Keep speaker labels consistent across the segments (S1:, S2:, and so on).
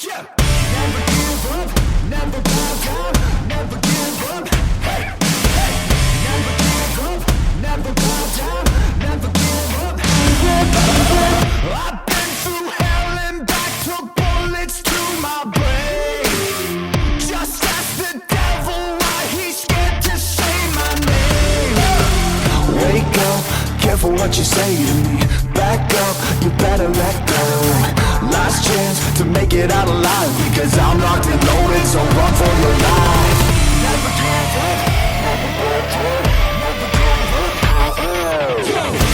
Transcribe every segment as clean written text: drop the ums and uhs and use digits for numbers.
S1: Yeah. Never give up, never bow down, never give up. Hey, hey. Never give up, never bow down, never give up. I've been through hell and back, took bullets to my brain. Just ask the devil why he's scared to say my name. Wake up, careful what you say to me. Back up, you better let go. Last chance to make it out alive, because I'm locked and loaded, so run for your life. Never give up, never give up, never give up.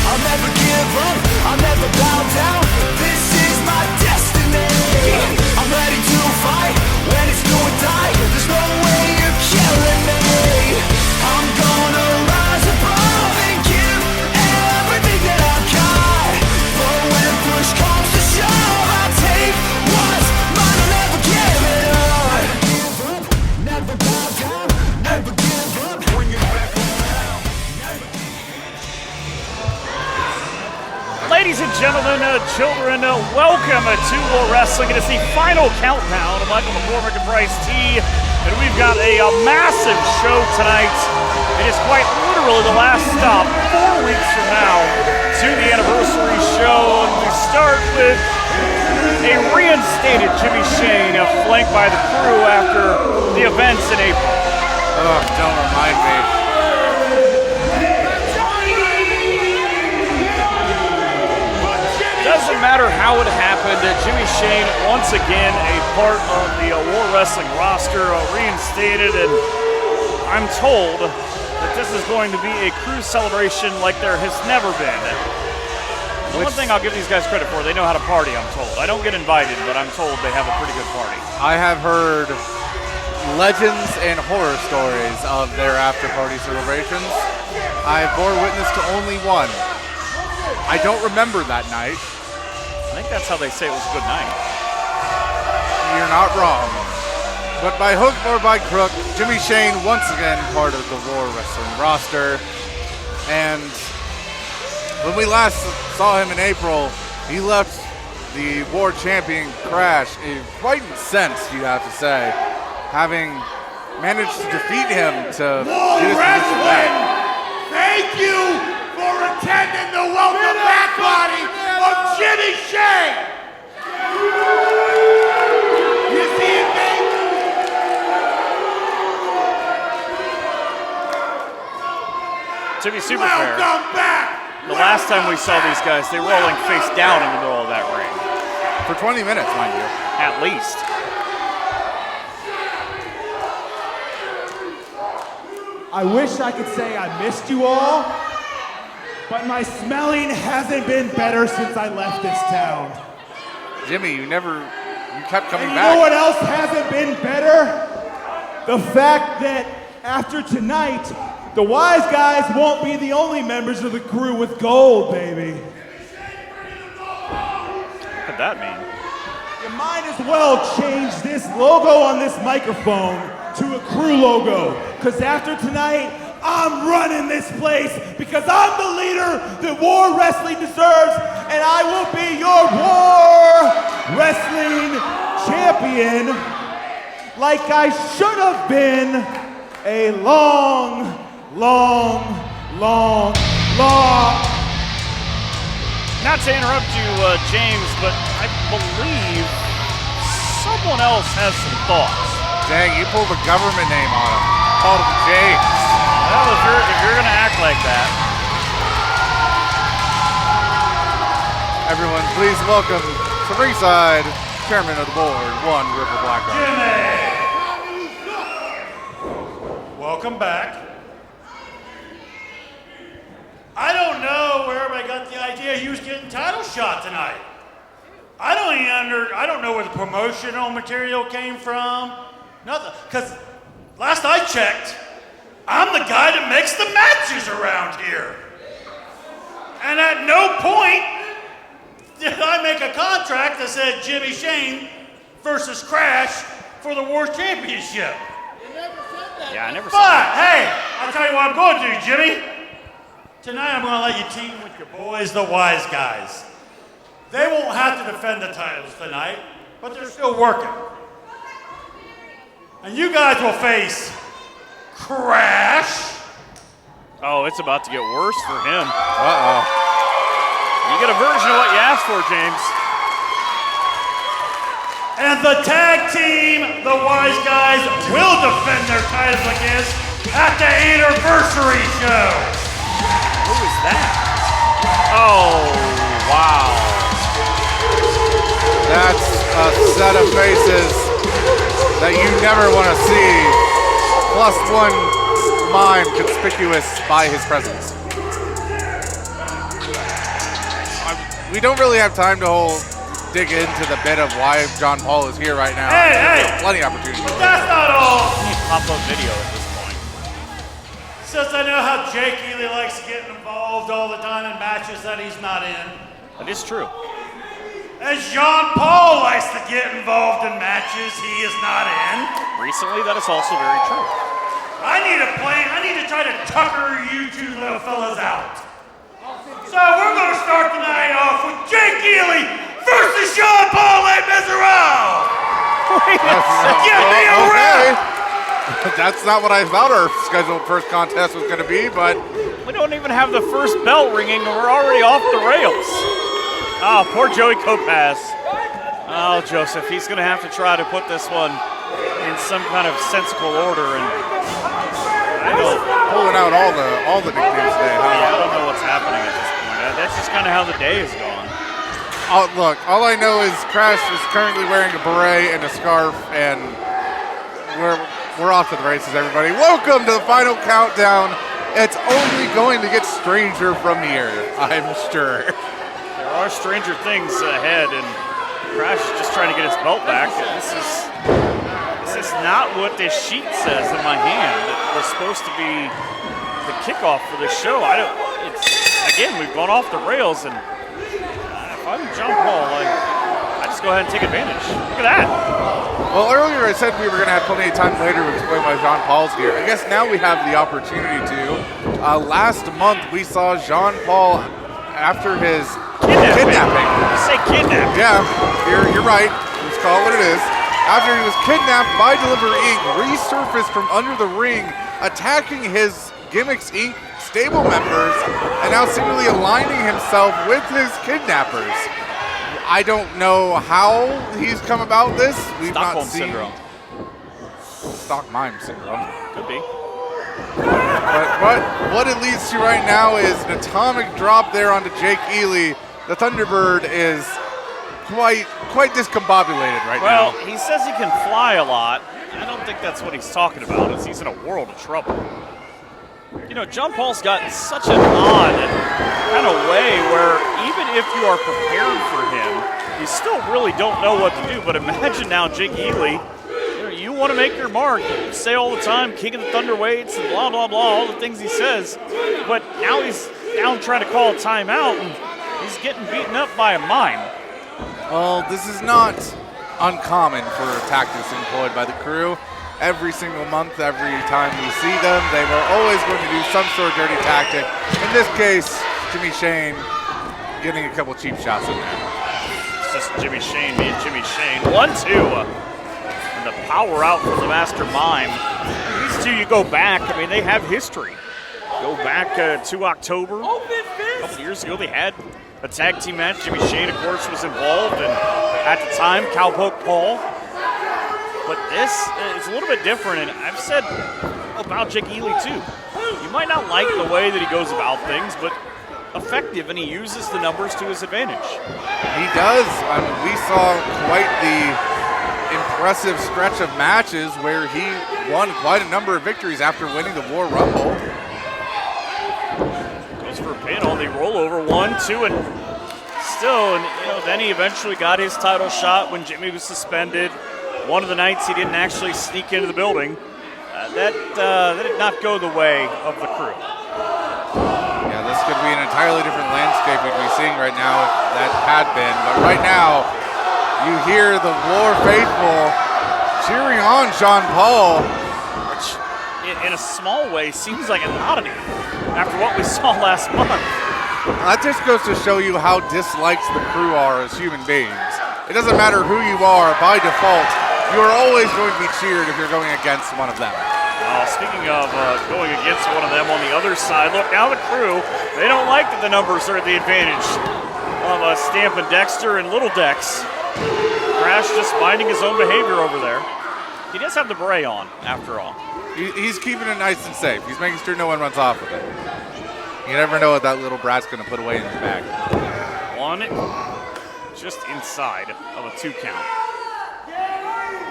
S1: I'll never give up, I'll never bow down. This is my destiny. I'm ready to fight when it's do or die. There's no way you're killing me. I'm gonna rise above and give everything that I've got. But when push comes to shove, I'll take what's mine. I'll never give it up. Never give up, never bow down, never give up. Bring it back around.
S2: Ladies and gentlemen, children, welcome to War Wrestling. It is the final countdown of Michael McCormick and Bryce T. And we've got a massive show tonight. It is quite literally the last stop, 4 weeks from now, to the anniversary show. And we start with a reinstated Jimmy Shane, flanked by the Krue after the events in April.
S3: Oh, don't remind me.
S2: Doesn't matter how it happened, Jimmy Shane, once again a part of the War Wrestling roster, reinstated, and I'm told that this is going to be a Krue celebration like there has never been. The one thing I'll give these guys credit for, they know how to party, I'm told. I don't get invited, but I'm told they have a pretty good party.
S3: I have heard legends and horror stories of their after-party celebrations. I bore witness to only one. I don't remember that night.
S2: I think that's how they say it was a good night.
S3: You're not wrong. But by hook or by crook, Jimmy Shane once again part of the War Wrestling roster. And when we last saw him in April, he left the War Champion Crash quite incensed, you have to say, having managed to defeat him to get his position back.
S4: Thank you for attending the welcome back party of Jimmy Shane. You see it, baby?
S2: To be super fair,
S4: Welcome back.
S2: the last time we saw these guys, they were rolling face down in the middle of that ring.
S3: For 20 minutes, mind you.
S2: At least.
S5: I wish I could say I missed you all, but my smelling hasn't been better since I left this town.
S3: Jimmy, you kept coming
S5: And you
S3: back.
S5: know what else hasn't been better? The fact that after tonight, the wise guys won't be the only members of the Krue with gold, baby.
S2: What could that mean?
S5: You might as well change this logo on this microphone to a Krue logo, because after tonight, I'm running this place because I'm the leader that War Wrestling deserves, and I will be your War Wrestling champion like I should have been a long.
S2: Not to interrupt you, James, but I believe someone else has some thoughts.
S3: Dang, you pulled a government name on him. Called him James.
S2: Well, if you're gonna act like that.
S3: Everyone, please welcome to ringside, Chairman of the Board, One River Blackguard.
S4: Jimmy. Welcome back. I don't know where everybody got the idea he was getting title shot tonight. I don't know where the promotional material came from. Nothing. Because last I checked, I'm the guy that makes the matches around here. And at no point did I make a contract that said Jimmy Shane versus Crash for the World Championship.
S6: You never said that.
S2: Yeah, I never said
S4: But,
S2: that.
S4: hey, I'll tell you what I'm going to do, Jimmy. Tonight I'm going to let you team with your boys, the Wise Guys. They won't have to defend the titles tonight. but they're still working. And you guys will face Crash.
S2: Oh, it's about to get worse for him.
S3: Uh-oh.
S2: You get a version of what you asked for, James.
S4: And the tag team, the Wise Guys, will defend their titles against at the anniversary show.
S2: Who is that? Oh, wow.
S3: That's a set of faces that you never want to see. Plus one mime conspicuous by his presence. We don't really have time to dig into the bit of why John Paul is here right now.
S4: Hey!
S3: Plenty of opportunity.
S4: But that's not all.
S2: You need pop-up video at this point.
S4: Since I know how Jake Eely likes to get involved all the time in matches that he's not in.
S2: That is true.
S4: As John Paul likes to get involved in matches he is not in.
S2: Recently, that is also very true.
S4: I need to try to tucker you two little fellas out. So we're going to start the night off with Jake Eely versus John Paul et Miserable. Give me a rap.
S3: That's not what I thought our scheduled first contest was going to be, but
S2: We don't even have the first bell ringing, and we're already off the rails. Oh, poor Joey Kopaz. Oh, Joseph, he's going to have to try to put this one in some kind of sensible order. And
S3: pulling out all the nicknames today, huh?
S2: Yeah, I don't know what's happening at this point. That's just kind of how the day is going.
S3: Oh, look, all I know is Crash is currently wearing a beret and a scarf, and we're off to the races, everybody. Welcome to the final countdown. It's only going to get stranger from here, I'm sure.
S2: There are stranger things ahead, and Crash is just trying to get his belt back. This is not what this sheet says in my hand. It was supposed to be the kickoff for this show. Again, we've gone off the rails, and if I'm John Paul, I just go ahead and take advantage. Look at that.
S3: Well, earlier I said we were going to have plenty of time later to explain why John Paul's here. I guess now we have the opportunity to. Last month we saw John Paul after his kidnapping.
S2: You say kidnapping.
S3: Yeah, you're right. Let's call it what it is. After he was kidnapped by Delivery Inc., resurfaced from under the ring, attacking his Gimmicks Inc. stable members, and now seemingly aligning himself with his kidnappers. I don't know how he's come about this. We've
S2: Stockholm
S3: not seen
S2: syndrome.
S3: Stock mime syndrome.
S2: Could be.
S3: But what it leads to right now is an atomic drop there onto Jake Eely. The Thunderbird is quite discombobulated right now.
S2: Well, he says he can fly a lot. I don't think that's what he's talking about. He's in a world of trouble. You know, John Paul's got such an odd kind of way where even if you are prepared for him, you still really don't know what to do. But imagine now Jake Eely, you want to make your mark. You say all the time, King of the Thunderweights and blah, blah, blah, all the things he says. But now he's down trying to call a timeout, and he's getting beaten up by a mime.
S3: Well, this is not uncommon for tactics employed by the Krue. Every single month, every time we see them, they were always going to do some sort of dirty tactic. In this case, Jimmy Shane getting a couple cheap shots in there.
S2: It's just Jimmy Shane being Jimmy Shane. 1-2. And the power out from the Master Mime. These two, you go back, I mean, they have history. Go back to October. A couple years ago, they had a tag team match. Jimmy Shane, of course, was involved, and at the time, Cowpoke Paul. But this is a little bit different, and I've said about Jake Eely too. You might not like the way that he goes about things, but effective, and he uses the numbers to his advantage.
S3: He does. I mean, we saw quite the impressive stretch of matches where he won quite a number of victories after winning the War Rumble.
S2: Goes for a pin on the rollover, 1-2, and still, and then he eventually got his title shot when Jimmy was suspended. One of the nights he didn't actually sneak into the building. That did not go the way of the Krue.
S3: Yeah, this could be an entirely different landscape we'd be seeing right now if that had been. But right now, you hear the War faithful cheering on John Paul.
S2: Which, in a small way, seems like an oddity after what we saw last month.
S3: That just goes to show you how disliked the Krue are as human beings. it doesn't matter who you are, by default, you are always going to be cheered if you're going against one of them.
S2: Speaking of going against one of them on the other side, look, now the Krue, they don't like that the numbers are at the advantage of Stamp and Dexter and Little Dex. Crash just minding his own behavior over there. He does have the beret on, after all.
S3: He's keeping it nice and safe. He's making sure no one runs off with it. You never know what that little brat's going to put away in his bag.
S2: One just inside of a 2 count.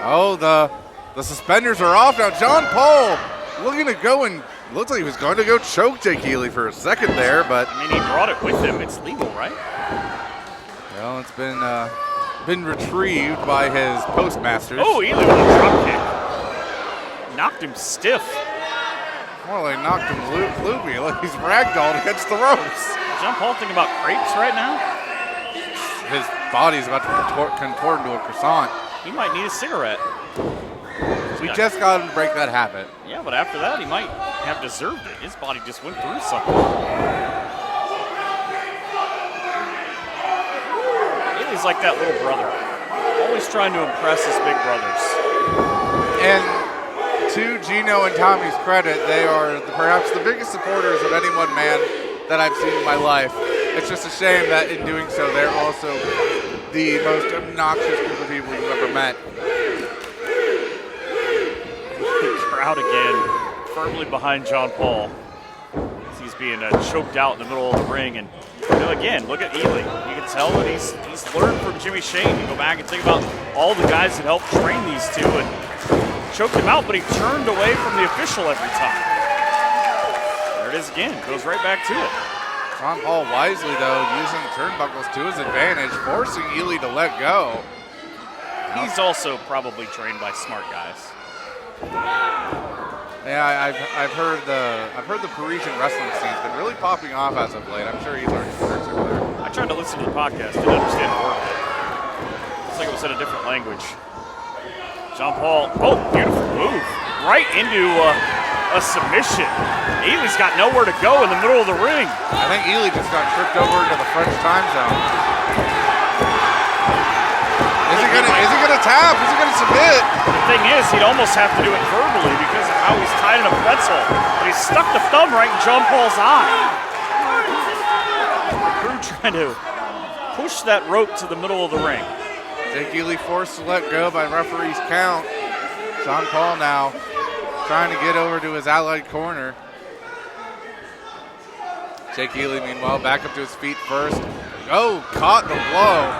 S3: Oh, the suspenders are off now. John Paul looking to go and looks like he was going to go choke Jake Eely for a second there, but
S2: I mean, he brought it with him. It's legal, right?
S3: well, it's been retrieved by his postmasters.
S2: Oh, Eely with a drop kick. Knocked him stiff.
S3: Well, they knocked him loopy. Like he's ragdolled against the ropes.
S2: John Paul thinking about crepes right now?
S3: His body's about to contort into a croissant.
S2: He might need a cigarette.
S3: We just got him to break that habit.
S2: Yeah, but after that, he might have deserved it. His body just went through something. He's like that little brother, always trying to impress his big brothers.
S3: And to Gino and Tommy's credit, they are perhaps the biggest supporters of any one man that I've seen in my life. It's just a shame that in doing so, they're also the most obnoxious group of people you've ever met.
S2: The crowd again, firmly behind John Paul. As he's being choked out in the middle of the ring. And again, look at Eely. You can tell that he's learned from Jimmy Shane. You go back and think about all the guys that helped train these two and choked him out, but he turned away from the official every time. There it is again. Goes right back to it.
S3: John Paul wisely, though, using the turnbuckles to his advantage, forcing Eely to let go.
S2: He's also probably trained by smart guys.
S3: Yeah, I've heard the Parisian wrestling scene's been really popping off as of late. I'm sure he's learned some tricks over there.
S2: I tried to listen to the podcast, didn't understand a word of it. It's like it was in a different language. John Paul, oh, beautiful move. Right into a submission. Eely's got nowhere to go in the middle of the ring.
S3: I think Eely just got tripped over into the French time zone. Is he gonna tap? Is he gonna submit?
S2: The thing is, he'd almost have to do it verbally because of how he's tied in a pretzel. But he stuck the thumb right in John Paul's eye. Krue trying to push that rope to the middle of the ring.
S3: Jake Eely forced to let go by referee's count. John Paul now trying to get over to his allied corner. Jake Eely, meanwhile, back up to his feet first. Oh, caught the blow.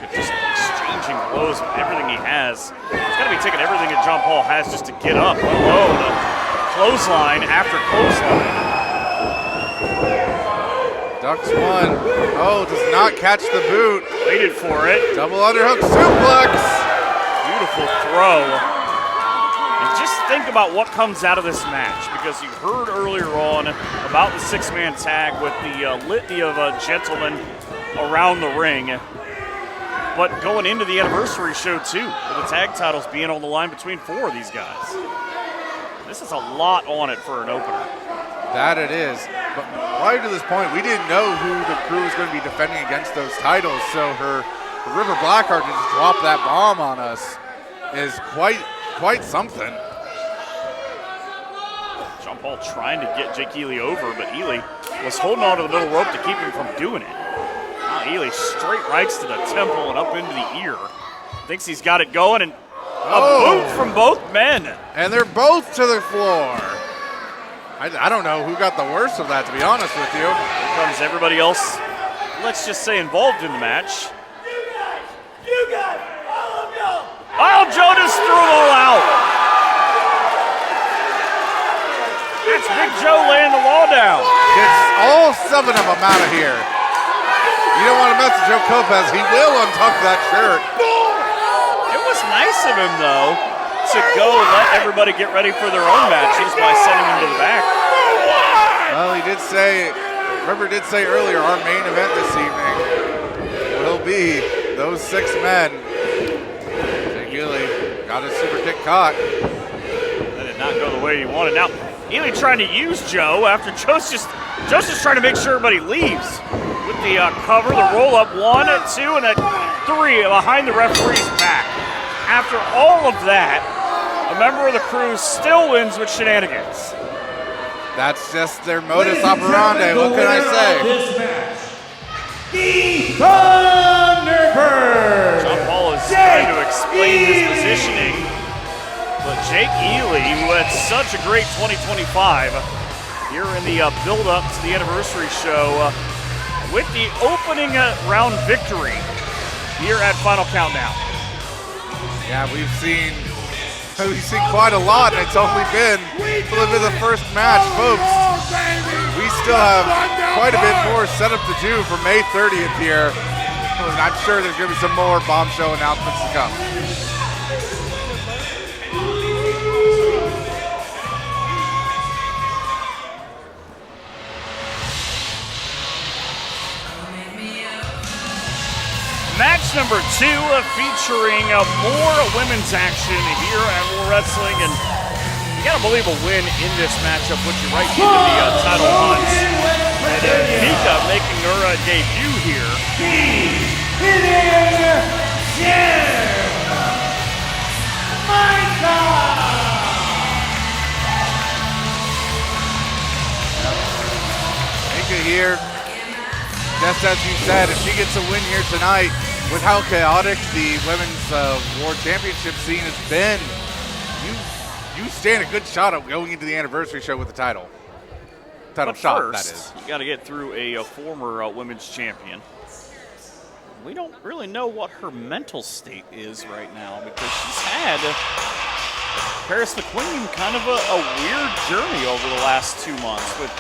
S2: Just exchanging blows with everything he has. He's got to be taking everything that John Paul has just to get up. Whoa, the clothesline after clothesline.
S3: Ducks one. Oh, does not catch the boot.
S2: Waited for it.
S3: Double underhook suplex.
S2: Beautiful throw. And just think about what comes out of this match, because you heard earlier on about the 6-man tag with the litany of gentlemen around the ring. But going into the anniversary show, too, with the tag titles being on the line between 4 of these guys. This is a lot on it for an opener.
S3: That it is. But prior to this point, we didn't know who the Krue was going to be defending against those titles, so her River Blackheart to just drop that bomb on us is quite something.
S2: John Paul trying to get Jake Eely over, but Eely was holding on to the middle rope to keep him from doing it. Now Eely straight rights to the temple and up into the ear. Thinks he's got it going, and a boot from both men.
S3: And they're both to the floor. I don't know who got the worst of that, to be honest with you.
S2: Here comes everybody else, let's just say, involved in the match.
S1: You got all of y'all.
S2: Oh, Joe just threw them all out. That's Big Joe laying the law down.
S3: Gets all 7 of them out of here. You don't want to mess with Joe Lopez. He will untuck that shirt.
S2: It was nice of him, though, to go and let everybody get ready for their own matches by sending them to the back.
S3: Well, he did say, River did say earlier, our main event this evening will be those 6 men. Jake Eely got his super kick caught.
S2: That did not go the way he wanted. Now, Eely trying to use Joe after Joe's just trying to make sure everybody leaves with the cover, the roll-up, 1, 2, and a 3 behind the referee's back. After all of that, a member of the Krue still wins with shenanigans.
S3: That's just their modus operandi. What can I say?
S5: This match, the Thunderbird.
S2: John Paul is trying to explain his positioning, but Jake Eely, who had such a great 2025, here in the build-up to the anniversary show, with the opening round victory here at Final Countdown.
S3: Yeah, we've seen quite a lot, and it's only been the first match, folks. We still have quite a bit more set up to do for May 30th here. And I'm sure there's going to be some more bombshell announcements to come.
S2: Match number 2 featuring more women's action here at War Wrestling, and you gotta believe a win in this matchup puts you right into the title hunt. And Mika making her debut here.
S3: Mika here, just as you said, if she gets a win here tonight, with how chaotic the Women's War Championship scene has been, you stand a good shot at going into the anniversary show with the title. Title
S2: But
S3: shot,
S2: first,
S3: that is.
S2: you got to get through a former women's champion. We don't really know what her mental state is right now because she's had Paris McQueen kind of a weird journey over the last 2 months with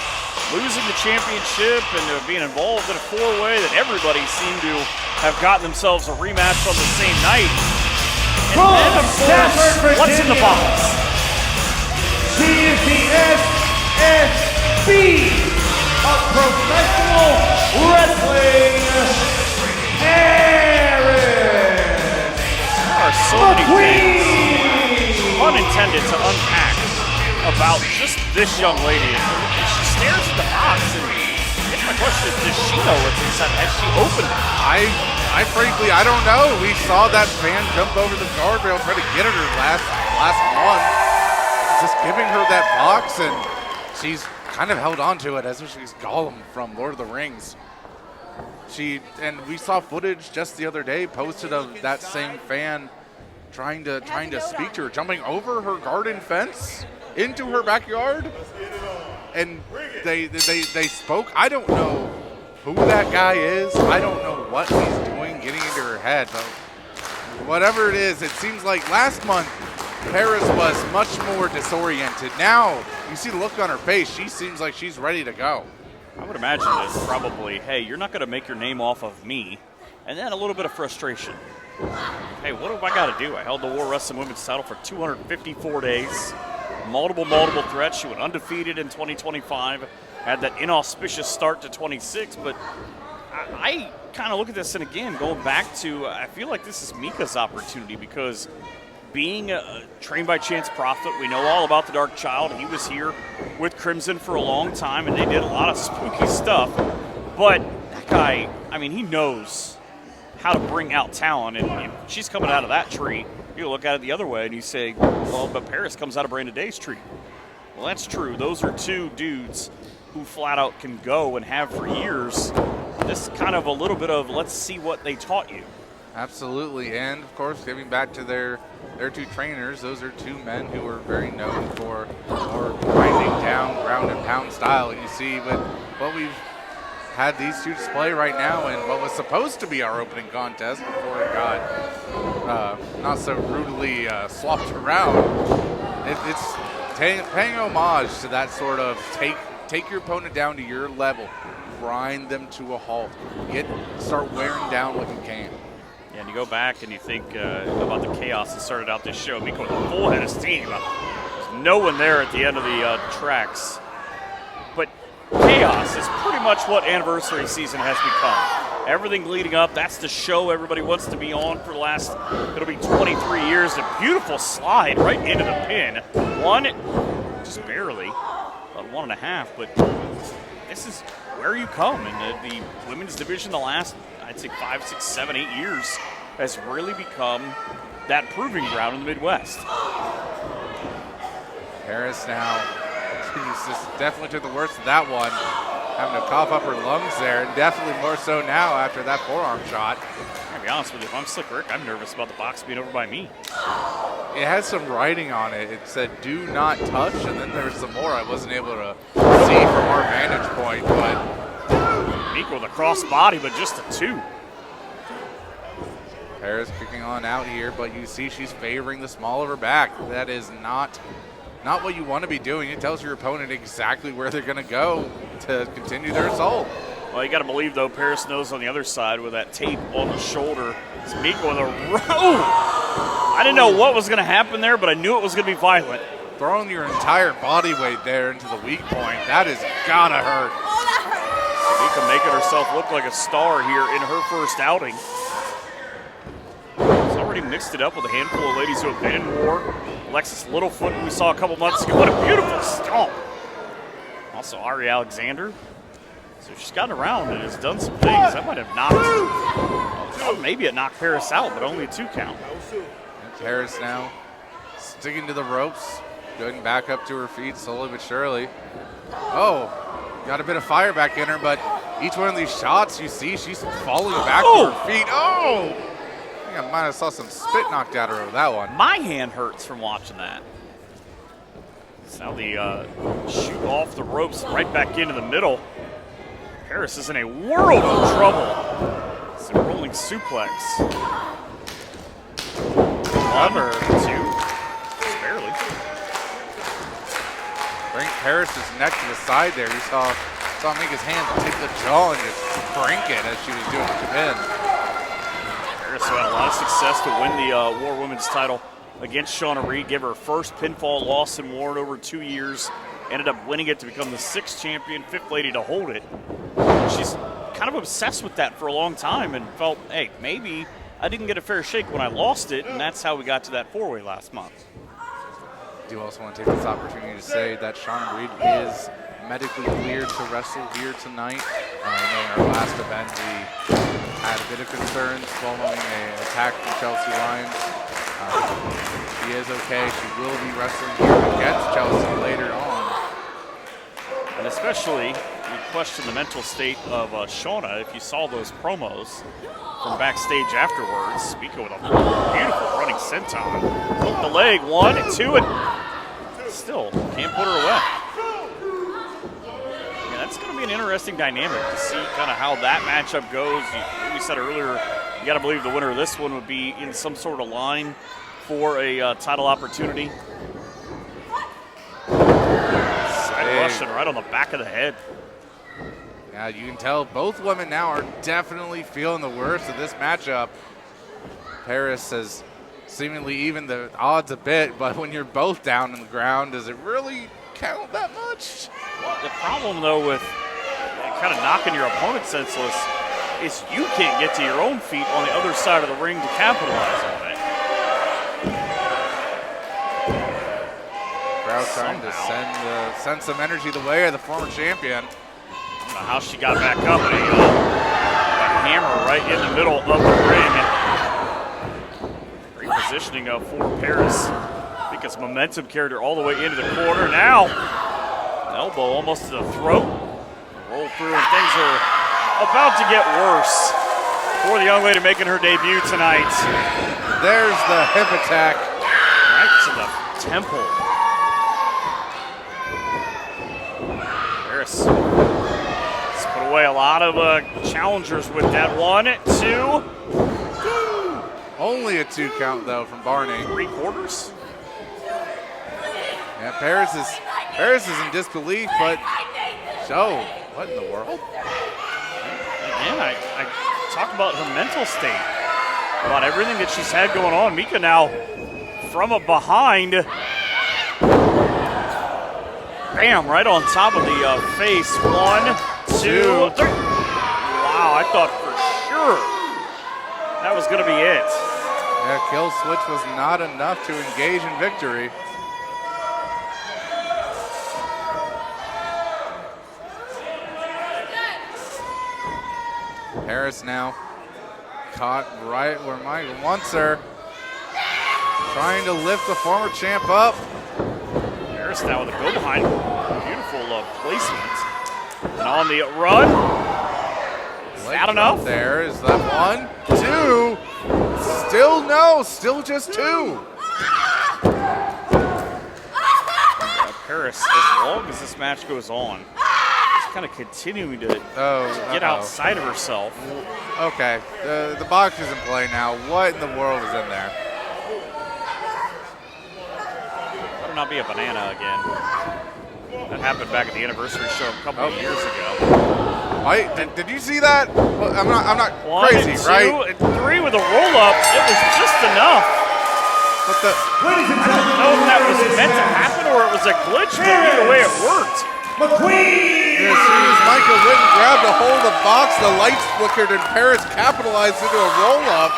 S2: losing the championship and being involved in a 4-way that everybody seemed to have gotten themselves a rematch on the same night. And then, of course, what's in the box?
S5: She is the SSB of professional wrestling, Paris.
S2: There are so many things, unintended, to unpack about just this young lady. She stares at the box, and I guess my question is, does she know what's inside? Has she opened it?
S3: I frankly, I don't know. We saw that fan jump over the guardrail, try to get at her last month. Just giving her that box, and she's kind of held on to it as if she's Gollum from Lord of the Rings. And we saw footage just the other day posted of that same fan trying to speak to her, jumping over her garden fence into her backyard. And they spoke. I don't know who that guy is. I don't know what he's doing getting into her head. But whatever it is, it seems like last month Paris was much more disoriented. Now you see the look on her face. She seems like she's ready to go.
S2: I would imagine it's probably, hey, you're not going to make your name off of me. And then a little bit of frustration. Hey, what have I got to do? I held the War Wrestling Women's title for 254 days. Multiple threats. She went undefeated in 2025. Had that inauspicious start to 26. But I kind of look at this, and again, going back to, I feel like this is Mika's opportunity because being a trained by chance prophet, we know all about the Dark Child. He was here with Crimson for a long time, and they did a lot of spooky stuff. But that guy, I mean, he knows how to bring out talent, and she's coming out of that tree. You look at it the other way, and you say, well, but Paris comes out of Brandon Day's tree. Well, that's true. Those are two dudes who flat out can go and have for years. This is kind of a little bit of let's see what they taught you.
S3: Absolutely, and of course, giving back to their two trainers, those are two men who are very known for grinding down, ground and pound style. And you see what we've had these two display right now, and what was supposed to be our opening contest before it got not so brutally swapped around. It's paying homage to that sort of take your opponent down to your level, grind them to a halt, start wearing down what you can.
S2: Yeah, and you go back and you think about the chaos that started out this show. Mika with a full head of steam. There's no one there at the end of the tracks. But chaos is pretty much what anniversary season has become. Everything leading up, that's the show everybody wants to be on for the last, it'll be 23 years. A beautiful slide right into the pin. One, just barely, about 1.5, but this is where you come. And the women's division the last, I'd say 5, 6, 7, 8 years has really become that proving ground in the Midwest.
S3: Paris now, just definitely took the worst of that one. Having to cough up her lungs there, and definitely more so now after that forearm shot.
S2: I'll be honest with you, if I'm Slick Rick, I'm nervous about the box being over by me.
S3: It had some writing on it. It said, do not touch, and then there was some more I wasn't able to see from our vantage point, but
S2: Mika with a cross body, but just a 2.
S3: Paris kicking on out here, but you see she's favoring the small of her back. That is not what you want to be doing. It tells your opponent exactly where they're going to go to continue their assault.
S2: Well, you got to believe, though, Paris knows on the other side with that tape on the shoulder. It's Mika with a I didn't know what was going to happen there, but I knew it was going to be violent.
S3: Throwing your entire body weight there into the weak point, that is got to hurt.
S2: Mika making herself look like a star here in her first outing. She's already mixed it up with a handful of ladies who have been in war. Alexis Littlefoot, who we saw a couple months ago. What a beautiful stomp. Also, Ari Alexander. So she's gotten around and has done some things. That might have knocked, maybe it knocked Paris out, but only a 2 count.
S3: And Paris now sticking to the ropes, going back up to her feet slowly but surely. Oh, got a bit of fire back in her, but each one of these shots you see, she's falling back to her feet. Oh! I think I might have saw some spit knocked out of her with that one.
S2: My hand hurts from watching that. So now the shoot off the ropes right back into the middle. Paris is in a world of trouble. It's a rolling suplex. 1, 2, just barely.
S3: Bring Paris's neck to the side there. You saw Mika's hand take the jaw and just break it as she was doing the pin.
S2: Paris who had a lot of success to win the War Women's title against Shauna Reed, gave her first pinfall loss in War in over 2 years, ended up winning it to become the 6th champion, 5th lady to hold it. She's kind of obsessed with that for a long time and felt, hey, maybe I didn't get a fair shake when I lost it, and that's how we got to that 4-way last month.
S3: I do also want to take this opportunity to say that Shauna Reed is medically cleared to wrestle here tonight. In our last event, we had a bit of concerns following an attack from Chelsea Lyons. She is okay. She will be wrestling here against Chelsea later on.
S2: And especially, you question the mental state of Shauna if you saw those promos from backstage afterwards. Mika with a beautiful running senton. Hook the leg, 1, 2, and still can't put her away. That's going to be an interesting dynamic to see kind of how that matchup goes. We said earlier, you got to believe the winner of this one would be in some sort of line for a title opportunity. Side Russian right on the back of the head.
S3: Yeah, you can tell both women now are definitely feeling the worst of this matchup. Paris has seemingly evened the odds a bit, but when you're both down on the ground, does it really count that much?
S2: Well, the problem, though, with kind of knocking your opponent senseless is you can't get to your own feet on the other side of the ring to capitalize on it.
S3: Crowd trying to send some energy the way of the former champion.
S2: I don't know how she got back up, and a hammer right in the middle of the ring. Great positioning for Paris. Mika's momentum carried her all the way into the corner. Now, an elbow almost to the throat. Roll through, and things are about to get worse for the young lady making her debut tonight.
S3: There's the hip attack.
S2: Right to the temple. Paris has put away a lot of challengers with that. 1, 2.
S3: Only a 2 count, though, from Barney.
S2: 3/4.
S3: Yeah, Paris is in disbelief, but so what in the world?
S2: Again, I talked about her mental state, about everything that she's had going on. Mika now from a behind, bam, right on top of the face. 1, 2, 3. Wow, I thought for sure that was going to be it.
S3: Yeah, kill switch was not enough to engage in victory. Paris now. Caught right where Mike wants her. Trying to lift the former champ up.
S2: Paris now with a go behind. Beautiful placement. And on the run. Not enough.
S3: There is that 1, 2. Still no, still just 2.
S2: Paris, as long as this match goes on, is kind of continuing to get outside of herself.
S3: Okay, the box is in play now. What in the world is in there?
S2: Better not be a banana again. That happened back at the anniversary show a couple of years ago.
S3: Wait, did you see that? Well, I'm not
S2: One,
S3: crazy,
S2: two,
S3: right?
S2: And 3 with a roll up. It was just enough.
S3: But the
S2: I don't know if that was meant to happen or it was a glitch, but either way it worked.
S5: McQueen!
S3: as soon as Mika went and grabbed a hold of the box, the lights flickered and Paris capitalized into a roll up.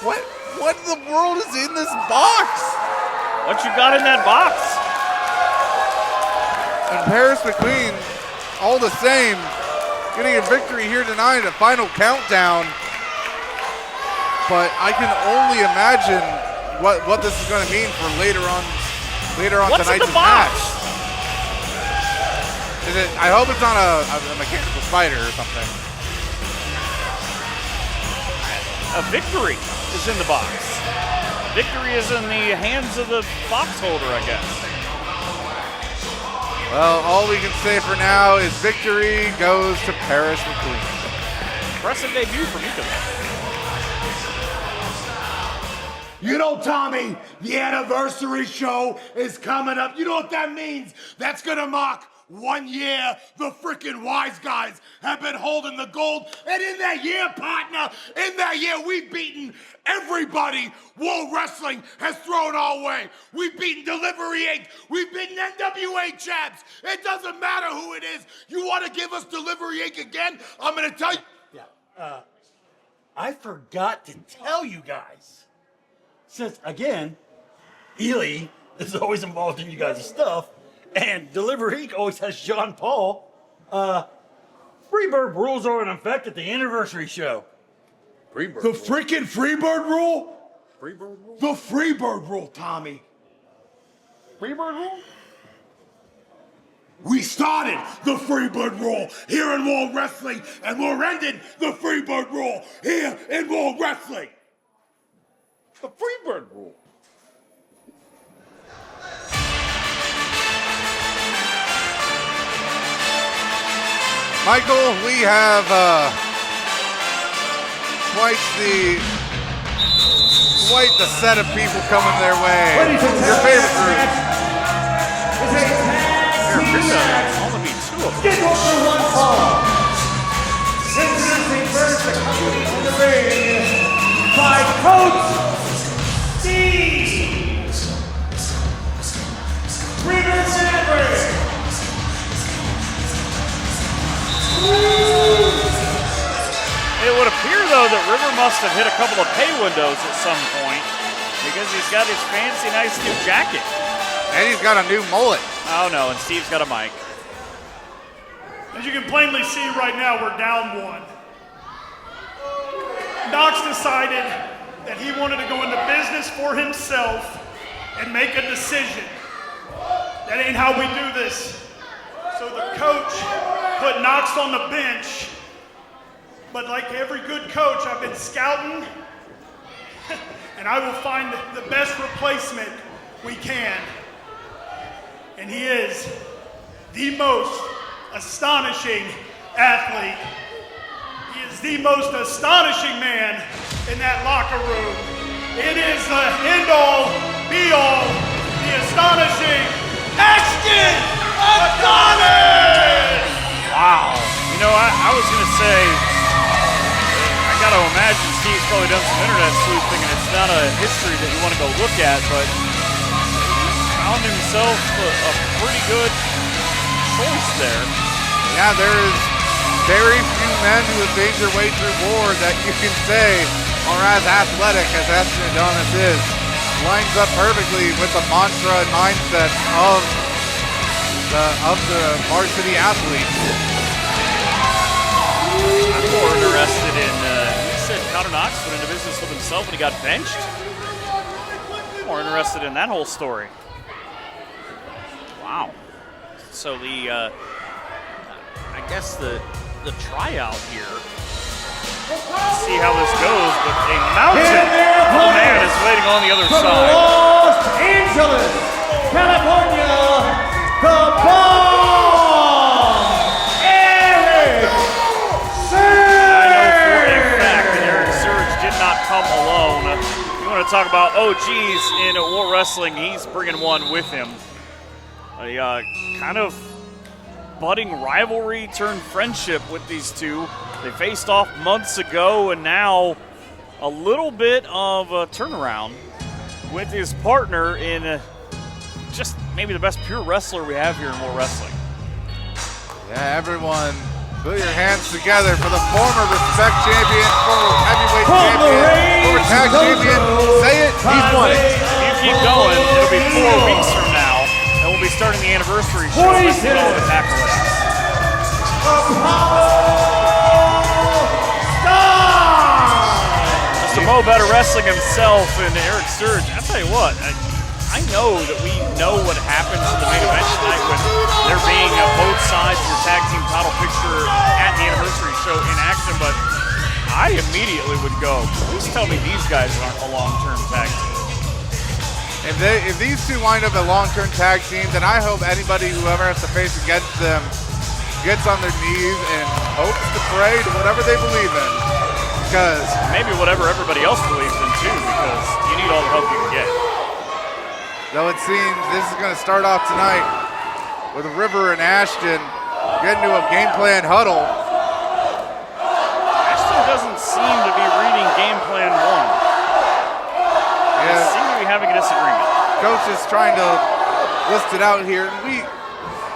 S3: What in the world is in this box?
S2: What you got in that box?
S3: And Paris McQueen, all the same, getting a victory here tonight at Final Countdown. But I can only imagine what this is going to mean for later on
S2: What's
S3: tonight's
S2: in the box?
S3: match. Is it? I hope it's not a mechanical spider or something.
S2: A victory is in the box. Victory is in the hands of the box holder, I guess.
S3: Well, all we can say for now is victory goes to Paris McQueen.
S2: Impressive debut for Mika.
S5: You know, Tommy, the anniversary show is coming up. You know what that means? That's gonna mark 1 year the freaking wise guys have been holding the gold. And in that year, partner, in that year, we've beaten everybody World Wrestling has thrown our way. We've beaten Delivery Inc. We've beaten NWA champs. It doesn't matter who it is. You want to give us Delivery Inc. again? I'm gonna tell you.
S4: Yeah, I forgot to tell you guys. Since, again, Eely is always involved in you guys' stuff, and Delivery Inc. always has John Paul, Freebird rules are in effect at the anniversary show.
S5: The freaking Freebird rule?
S3: Freebird rule?
S5: The Freebird rule, Tommy.
S2: Freebird rule?
S5: We started the Freebird rule here in World Wrestling, and we're ending the Freebird rule here in World Wrestling.
S2: The Freebird rule.
S3: Michael, we have quite the set of people coming their way. Your favorite group.
S2: Only be 2 of them.
S5: Scheduled for 1 fall. Introducing first the company in the ring by Coach Steve. River Sandberg.
S2: It would appear, though, that River must have hit a couple of pay windows at some point because he's got his fancy, nice new jacket.
S3: And he's got a new mullet.
S2: Oh, no, and Steve's got a mic.
S6: As you can plainly see right now, we're down 1. Knox decided that he wanted to go into business for himself and make a decision. That ain't how we do this. So the coach put Knox on the bench. But like every good coach, I've been scouting, and I will find the best replacement we can. And he is the most astonishing athlete. He is the most astonishing man in that locker room. It is the end-all, be-all, the astonishing Ashton Adonis!
S2: Wow. You know, I was going to say, I got to imagine Steve's probably done some internet sleuthing, and it's not a history that you want to go look at, but he found himself a pretty good choice there.
S3: Yeah, there is very few men who have made their way through war that you can say are as athletic as Ashton Adonis is. Lines up perfectly with the mantra and mindset of the varsity athletes.
S2: I'm more interested in, he said Connor Knox went into business with himself when he got benched. More interested in that whole story. Wow. So the, I guess the tryout here. Let's see how this goes, but a mountain of a man is waiting on the other
S1: From
S2: side.
S1: Los Angeles, California, the bomb, Erik
S2: I know for a fact that Erik Surge did not come alone. You want to talk about OGs in War Wrestling, he's bringing one with him. A kind of budding rivalry turned friendship with these two. They faced off months ago, and now a little bit of a turnaround with his partner in just maybe the best pure wrestler we have here in War Wrestling.
S3: Yeah, everyone, put your hands together for the former Respect champion, former heavyweight champion, former tag champion. Say it, he's won it.
S2: If you keep going, it'll be 4 weeks from now, and we'll be starting the anniversary show with all the accolades. Mr. Mo Better Wrestling himself and Erik Surge. I tell you what, I know that we know what happens in the main event tonight with there being both sides of your tag team title picture at the anniversary show in action, but I immediately would go, please tell me these guys aren't a long-term tag team.
S3: If these two wind up a long-term tag team, then I hope anybody who ever has to face against them gets on their knees and hopes to pray to whatever they believe in. Because
S2: maybe whatever everybody else believes in too, because you need all the help you can get.
S3: though it seems this is going to start off tonight with River and Ashton getting to a game plan huddle.
S2: Ashton doesn't seem to be reading game plan 1. They seem to be having a disagreement.
S3: Coach is trying to list it out here.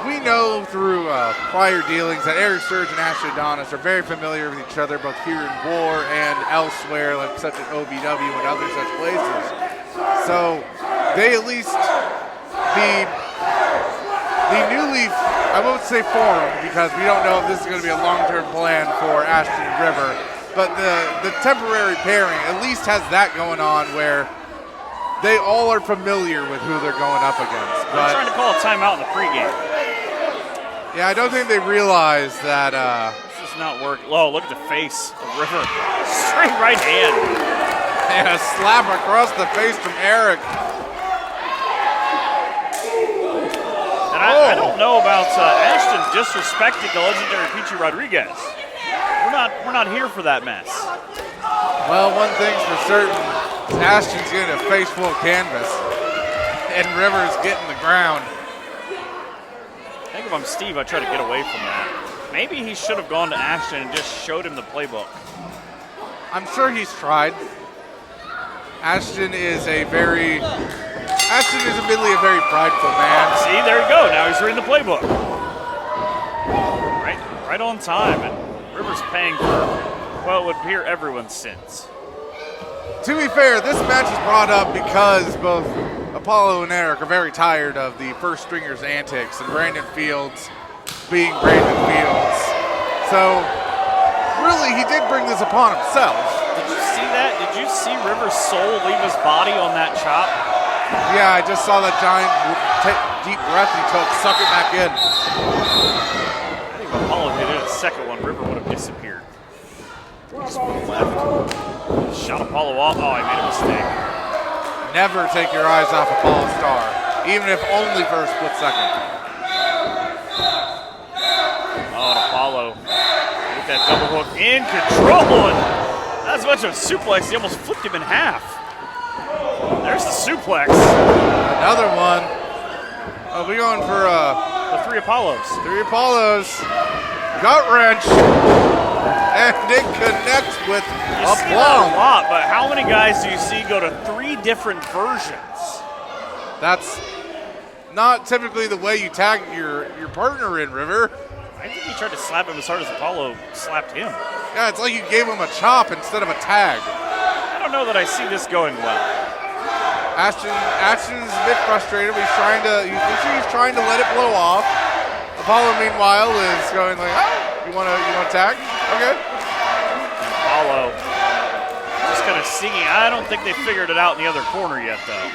S3: We know through prior dealings that Erik Surge and Ashton Adonis are very familiar with each other, both here in War and elsewhere, like such as OVW and other such places. So they at least the newly, I won't say formed because we don't know if this is going to be a long-term plan for Ashton and River, but the temporary pairing at least has that going on where they all are familiar with who they're going up against.
S2: They're trying to call a timeout in the pregame.
S3: Yeah, I don't think they realize that.
S2: This is not working. Oh, look at the face of River. Straight right hand.
S3: And a slap across the face from Erik.
S2: And I don't know about Ashton disrespecting the legendary Peachy Rodriguez. We're not here for that mess.
S3: Well, one thing's for certain. Ashton's getting a face full of canvas, and River's getting the ground.
S2: I think if I'm Steve, I'd try to get away from that. Maybe he should have gone to Ashton and just showed him the playbook.
S3: I'm sure he's tried. Ashton is admittedly a very prideful man.
S2: See, there you go. Now he's reading the playbook. Right on time, and River's paying for, well, it would appear everyone's sins.
S3: To be fair, this match is brought up because both Appollo and Erik are very tired of the first stringer's antics and Brandon Fields being Brandon Fields. So, really, he did bring this upon himself.
S2: Did you see that? Did you see River's soul leave his body on that chop?
S3: Yeah, I just saw that giant deep breath he took, suck it back in.
S2: I think if Appollo hit it a second one, River would have disappeared. He just went left. Shot Appollo off. Oh, I made a mistake.
S3: Never take your eyes off Apollo Starr, even if only for a split second.
S2: Oh, and Appollo with that double hook in control, and that's much of a suplex. He almost flipped him in half. There's the suplex.
S3: Another one. Oh, we're going for
S2: the 3 Apollos.
S3: 3 Apollos. Gut wrench. And it connects with
S2: You
S3: a
S2: see that a
S3: plum.
S2: lot, but how many guys do you see go to 3 different versions?
S3: That's not typically the way you tag your partner in, River.
S2: I think he tried to slap him as hard as Appollo slapped him.
S3: Yeah, it's like you gave him a chop instead of a tag.
S2: I don't know that I see this going well.
S3: Ashton's a bit frustrated, but you can see he's trying to let it blow off. Apollo, meanwhile, is going like, oh, you want to tag? Okay.
S2: And Appollo just kind of singing. I don't think they figured it out in the other corner yet, though.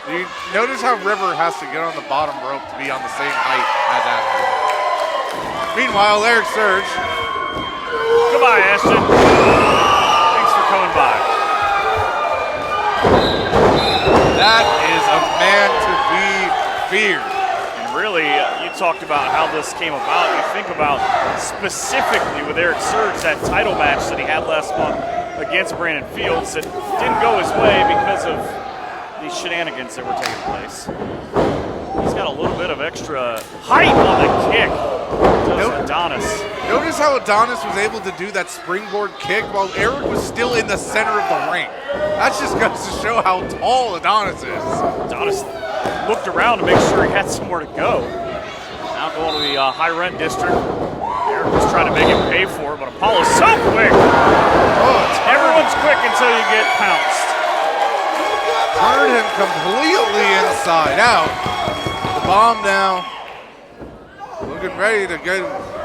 S3: You notice how River has to get on the bottom rope to be on the same height as Ashton. Meanwhile, Erik Surge.
S2: Goodbye, Ashton. Thanks for coming by.
S3: That is a man to be feared.
S2: And really, you talked about how this came about. You think about specifically with Erik Surge, that title match that he had last month against Brandon Fields that didn't go his way because of these shenanigans that were taking place. He's got a little bit of extra height on the kick. Adonis.
S3: Notice how Adonis was able to do that springboard kick while Erik was still in the center of the ring. That just goes to show how tall Adonis is.
S2: Adonis looked around to make sure he had somewhere to go. Now going to the high rent district. Erik was trying to make him pay for it, but Apollo's so quick. Everyone's quick until you get pounced.
S3: Turned him completely inside out. The bomb now. Looking ready to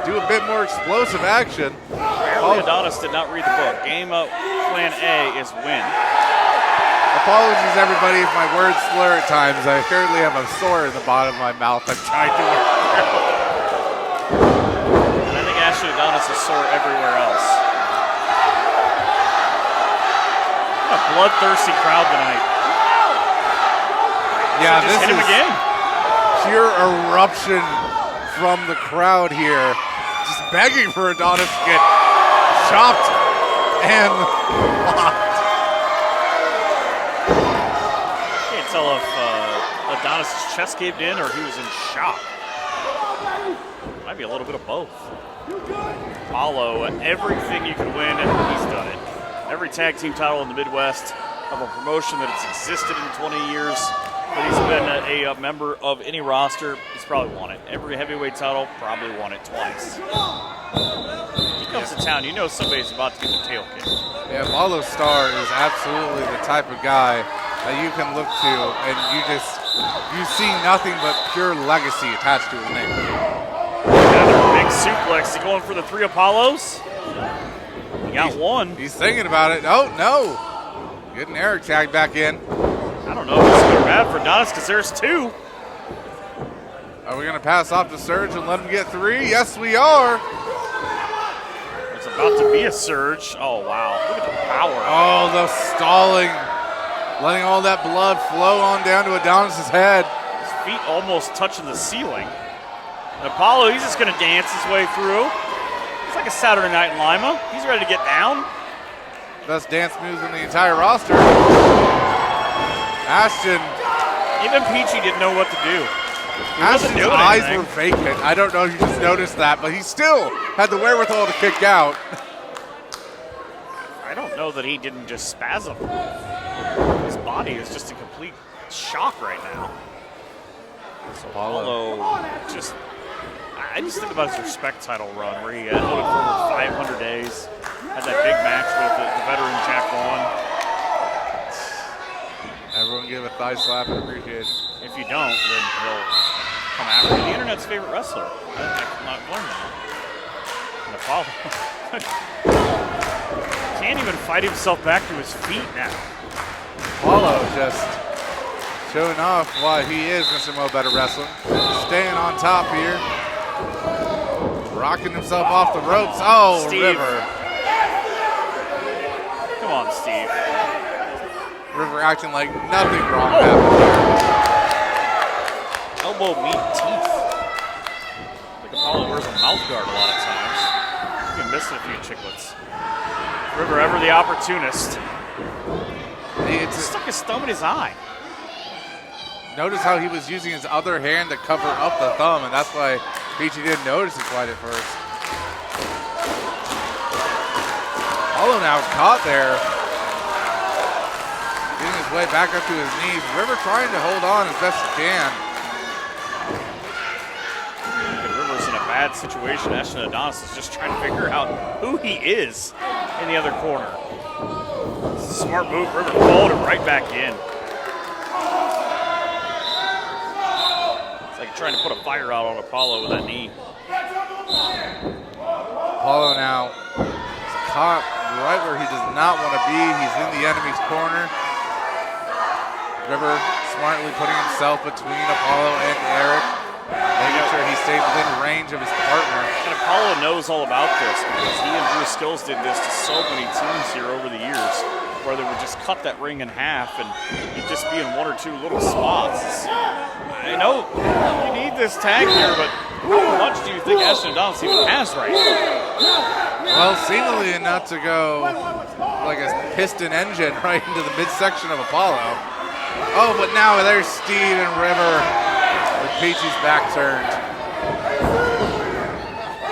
S3: do a bit more explosive action.
S2: Apparently Adonis did not read the book. Game plan A is win.
S3: Apologies, everybody, if my words slur at times. I currently have a sore in the bottom of my mouth. I'm trying to work through.
S2: And I think Ashley Adonis is sore everywhere else. What a bloodthirsty crowd tonight.
S3: Yeah,
S2: so
S3: this
S2: hit him
S3: is
S2: again.
S3: Pure eruption from the crowd here. Just begging for Adonis to get chopped and blocked.
S2: Can't tell if Adonis' chest caved in or he was in shock. Might be a little bit of both. Apollo, everything you can win, he's done it. Every tag team title in the Midwest of a promotion that has existed in 20 years. But he's been a member of any roster. He's probably won it. Every heavyweight title, probably won it twice. He comes to town, you know somebody's about to get their tail kicked.
S3: Yeah, Apollo Starr is absolutely the type of guy that you can look to and you see nothing but pure legacy attached to his name.
S2: Another big suplex. He going for the 3 Apollos? He got one.
S3: He's thinking about it. Oh, no. Getting Erik tagged back in.
S2: I don't know if it's good or bad for Adonis because there's 2.
S3: Are we going to pass off to Surge and let him get 3? Yes, we are.
S2: It's about to be a surge. Oh, wow. Look at the power.
S3: Oh, the stalling. Letting all that blood flow on down to Adonis' head.
S2: His feet almost touching the ceiling. And Apollo, he's just going to dance his way through. It's like a Saturday night in Lima. He's ready to get down.
S3: Best dance moves in the entire roster. Ashton.
S2: Even Peachy didn't know what to do.
S3: Ashton's eyes were vacant. I don't know if you just noticed that, but he still had the wherewithal to kick out.
S2: I don't know that he didn't just spasm. His body is just in complete shock right now. So Apollo just, I just think about his Respect title run where he held it for over 500 days. Had that big match with the veteran Jack Vaughn.
S3: Everyone give a thigh slap and appreciate it.
S2: If you don't, then he'll come after you. The internet's favorite wrestler. I've learned that. And Apollo can't even fight himself back to his feet now.
S3: Apollo just showing off why he is Mr. Mo Better Wrestling. Staying on top here. Rocking himself off the ropes. Oh,
S2: Steve.
S3: River.
S2: Come on, Steve.
S3: River acting like nothing wrong happened there.
S2: Elbow meet teeth. Like Apollo wears a mouth guard a lot of times. You can miss a few chiclets. River ever the opportunist. He stuck his thumb in his eye.
S3: Notice how he was using his other hand to cover up the thumb, and that's why Peachy didn't notice it quite at first. Apollo now caught there. Getting his way back up to his knees. River trying to hold on as best he can.
S2: River's in a bad situation. Ashton Adonis is just trying to figure out who he is in the other corner. It's a smart move. River called him right back in. It's like trying to put a fire out on Apollo with that knee.
S3: Apollo now is caught right where he does not want to be. He's in the enemy's corner. River smartly putting himself between Apollo and Erik, making sure he stays within range of his partner.
S2: And Apollo knows all about this because he and Drew Skills did this to so many teams here over the years, where they would just cut that ring in half and you'd just be in one or two little spots. I know you need this tag here, but how much do you think Ashton Adonis even has right now?
S3: Well, seemingly enough to go like a piston engine right into the midsection of Apollo. Oh, but now there's Steve and River with Peachy's back turned.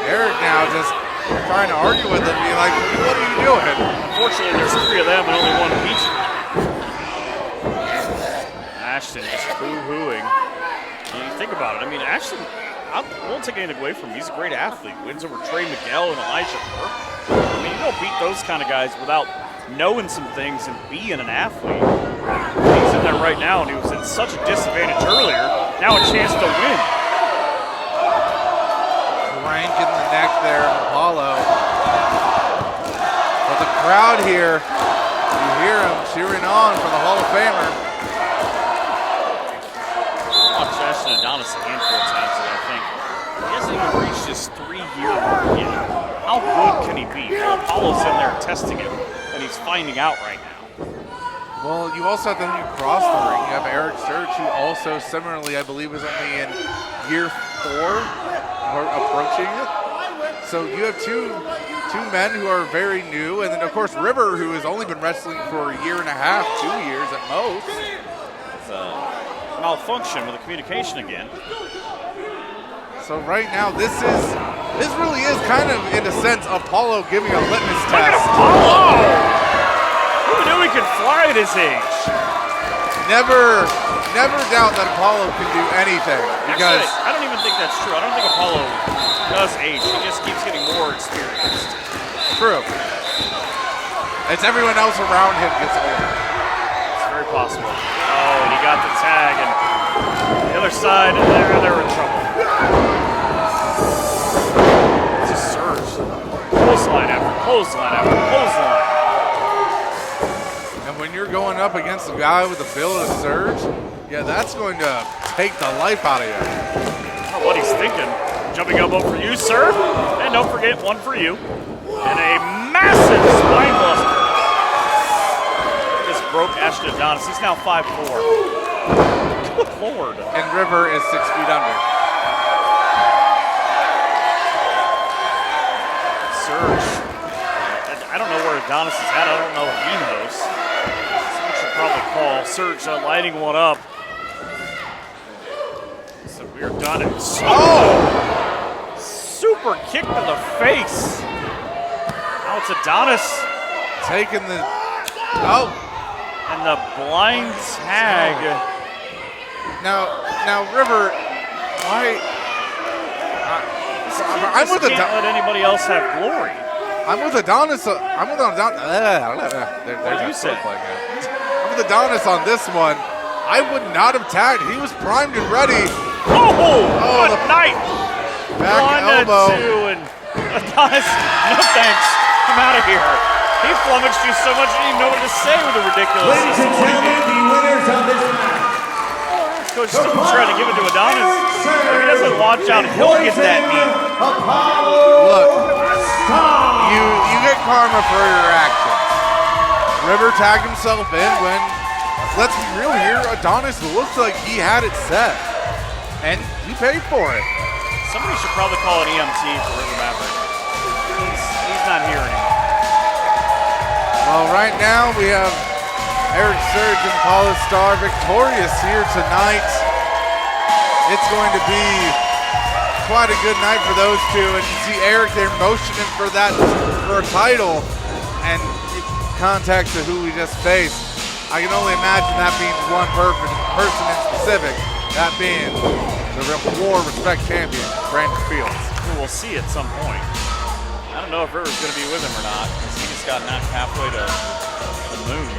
S3: Erik now just trying to argue with him, being like, what are you doing?
S2: Unfortunately, there's three of them and only one Peachy. Ashton just boo-hooing. You think about it. I mean, Ashton, I won't take anything away from him. He's a great athlete. Wins over Trey Miguel and Elijah Burke. I mean, you don't beat those kind of guys without knowing some things and being an athlete. He's in there right now, and he was in such a disadvantage earlier. Now a chance to win.
S3: Crank in the neck there of Apollo. But the crowd here, you hear them cheering on for the Hall of Famer.
S2: I watched Ashton Adonis a handful of times, and I think he hasn't even reached his 3-year mark yet. How good can he be? Well, Apollo's in there testing him, and he's finding out right now.
S3: Well, you also have to, when you cross the ring, you have Erik Sturge, who also similarly, I believe, is only in year 4 or approaching it. So you have two men who are very new, and then of course River, who has only been wrestling for a year and a half, 2 years at most.
S2: It's a malfunction with the communication again.
S3: So right now, this really is kind of, in a sense, Apollo giving a litmus test.
S2: Apollo! Who knew he could fly at his age?
S3: Never doubt that Apollo can do anything. Because
S2: actually, I don't even think that's true. I don't think Apollo does age. He just keeps getting more experienced.
S3: True. It's everyone else around him gets older.
S2: It's very possible. Oh, and he got the tag, and the other side, and they're in trouble. It's a surge. Clothesline after clothesline after clothesline.
S3: And when you're going up against a guy with a build of Surge, yeah, that's going to take the life out of you.
S2: I don't know what he's thinking. Jumping elbow for you, sir. And don't forget, one for you. And a massive spine buster. Just broke Ashton Adonis. He's now 5'4". Good Lord.
S3: And River is 6 feet under.
S2: Surge. I don't know where Adonis is at. I don't know if he knows. Someone should probably call Surge lighting one up. So we are done. Super kick to the face. Now it's Adonis.
S3: Taking the,
S2: And the blind tag.
S3: Now River, why? I'm with
S2: Can't let anybody else have glory.
S3: I'm with Adonis. I'm with Adonis. There's
S2: you
S3: a
S2: say?
S3: like that. I'm with Adonis on this one. I would not have tagged. He was primed and ready.
S2: What
S3: the
S2: night!
S3: Back
S2: 1
S3: elbow.
S2: and 2, and Adonis, no thanks. I'm out of here. He flummoxed you so much you didn't even know what to say with the ridiculous.
S1: Ladies and gentlemen, the winners of this match.
S2: Coach still trying to give it to Adonis. If he doesn't watch out, he'll get that knee.
S3: Look, you get karma for your actions. River tagged himself in when, let's be real here, Adonis looks like he had it set. And he paid for it.
S2: Somebody should probably call an EMT for River Maverick. He's not here anymore.
S3: Well, right now we have Erik Sturge and Paula Starr victorious here tonight. It's going to be quite a good night for those two. And you see Erik there motioning for a title. And context to who we just faced. I can only imagine that being one person in specific. That being the War Respect champion, Brandon Fields.
S2: We'll see at some point. I don't know if River's going to be with him or not, because he just got knocked halfway to the moon.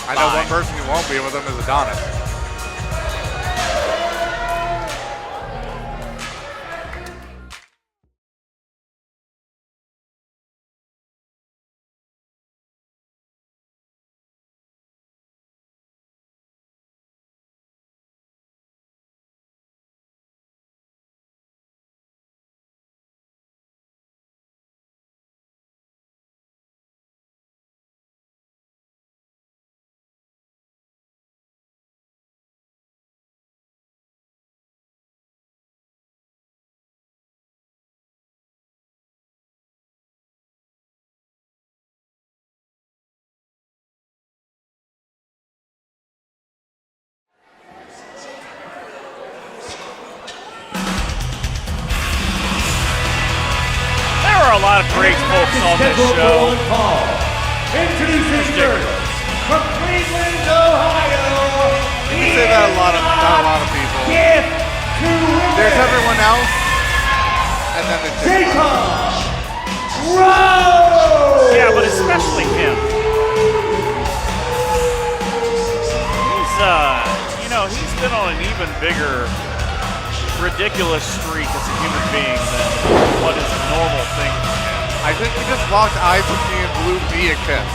S3: I know one person who won't be with him is Adonis.
S2: great folks on this show.
S5: Introducing first, from Cleveland, Ohio.
S3: You say that not a lot of people.
S5: Gift to women.
S3: There's everyone else, and then the
S5: Rose.
S2: Yeah, but especially him. He's been on an even bigger, ridiculous streak as a human being than what is a normal thing for him.
S3: I think he just locked eyes with me and blew me a kiss.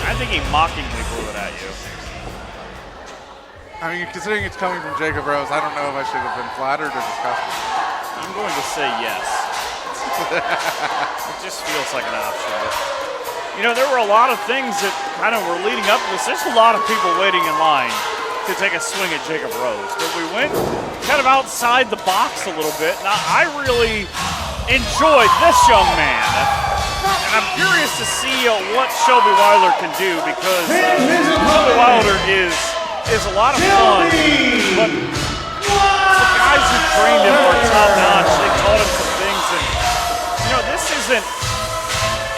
S2: I think he mockingly blew it at you.
S3: I mean, considering it's coming from Jacob Rose, I don't know if I should have been flattered or disgusted.
S2: I'm going to say yes. It just feels like an option. But, there were a lot of things that kind of were leading up to this. There's a lot of people waiting in line to take a swing at Jacob Rose. But we went kind of outside the box a little bit. Now, I really enjoyed this young man. And I'm curious to see what Shelby Wylder can do because Shelby Wylder is a lot of fun. But the guys who trained him are top-notch. They taught him some things. And, this isn't,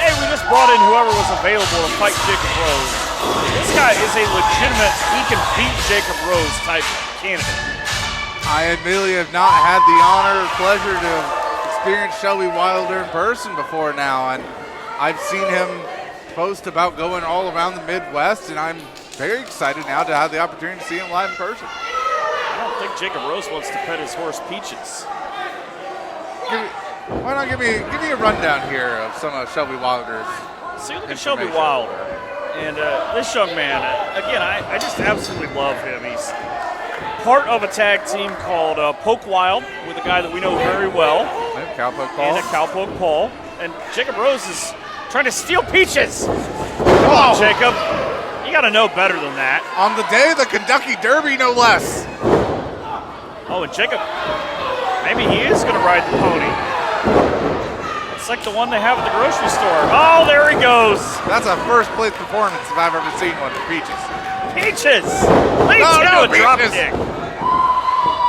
S2: hey, we just brought in whoever was available to fight Jacob Rose. This guy is a legitimate, he can beat Jacob Rose type candidate.
S3: I admittedly have not had the honor or pleasure to experience Shelby Wylder in person before now, and I've seen him post about going all around the Midwest, and I'm very excited now to have the opportunity to see him live in person.
S2: I don't think Jacob Rose wants to pet his horse Peaches.
S3: Why not give me a rundown here of some of Shelby Wylder's
S2: See, look at Shelby Wylder. And this young man, again, I just absolutely love him. He's part of a tag team called Poke Wild with a guy that we know very well.
S3: Cowpoke Paul.
S2: And a Cowpoke Paul. And Jacob Rose is trying to steal Peaches. Come on, Jacob. You got to know better than that.
S3: On the day of the Kentucky Derby, no less.
S2: Oh, and Jacob, maybe he is going to ride the pony. It's like the one they have at the grocery store. Oh, there he goes.
S3: That's a first-place performance if I've ever seen one for Peaches.
S2: Peaches! Leads into a drop kick.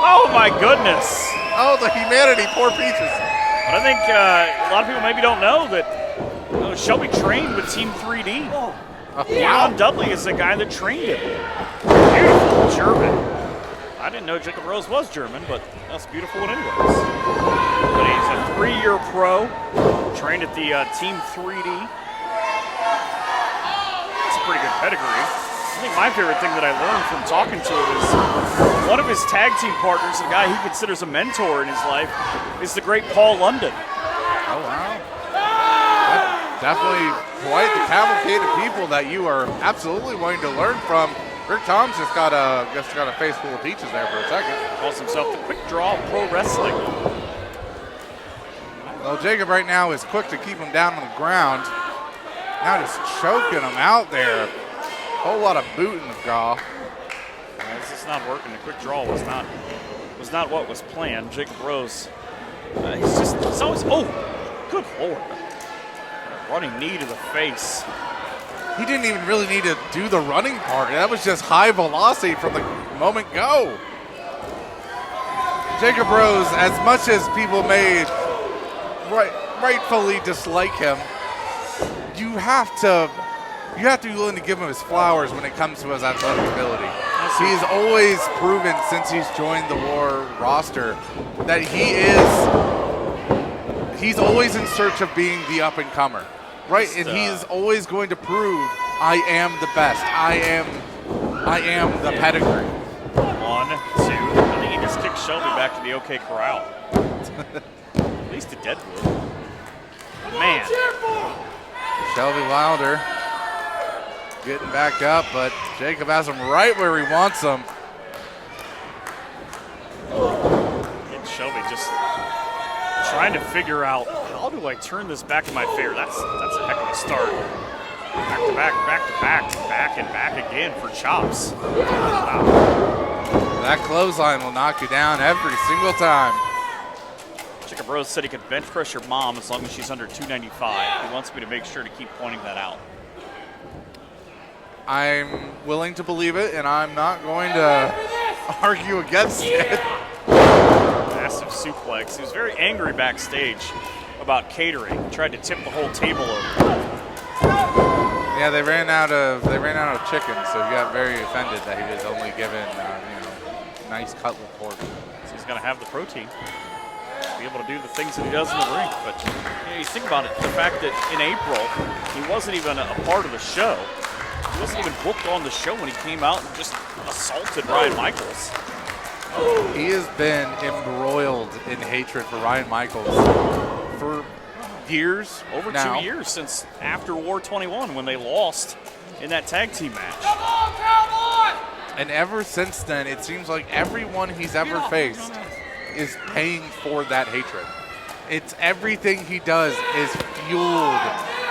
S2: Oh, my goodness.
S3: Oh, the humanity, poor Peaches.
S2: But I think a lot of people maybe don't know that Shelby trained with Team 3D. Leon Dudley is the guy that trained him. Beautiful German. I didn't know Jacob Rose was German, but that's beautiful one anyways. But he's a 3-year pro, trained at the Team 3D. That's a pretty good pedigree. I think my favorite thing that I learned from talking to him is one of his tag team partners, a guy he considers a mentor in his life, is the great Paul London.
S3: Oh, wow. That's definitely quite the cavalcade of people that you are absolutely wanting to learn from. Rick Tom's just got a face full of peaches there for a second.
S2: Calls himself the Quick Draw Pro Wrestling.
S3: Well, Jacob right now is quick to keep him down on the ground. Now just choking him out there. Whole lot of boot in the jaw.
S2: This is not working. The quick draw was not what was planned. Jacob Rose, it's always, good Lord. Running knee to the face.
S3: He didn't even really need to do the running part. That was just high velocity from the moment go. Jacob Rose, as much as people may rightfully dislike him, you have to be willing to give him his flowers when it comes to his athletic ability. He's always proven since he's joined the War roster that he's always in search of being the up-and-comer, right? And he's always going to prove, I am the best. I am the pedigree.
S2: 1, 2. I think he just kicked Shelby back to the OK Corral. At least to Deadwood. Man.
S3: Shelby Wylder getting back up, but Jacob has him right where he wants him.
S2: And Shelby just trying to figure out, how do I turn this back in my favor? That's a heck of a start. Back to back, back to back, back and back again for chops. Wow.
S3: That clothesline will knock you down every single time.
S2: Jacob Rose said he could bench press your mom as long as she's under 295. He wants me to make sure to keep pointing that out.
S3: I'm willing to believe it, and I'm not going to argue against it.
S2: Massive suplex. He was very angry backstage about catering. Tried to tip the whole table over.
S3: Yeah, they ran out of chicken, so he got very offended that he was only given nice cutlet pork.
S2: So he's going to have the protein, be able to do the things that he does in the ring. But you think about it, the fact that in April he wasn't even a part of the show. He wasn't even booked on the show when he came out and just assaulted Ryan Michaels.
S3: He has been embroiled in hatred for Ryan Michaels for years.
S2: Over
S3: now.
S2: 2 years since after War 21 when they lost in that tag team match.
S1: Come on, Cowboy!
S3: And ever since then, it seems like everyone he's ever faced is paying for that hatred. It's everything he does is fueled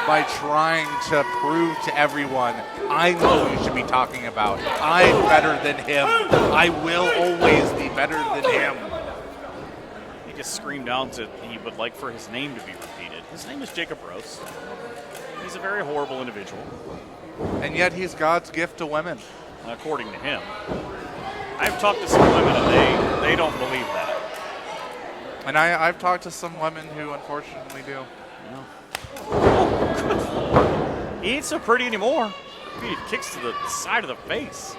S3: by trying to prove to everyone, I know who you should be talking about. I'm better than him. I will always be better than him.
S2: He just screamed out that he would like for his name to be repeated. His name is Jacob Rose. He's a very horrible individual.
S3: And yet he's God's gift to women.
S2: According to him. I've talked to some women and they don't believe that.
S3: And I've talked to some women who unfortunately do.
S2: Yeah. Oh, good Lord. He ain't so pretty anymore. He kicks to the side of the face.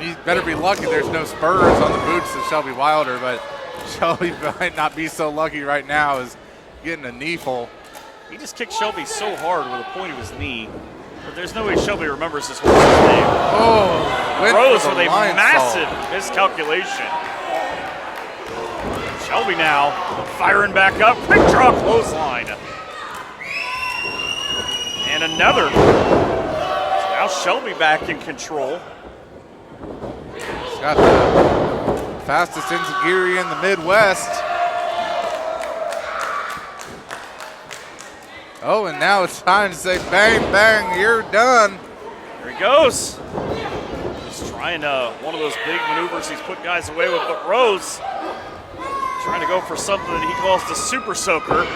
S3: He better be lucky there's no spurs on the boots of Shelby Wylder, but Shelby might not be so lucky right now as getting a knee full.
S2: He just kicked Shelby so hard with the point of his knee that there's no way Shelby remembers this horse's name.
S3: Oh,
S2: Rose with a massive miscalculation. Shelby now firing back up. Quick draw clothesline. And another. So now Shelby back in control.
S3: He's got the fastest enziguri in the Midwest. Oh, and now it's time to say bang, bang, you're done.
S2: Here he goes. Just trying one of those big maneuvers he's put guys away with, but Rose trying to go for something that he calls the super soaker.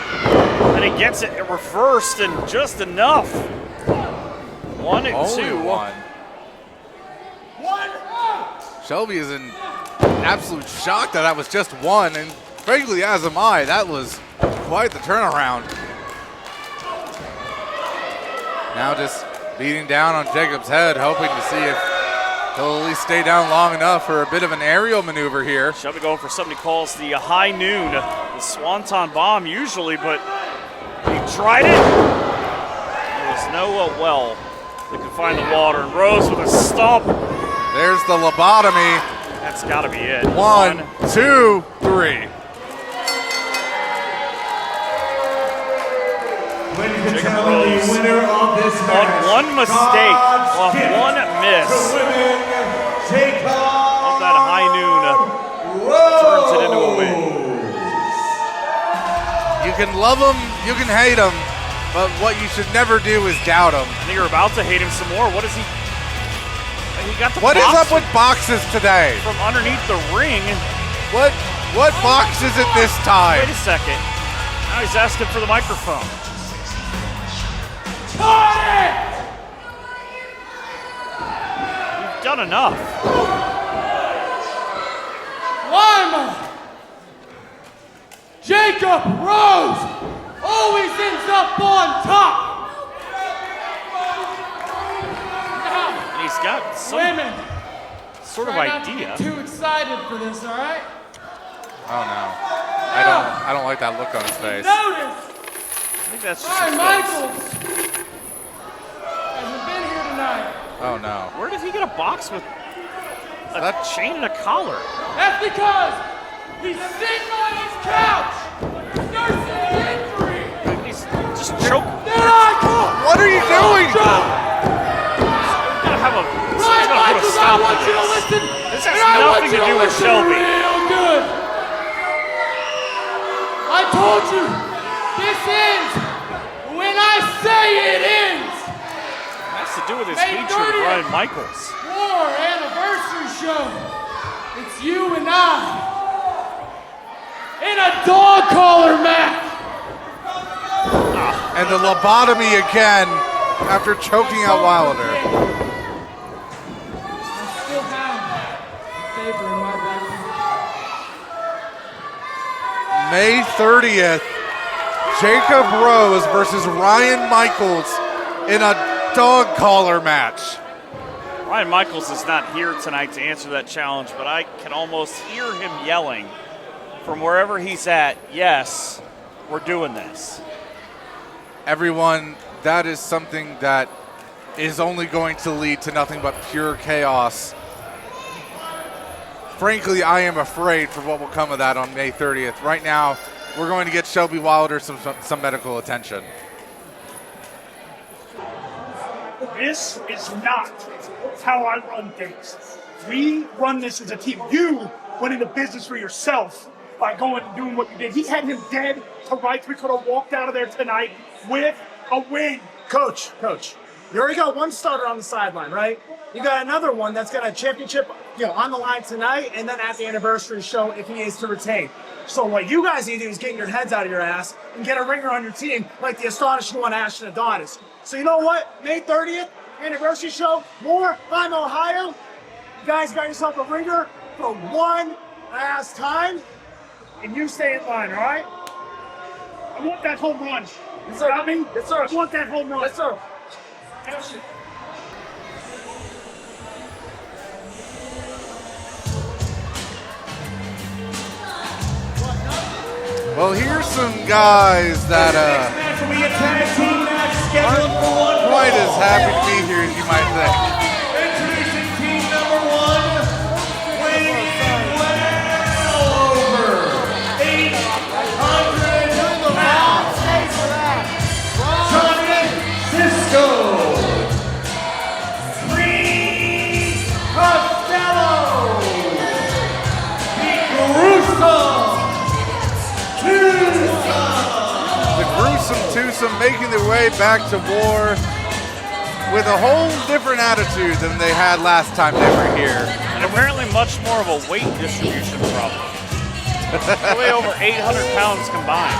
S2: And he gets it reversed and just enough. 1 and
S3: Only
S2: 2.
S3: one. Shelby is in absolute shock that was just one, and frankly, as am I. That was quite the turnaround. Now just beating down on Jacob's head, hoping to see if he'll at least stay down long enough for a bit of an aerial maneuver here.
S2: Shelby going for something he calls the high noon, the swanton bomb usually, but he tried it. There was no well that could find the water. And Rose with a stomp.
S3: There's the lobotomy.
S2: That's got to be it.
S3: 1, 2, 3.
S5: Ladies and gentlemen, the winner of this match,
S2: on one mistake, off one miss, of that high noon, turns it into a win.
S3: You can love him, you can hate him, but what you should never do is doubt him.
S2: I think you're about to hate him some more. What is he? He got the
S3: What is
S2: box
S3: up with boxes today?
S2: from underneath the ring.
S3: What box is it this time?
S2: Wait a second. Now he's asking for the microphone. You've done enough.
S1: Lima! Jacob Rose always ends up on top!
S2: And he's got some
S1: Women,
S2: sort of
S1: try not to
S2: idea.
S1: get too excited for this, all right?
S3: Oh no. I don't like that look on his face.
S1: Notice,
S2: I think that's just
S1: Ryan
S2: his
S1: Michaels hasn't been here tonight.
S3: Oh no.
S2: face. Where did he get a box with a chain and a collar?
S1: That's because he's sitting on his couch, nursing the injury.
S2: He's just choking.
S1: Then I come.
S3: What are you doing?
S2: Gotta have a
S1: Ryan
S2: put a
S1: Michaels, I
S2: stop
S1: want
S2: to
S1: you to
S2: this.
S1: listen.
S2: This has
S1: and I want
S2: nothing
S1: you
S2: to do with
S1: listen
S2: Shelby.
S1: Real good. I told you, this ends when I say it ends.
S2: It has to do with his
S1: May
S2: hatred of
S1: 30th.
S2: Ryan Michaels.
S1: War anniversary show. It's you and I in a dog collar match.
S3: And the lobotomy again after choking out Wylder.
S1: I still have paper in my back.
S3: May 30th, Jacob Rose versus Ryan Michaels in a dog collar match.
S2: Ryan Michaels is not here tonight to answer that challenge, but I can almost hear him yelling from wherever he's at, yes, we're doing this.
S3: Everyone, that is something that is only going to lead to nothing but pure chaos. Frankly, I am afraid for what will come of that on May 30th. Right now, we're going to get Shelby Wylder some medical attention.
S6: This is not how I run things. We run this as a team. You went into business for yourself by going and doing what you did. He had him dead to rights. We could have walked out of there tonight with a win.
S7: Coach, you already got one starter on the sideline, right? You got another one that's got a championship, on the line tonight, and then at the anniversary show if he is to retain. So what you guys need to do is get your heads out of your ass and get a ringer on your team like the astonishing one, Ashton Adonis. So you know what? May 30th, anniversary show, more Lima, Ohio. You guys got yourself a ringer for one last time, and you stay in line, all right?
S6: I want that home run.
S7: Yes, sir.
S6: Got me?
S7: Yes, sir.
S6: I want that home run.
S7: Yes, sir.
S6: Ashton.
S3: Well, here's some guys that
S5: We a tag team match scheduled for one
S3: aren't quite as happy to be here as you might think.
S5: Introducing team number one, weighing well over 800 pounds. Johnny Cisco, Krue Costello, the Gruesome
S3: The Gruesome Twosome making their way back to war with a whole different attitude than they had last time they were here.
S2: And apparently much more of a weight distribution problem. They weigh over 800 pounds combined.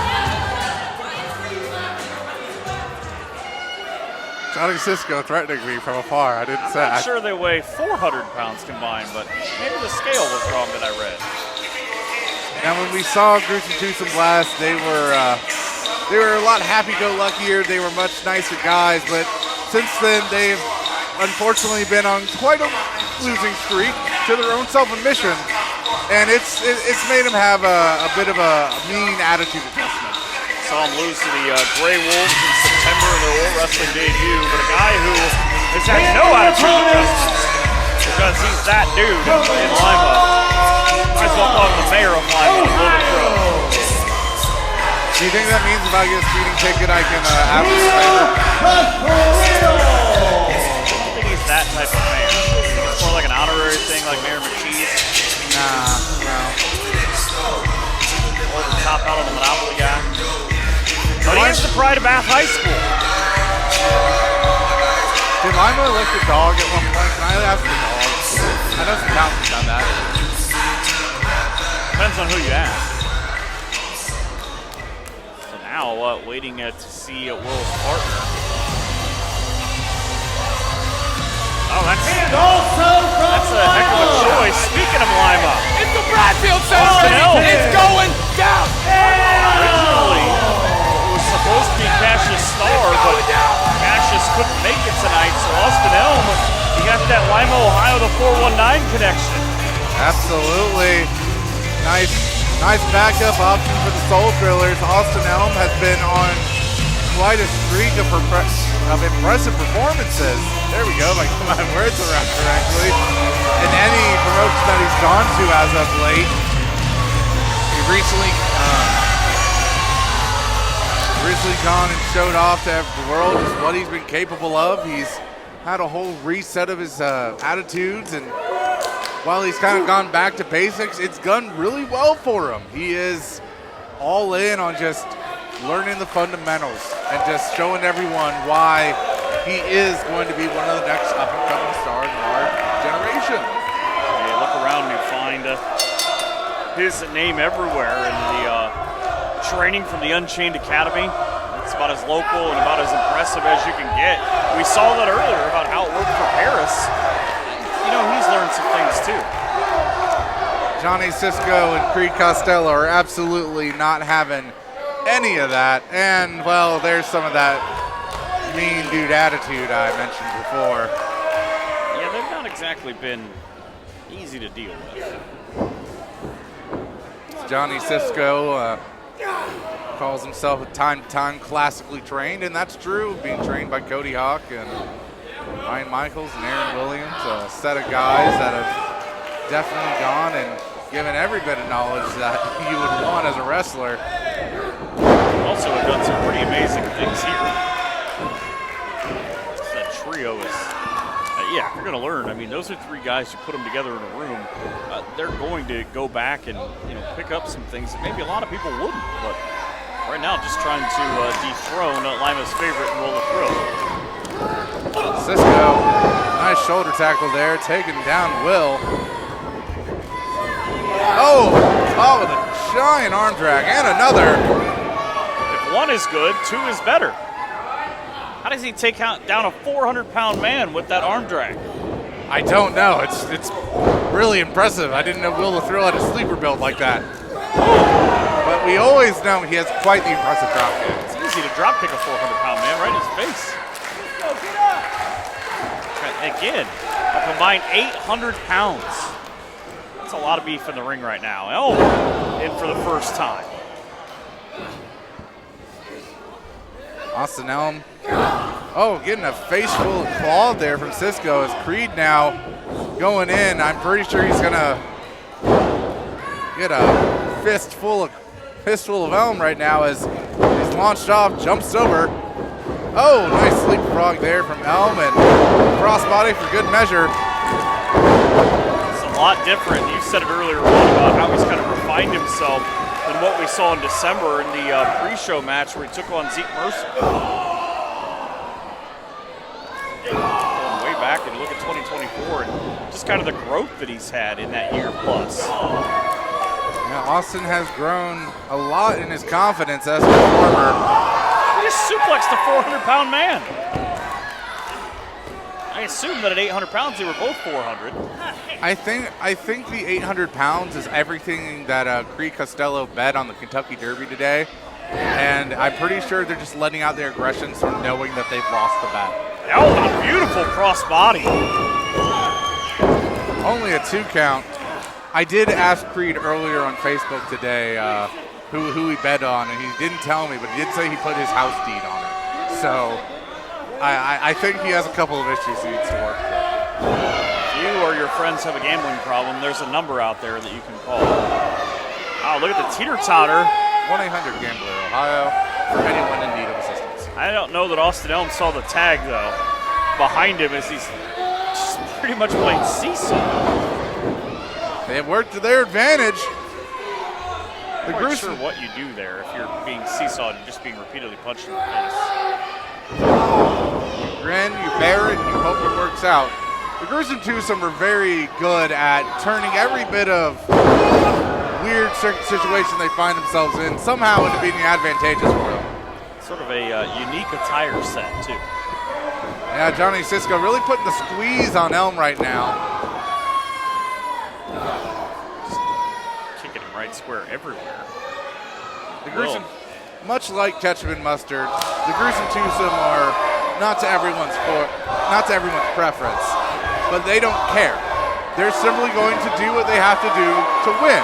S3: Johnny Cisco threatening me from afar. I didn't say.
S2: I'm sure they weigh 400 pounds combined, but maybe the scale was wrong that I read.
S3: And when we saw Gruesome Twosome last, they were a lot happy-go-luckier. They were much nicer guys, but since then they've unfortunately been on quite a losing streak to their own self-admission, and it's made them have a bit of a mean attitude adjustment.
S2: Saw them lose to the Grey Wolves in September in their World Wrestling debut, but a guy who has had no attitude adjustments because he's that dude in Lima. Might as well call him the mayor of Lima, Little Krue.
S3: Do you think that means if I get a speeding ticket, I can have this favor?
S2: I don't think he's that type of mayor. It's more like an honorary thing, like Mayor McCheese.
S3: Nah, no.
S2: Or the top out of the Monopoly guy. But he is the pride of Bath High School.
S3: Did Lima lift a dog at one point? Can I ask the dog? I know some counts have done that.
S2: Depends on who you ask. So now, waiting to see Will's partner. Oh, that's a heck of a choice. Speaking of Lima,
S1: It's the Bradfield Center.
S2: Austin Elm.
S1: It's going down.
S2: originally it was supposed to be Cassius Starr, but Cassius couldn't make it tonight. So Austin Elm, he got that Lima, Ohio, the 419 connection.
S3: Absolutely. Nice backup option for the Soul Thrillers. Austin Elm has been on quite a streak of impressive performances. There we go, if I can get my words around correctly. In any promotion that he's gone to as of late. He recently gone and showed off to the world just what he's been capable of. He's had a whole reset of his attitudes, and while he's kind of gone back to basics, it's gone really well for him. He is all in on just learning the fundamentals and just showing everyone why he is going to be one of the next up-and-coming stars in our generation.
S2: You look around and you find his name everywhere in the training from the Unchained Academy. It's about as local and about as impressive as you can get. We saw that earlier about how it worked for Paris. You know, he's learned some things too.
S3: Johnny Cisco and Krue Costello are absolutely not having any of that. And, well, there's some of that mean dude attitude I mentioned before.
S2: Yeah, they've not exactly been easy to deal with.
S3: Johnny Cisco calls himself a time-to-time classically trained, and that's true, being trained by Cody Hawk and Ryan Michaels and Aaron Williams, a set of guys that have definitely gone and given every bit of knowledge that you would want as a wrestler.
S2: Also have done some pretty amazing things here. That trio is, yeah, if you're going to learn, I mean, those are three guys, you put them together in a room, they're going to go back and, you know, pick up some things that maybe a lot of people wouldn't, but right now just trying to dethrone Lima's favorite and roll it through.
S3: Cisco, nice shoulder tackle there, taking down Will. Oh, with a giant arm drag and another.
S2: If one is good, two is better. How does he take down a 400-pound man with that arm drag?
S3: I don't know. It's really impressive. I didn't know Will throw had a sleeper build like that. But we always know he has quite the impressive drop kick.
S2: It's easy to drop kick a 400-pound man right in his face. Again, a combined 800 pounds. That's a lot of beef in the ring right now. Oh, in for the first time.
S3: Austin Elm. Oh, getting a face full of claw there from Cisco as Creed now going in. I'm pretty sure he's gonna get a fistful of Elm right now as he's launched off, jumps over. Oh, nice leapfrog there from Elm and crossbody for good measure.
S2: It's a lot different. You said it earlier about how he's kind of refined himself than what we saw in December in the pre-show match where he took on Zeke Mercer. Going way back and look at 2024 and just kind of the growth that he's had in that year plus.
S3: Yeah, Austin has grown a lot in his confidence as a performer.
S2: He just suplexed a 400-pound man. I assume that at 800 pounds they were both 400.
S3: I think the 800 pounds is everything that Creed Costello bet on the Kentucky Derby today, and I'm pretty sure they're just letting out their aggression, sort of knowing that they've lost the bet.
S2: That was a beautiful crossbody.
S3: Only a 2 count. I did ask Creed earlier on Facebook today who he bet on, and he didn't tell me, but he did say he put his house deed on it. So I think he has a couple of issues he needs to work through.
S2: If you or your friends have a gambling problem, there's a number out there that you can call. Oh, look at the teeter-totter.
S3: 1-800-GAMBLER, Ohio, for anyone in need of assistance.
S2: I don't know that Austin Elm saw the tag, though, behind him as he's just pretty much playing seesaw.
S3: They have worked to their advantage.
S2: I'm not sure what you do there if you're being seesawed and just being repeatedly punched in the face.
S3: You grin, you bear it, and you hope it works out. The Gruesome Twosome are very good at turning every bit of weird situation they find themselves in somehow into being advantageous for them.
S2: Sort of a unique attire set, too.
S3: Yeah, Johnny Cisco really putting the squeeze on Elm right now.
S2: Just kicking him right square everywhere.
S3: The Gruesome, much like ketchup and mustard, the Gruesome Twosome are not to everyone's preference, but they don't care. They're simply going to do what they have to do to win.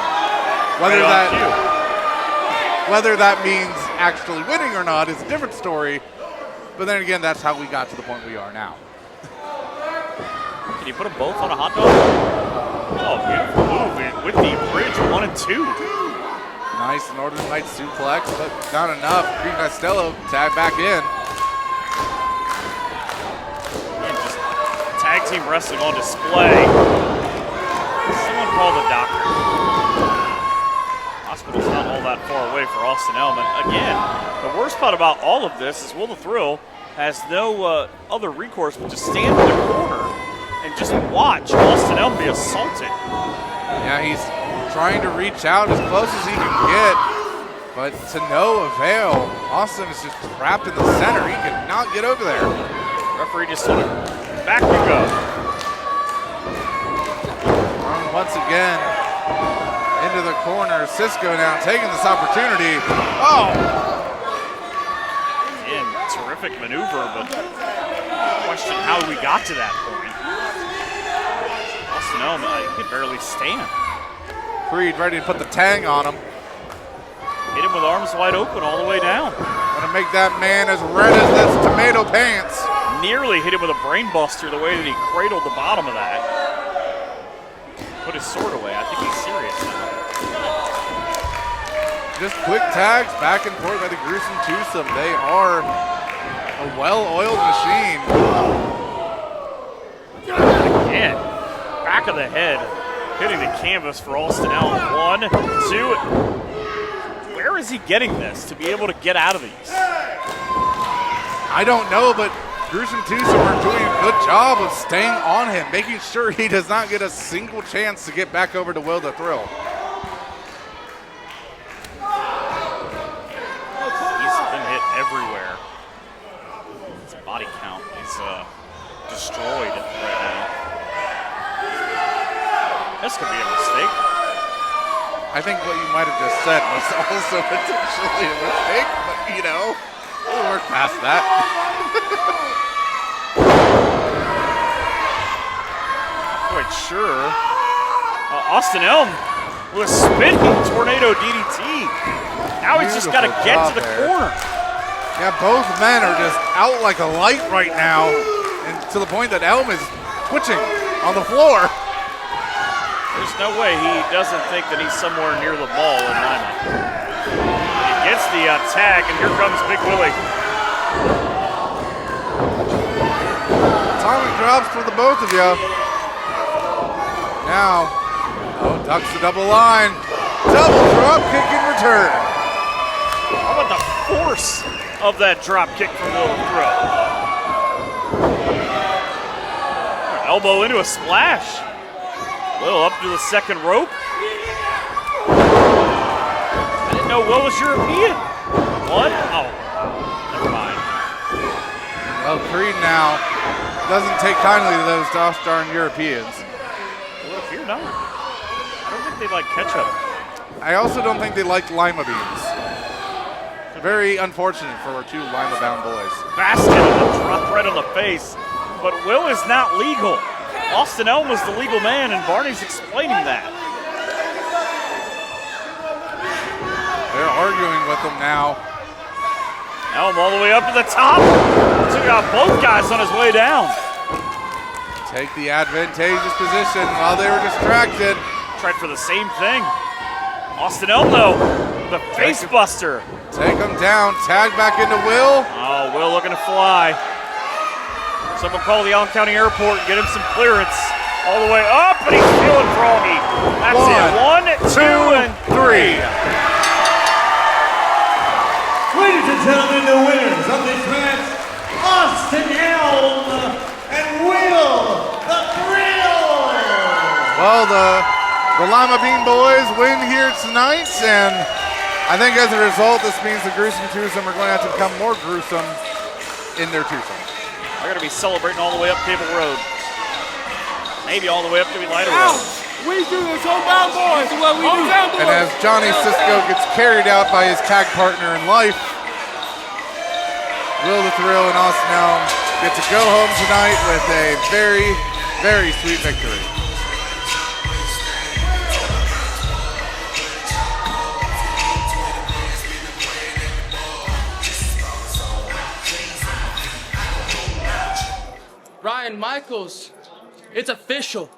S3: Whether that means actually winning or not is a different story, but then again, that's how we got to the point we are now.
S2: Can you put them both on a hot dog? Oh, beautiful move with the bridge 1 and 2.
S3: Nice Northern Lights suplex, but not enough. Creed Costello tag back in.
S2: And just tag team wrestling on display. Someone call the doctor. Hospital's not all that far away for Austin Elm. And again, the worst part about all of this is Will the Thrill has no other recourse but to stand in the corner and just watch Austin Elm be assaulted.
S3: Yeah, he's trying to reach out as close as he can get, but to no avail. Austin is just trapped in the center. He cannot get over there.
S2: Referee just sort of back to go.
S3: Once again, into the corner. Cisco now taking this opportunity. Oh,
S2: terrific maneuver, but question how we got to that point. Austin Elm, he could barely stand.
S3: Creed ready to put the tang on him.
S2: Hit him with arms wide open all the way down.
S3: Gonna make that man as red as this tomato pants.
S2: Nearly hit him with a brain buster the way that he cradled the bottom of that. Put his sword away. I think he's serious now.
S3: Just quick tags back and forth by the Gruesome Twosome. They are a well-oiled machine.
S2: Again, back of the head, hitting the canvas for Austin Elm. 1, 2. Where is he getting this to be able to get out of these?
S3: I don't know, but Gruesome Twosome are doing a good job of staying on him, making sure he does not get a single chance to get back over to Will the Thrill.
S2: He's been hit everywhere. His body count is destroyed right now. This could be a mistake.
S3: I think what you might have just said was also potentially a mistake, but you know, we'll work past that.
S2: Quite sure. Austin Elm with a spinning tornado DDT. Now he's just got to get to the corner.
S3: Yeah, both men are just out like a light right now, and to the point that Elm is twitching on the floor.
S2: There's no way he doesn't think that he's somewhere near the ball in Lima. He gets the tag, and here comes Big Willie.
S3: Atomic drops for the both of you. Now, ducks the double line. Double drop kick in return.
S2: How about the force of that drop kick from Will the Thrill? Elbow into a splash. Will up to the second rope. I didn't know Will was European. What? Oh, never mind.
S3: Well, Creed now doesn't take kindly to those gosh darn Europeans.
S2: Well, if you're not, I don't think they like ketchup.
S3: I also don't think they like lima beans. Very unfortunate for our two Lima-bound boys.
S2: Basket of the drop right on the face, but Will is not legal. Austin Elm was the legal man, and Barney's explaining that.
S3: They're arguing with him now.
S2: Elm all the way up to the top. Took out both guys on his way down.
S3: Take the advantageous position while they were distracted.
S2: Tried for the same thing. Austin Elm, though, the face buster.
S3: Take him down. Tag back into Will.
S2: Oh, Will looking to fly. Someone call the Allen County Airport and get him some clearance. All the way up, and he's feeling froggy. That's it. 1, 2, and 3.
S5: Ladies and gentlemen, the winners of this match, Austin Elm and Will the Thrill.
S3: Well, the Lima Bean boys win here tonight, and I think as a result, this means the Gruesome Twosome are going to have to become more gruesome in their twosome.
S2: They're going to be celebrating all the way up Cable Road. Maybe all the way up to Elida Road.
S8: We do this, homebound boys. This is what we do.
S3: And as Johnny Cisco gets carried out by his tag partner in life, Will the Thrill and Austin Elm get to go home tonight with a very, very sweet victory.
S8: Ryan Michaels, it's official.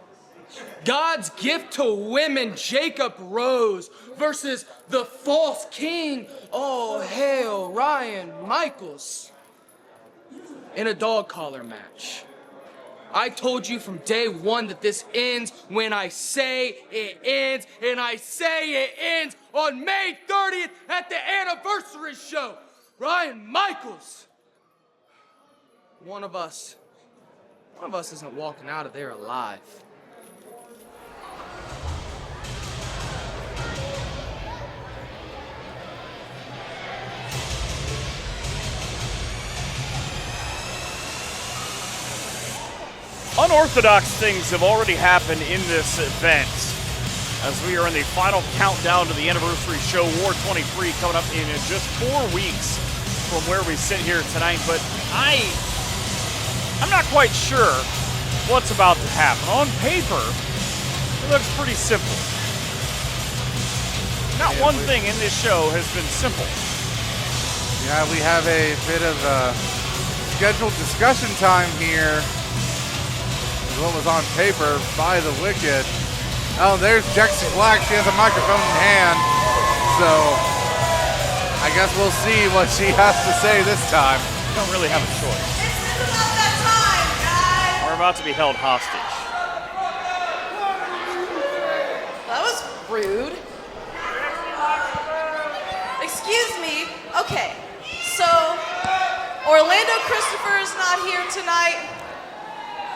S8: God's gift to women, Jacob Rose, versus the false king, all hail Ryan Michaels, in a dog collar match. I told you from day one that this ends when I say it ends, and I say it ends on May 30th at the anniversary show. Ryan Michaels, one of us isn't walking out of there alive.
S2: Unorthodox things have already happened in this event, as we are in the final countdown to the anniversary show, War 23, coming up in just 4 weeks. from where we sit here tonight, but I'm not quite sure what's about to happen. On paper, it looks pretty simple. Not one thing in this show has been simple.
S3: Yeah, we have a bit of scheduled discussion time here. What was on paper by the Wikked. Oh, there's Jexy Blakk. She has a microphone in hand. So I guess we'll see what she has to say this time.
S2: We don't really have a choice.
S9: It's about that time, guys.
S2: We're about to be held hostage.
S9: That was rude. Excuse me. Okay, so Orlando Christopher is not here tonight.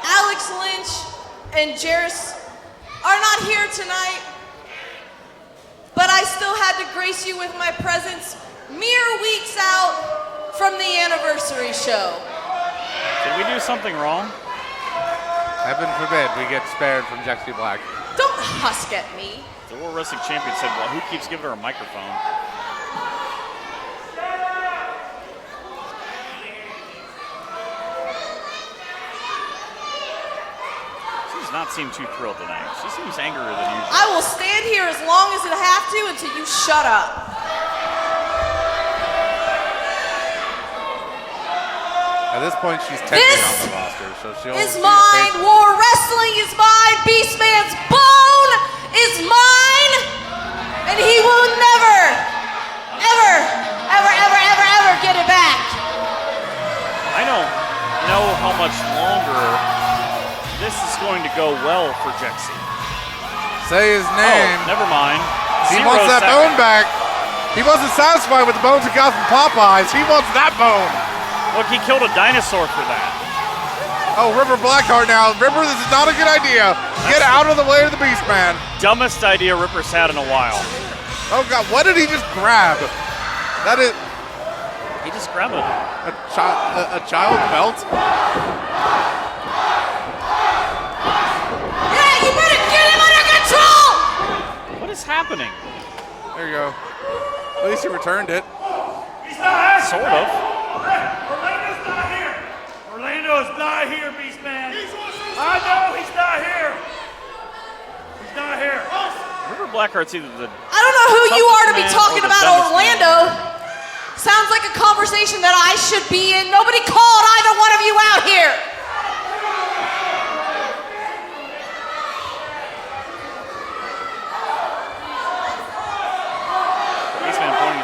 S9: Alex Lynch and Jairus are not here tonight. But I still had to grace you with my presence mere weeks out from the anniversary show.
S2: Did we do something wrong?
S3: Heaven forbid we get spared from Jexy Blakk.
S9: Don't husk at me.
S2: The World Wrestling Champion said, well, who keeps giving her a microphone? Not seem too thrilled tonight. She seems angrier than usual.
S9: I will stand here as long as it have to until you shut up.
S3: At this point, she's technically on the roster, so she'll.
S9: Is mine. War Wrestling is mine. Beastman's bone is mine, and he will never, ever, ever, ever, ever, ever get it back.
S2: I don't know how much longer this is going to go well for Jexy.
S3: Say his name.
S2: Oh, never mind.
S3: He wants that bone back. He wasn't satisfied with the bones he got from Popeyes. He wants that bone.
S2: Look, he killed a dinosaur for that.
S3: Oh, River Blackheart now. Ripper, this is not a good idea. Get out of the way of the Beastman.
S2: Dumbest idea Ripper's had in a while.
S3: Oh, God. What did he just grab? That is...
S2: He just grabbed
S3: a child belt?
S9: You better get him under control!
S2: What is happening?
S3: There you go. At least he returned it.
S6: He's not here.
S2: Sort of.
S6: Orlando's not here. Orlando is not here, Beastman. I know he's not here. He's not here.
S2: River Blackheart's either the...
S9: I don't know who you are to be talking about Orlando.
S2: Man.
S9: Sounds like a conversation that I should be in. Nobody called either one of you out here.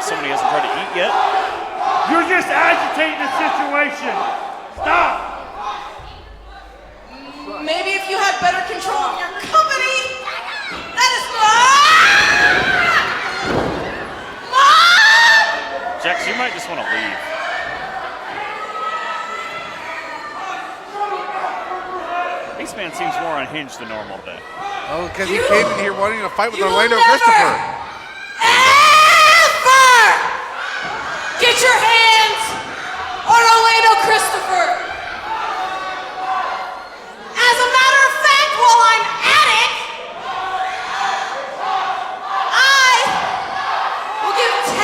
S2: Somebody hasn't tried to eat yet.
S6: You're just agitating the situation. Stop.
S9: Maybe if you had better control of your company. That is Mom!
S2: Jex, you might just want to leave. Beastman seems more unhinged than normal today.
S3: Oh, because he came in here wanting to fight with Orlando Christopher.
S9: Get your hands on Orlando Christopher. As a matter of fact, while I'm at it, I will give $10,000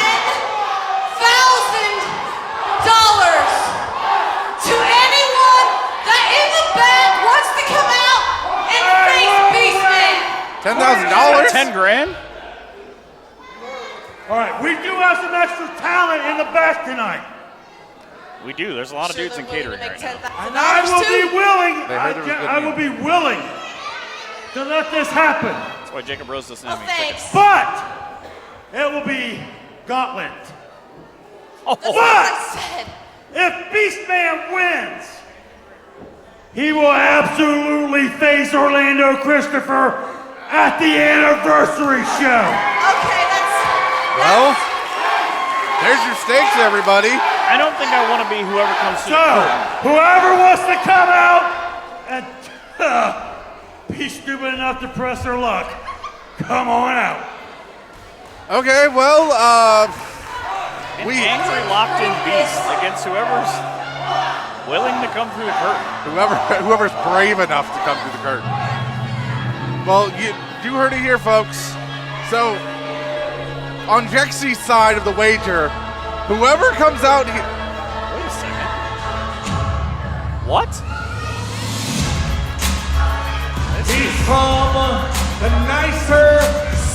S9: to anyone that in the back wants to come out and face Beastman.
S3: $10,000?
S2: 10 grand?
S6: All right, we do have some extra talent in the back tonight.
S2: We do. There's a lot of dudes in catering right now.
S6: And I will be willing, I will be willing to let this happen.
S2: That's why Jacob Rose doesn't have any tickets.
S6: But it will be gauntlet.
S2: Oh.
S6: But if Beastman wins, he will absolutely face Orlando Christopher at the anniversary show.
S9: Okay,
S3: well, there's your stakes, everybody.
S2: I don't think I want to be whoever comes to
S6: So, whoever wants to come out and be stupid enough to press their luck, come on out.
S3: Okay, well,
S2: An angry locked-in beast against whoever's willing to come through the curtain.
S3: Whoever's brave enough to come through the curtain. Well, you heard it here, folks. So, on Jexy's side of the wager, whoever comes out
S2: What?
S1: He's from the nicer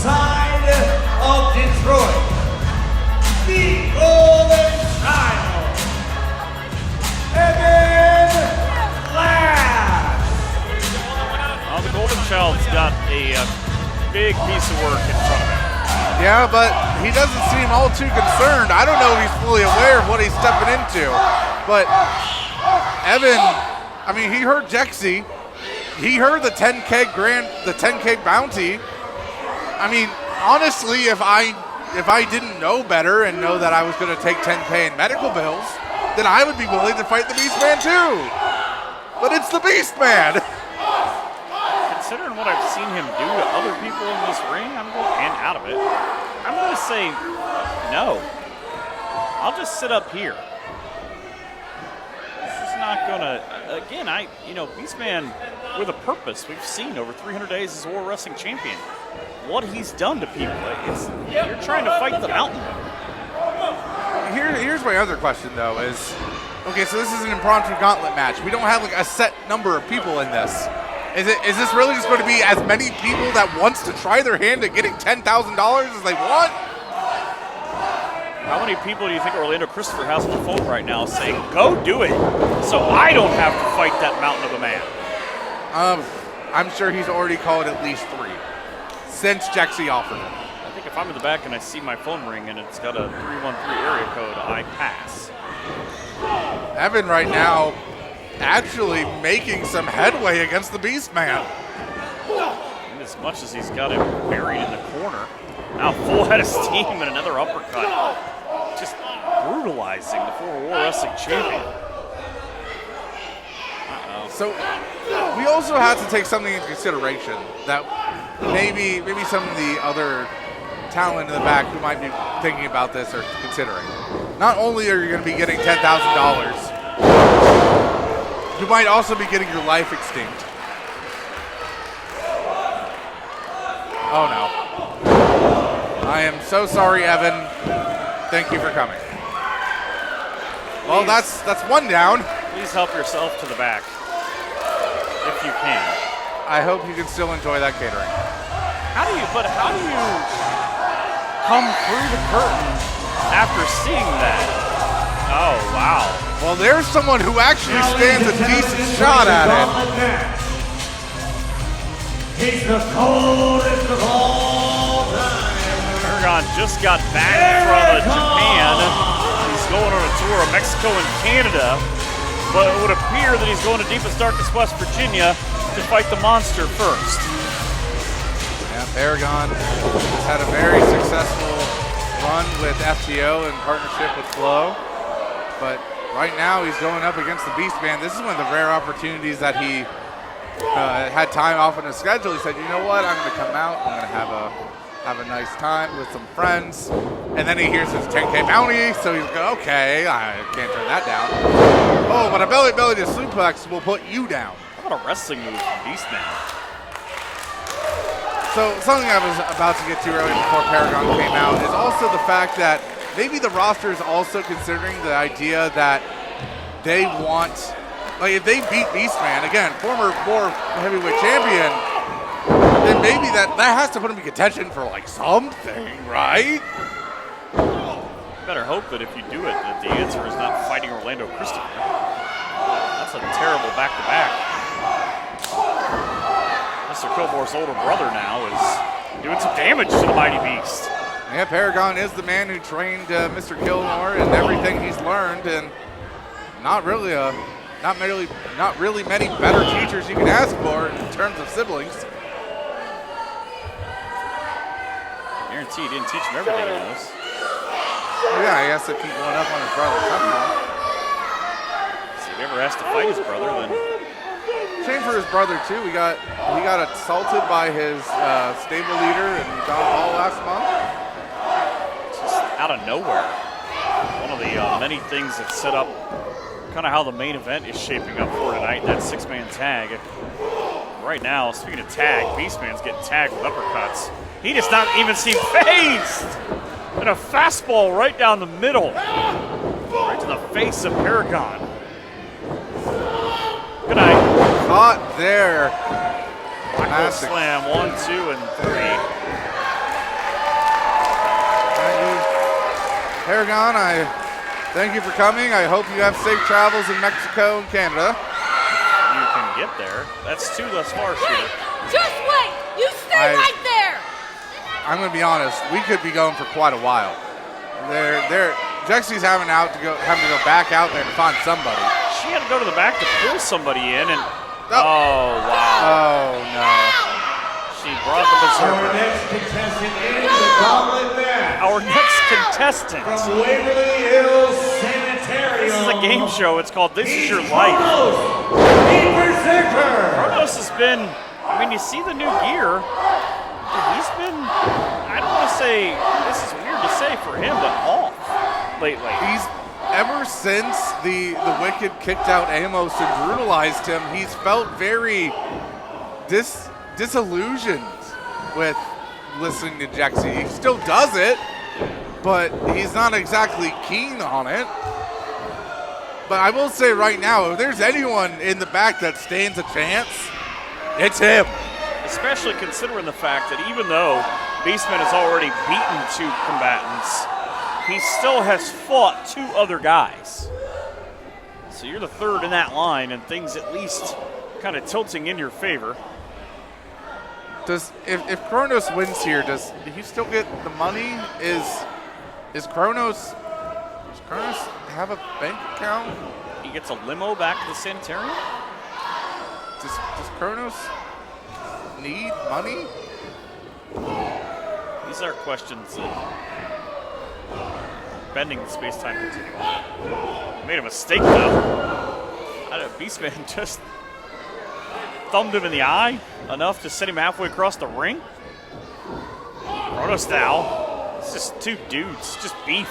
S1: side of Detroit. The Golden Child. Evan Black.
S2: The Golden Child's got a big piece of work in front of him.
S3: Yeah, but he doesn't seem all too concerned. I don't know if he's fully aware of what he's stepping into. But Evan, I mean, he heard Jexy. He heard the 10K bounty. I mean, honestly, if I didn't know better and know that I was going to take 10K in medical bills, then I would be willing to fight the Beastman too. But it's the Beastman.
S2: Considering what I've seen him do to other people in this ring, and out of it, I'm going to say no. I'll just sit up here. This is not going to, again, Beastman with a purpose. We've seen over 300 days as World Wrestling Champion. What he's done to people, you're trying to fight the mountain.
S3: Here's my other question, though, is, okay, so this is an impromptu gauntlet match. We don't have like a set number of people in this. Is this really just going to be as many people that wants to try their hand at getting $10,000 as they want?
S2: How many people do you think Orlando Christopher has on the phone right now saying, go do it, so I don't have to fight that mountain of a man?
S3: I'm sure he's already called at least 3 since Jexy offered it.
S2: I think if I'm in the back and I see my phone ring and it's got a 313 area code, I pass.
S3: Evan right now actually making some headway against the Beastman.
S2: And as much as he's got him buried in the corner, now full head of steam and another uppercut. Just brutalizing the former World Wrestling Champion.
S3: So we also have to take something into consideration that maybe some of the other talent in the back who might be thinking about this are considering. Not only are you going to be getting $10,000, you might also be getting your life extinct. Oh no. I am so sorry, Evan. Thank you for coming. Well, that's one down.
S2: Please help yourself to the back, if you can.
S3: I hope you can still enjoy that catering.
S2: How do you come through the curtain after seeing that? Oh, wow.
S3: Well, there's someone who actually stands a decent shot at it.
S1: He's the coldest of all time.
S2: Paragon just got back from Japan. He's going on a tour of Mexico and Canada, but it would appear that he's going to deepest, darkest West Virginia to fight the monster first.
S3: Yeah, Paragon has had a very successful run with FTO in partnership with Flow, but right now he's going up against the Beastman. This is one of the rare opportunities that he had time off in his schedule. He said, you know what, I'm going to come out, I'm going to have a nice time with some friends, and then he hears his 10K bounty, so he's like, okay, I can't turn that down. Oh, but a belly to suplex will put you down.
S2: How about a wrestling move from Beastman?
S3: So something I was about to get to earlier before Paragon came out is also the fact that maybe the roster is also considering the idea that they want, like if they beat Beastman, again, former world heavyweight champion, then maybe that has to put him in contention for like something, right?
S2: You better hope that if you do it, that the answer is not fighting Orlando Christopher. That's a terrible back-to-back. Mr. Kilmore's older brother now is doing some damage to the Mighty Beast.
S3: Yeah, Paragon is the man who trained Mr. Kilmore and everything he's learned, and not really many better teachers you can ask for in terms of siblings.
S2: Guarantee he didn't teach him everything he knows.
S3: Yeah, he has to keep one up on his brother somehow.
S2: So if he ever has to fight his brother, then
S3: Shame for his brother too. He got assaulted by his stable leader in John Paul last month.
S2: Just out of nowhere. One of the many things that set up kind of how the main event is shaping up for tonight, that 6-man tag. Right now, speaking of tag, Beastman's getting tagged with uppercuts. He does not even seem phased! And a fastball right down the middle. Right to the face of Paragon.
S3: caught there.
S2: Black slam, 1, 2, and 3.
S3: Paragon, I thank you for coming. I hope you have safe travels in Mexico and Canada.
S2: You can get there. That's 2 thus far, Shooter.
S10: Just wait! You stay right there!
S3: I'm going to be honest. We could be going for quite a while. Jexy's having to go back out there to find somebody.
S2: She had to go to the back to pull somebody in, and oh wow!
S3: Oh no!
S2: She brought the berserker.
S5: Our next contestant in the gauntlet match.
S2: Our next contestant
S5: From Waverly Hills Sanitarium.
S2: This is a game show. It's called This Is Your Life.
S5: The Berserker.
S2: Kronos has been. I mean, you see the new gear. He's been. I don't want to say this is weird to say for him, but off lately.
S3: He's ever since the Wikked kicked out Amos and brutalized him. He's felt very disillusioned with listening to Jexy. He still does it, but he's not exactly keen on it. But I will say right now, if there's anyone in the back that stands a chance, it's him.
S2: Especially considering the fact that even though Beastman has already beaten 2 combatants, he still has fought 2 other guys. So you're the 3rd in that line, and things at least kind of tilting in your favor.
S3: If Kronos wins here, does he still get the money? Does Kronos have a bank account?
S2: He gets a limo back to the sanitarium?
S3: Does Kronos need money?
S2: These are questions that bending the space-time continuum. Made a mistake though. Beastman just thumbed him in the eye enough to send him halfway across the ring. Kronos now. It's just 2 dudes, just beef.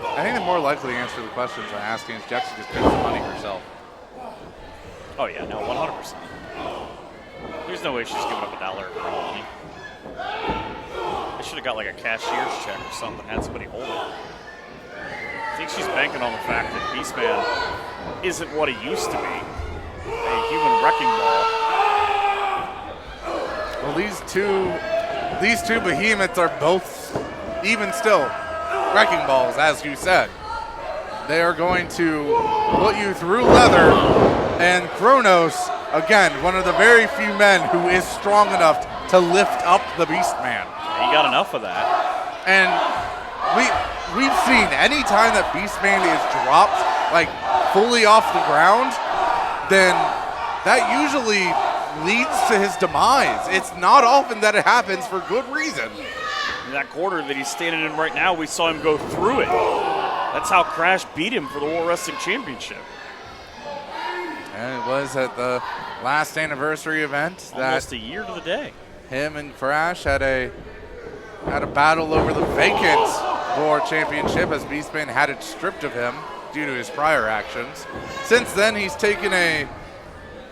S3: I think the more likely answer to the questions I'm asking is Jexy just gets the money herself.
S2: Oh yeah, no, 100%. There's no way she's giving up $1 for all money. They should have got like a cashier's check or something, had somebody hold it. I think she's banking on the fact that Beastman isn't what he used to be. A human wrecking ball.
S3: Well, these two behemoths are both even still wrecking balls, as you said. They are going to put you through leather, and Kronos, again, one of the very few men who is strong enough to lift up the Beastman.
S2: He got enough of that.
S3: And we've seen any time that Beastman is dropped, like fully off the ground, then that usually leads to his demise. It's not often that it happens for good reason.
S2: In that quarter that he's standing in right now, we saw him go through it. That's how Crash beat him for the World Wrestling Championship.
S3: And it was at the last anniversary event that
S2: almost a year to the day.
S3: Him and Crash had a battle over the vacant World Championship as Beastman had it stripped of him due to his prior actions. Since then, he's taken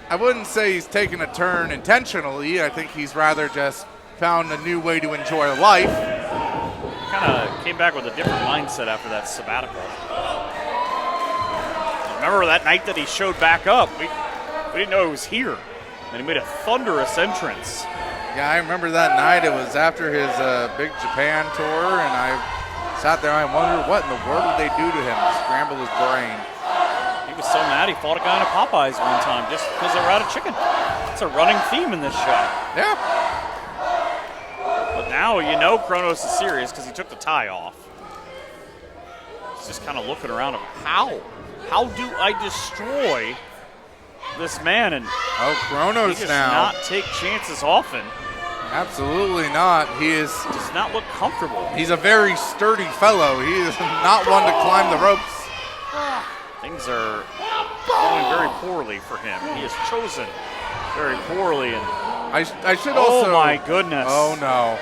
S3: I wouldn't say he's taken a turn intentionally. I think he's rather just found a new way to enjoy life.
S2: Kind of came back with a different mindset after that sabbatical. Remember that night that he showed back up? We didn't know he was here, and he made a thunderous entrance.
S3: Yeah, I remember that night. It was after his big Japan tour, and I sat there and I wondered what in the world did they do to him to scramble his brain.
S2: He was so mad he fought a guy in a Popeyes one time just because they were out of chicken. It's a running theme in this show.
S3: Yeah.
S2: But now you know Kronos is serious because he took the tie off. He's just kind of looking around him. How do I destroy this man? And
S3: Kronos
S2: he does
S3: now
S2: not take chances often.
S3: Absolutely not. He
S2: does not look comfortable.
S3: He's a very sturdy fellow. He is not one to climb the ropes.
S2: Things are going very poorly for him. He has chosen very poorly. And
S3: I should also.
S2: Oh my goodness!
S3: Oh no!